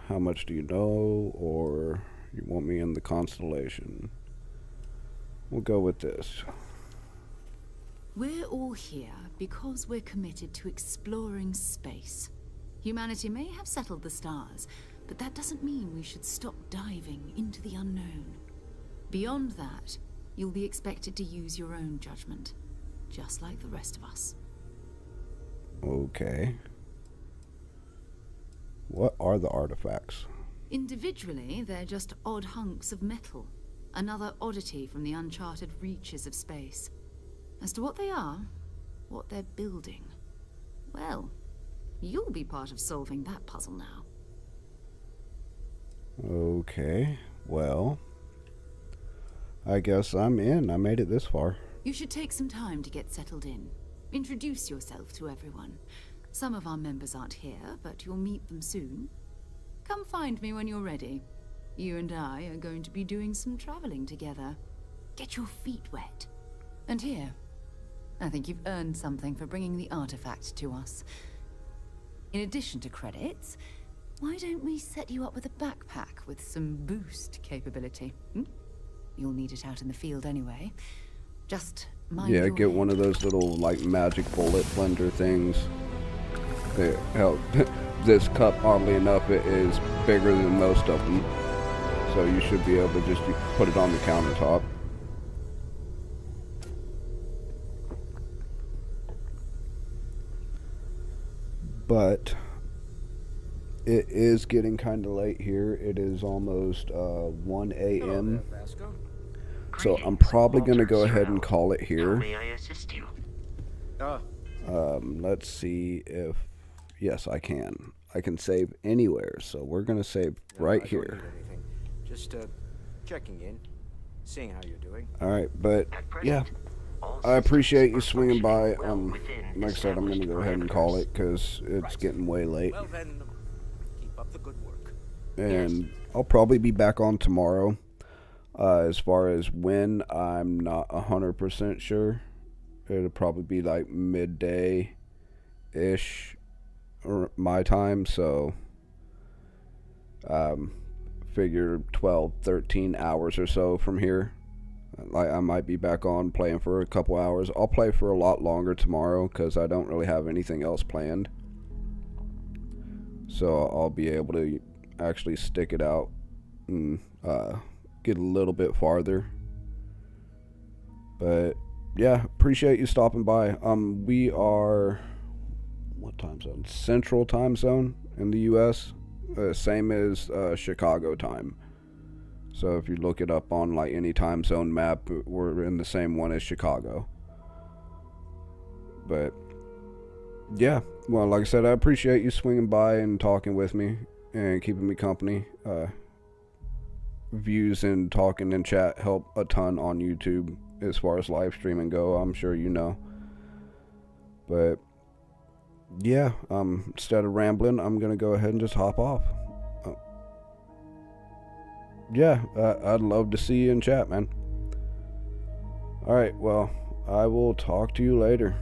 S1: How much do you know? Or you want me in the constellation? We'll go with this.
S12: We're all here because we're committed to exploring space. Humanity may have settled the stars, but that doesn't mean we should stop diving into the unknown. Beyond that, you'll be expected to use your own judgment, just like the rest of us.
S1: Okay. What are the artifacts?
S12: Individually, they're just odd hunks of metal. Another oddity from the uncharted reaches of space. As to what they are, what they're building, well, you'll be part of solving that puzzle now.
S1: Okay, well, I guess I'm in. I made it this far.
S12: You should take some time to get settled in. Introduce yourself to everyone. Some of our members aren't here, but you'll meet them soon. Come find me when you're ready. You and I are going to be doing some traveling together. Get your feet wet. And here, I think you've earned something for bringing the artifact to us. In addition to credits, why don't we set you up with a backpack with some boost capability? You'll need it out in the field anyway. Just mind
S1: Yeah,
S12: your
S1: get one of those little, like, magic bullet blender things. They help. This cup, oddly enough, it is bigger than most of them. So you should be able to just put it on the countertop. But it is getting kind of late here. It is almost 1 a.m. So I'm probably going to go ahead and call it here.
S7: How may I assist you?
S1: Let's see if... Yes, I can. I can save anywhere. So we're going to save right here.
S13: Just checking in, seeing how you're doing.
S1: Alright, but yeah. I appreciate you swinging by. Like I said, I'm going to go ahead and call it because it's getting way late.
S13: Well then, keep up the good work.
S1: And I'll probably be back on tomorrow. As far as when, I'm not 100% sure. It'll probably be like midday-ish or my time, so figure 12, 13 hours or so from here. Like, I might be back on playing for a couple hours. I'll play for a lot longer tomorrow because I don't really have anything else planned. So I'll be able to actually stick it out and get a little bit farther. But yeah, appreciate you stopping by. We are, what time zone? Central time zone in the US, same as Chicago time. So if you look it up on like any time zone map, we're in the same one as Chicago. But yeah, well, like I said, I appreciate you swinging by and talking with me and keeping me company. Views and talking and chat help a ton on YouTube as far as live streaming go, I'm sure you know. But yeah, instead of rambling, I'm gonna go ahead and just hop off. Yeah, I'd love to see you in chat, man. Alright, well, I will talk to you later.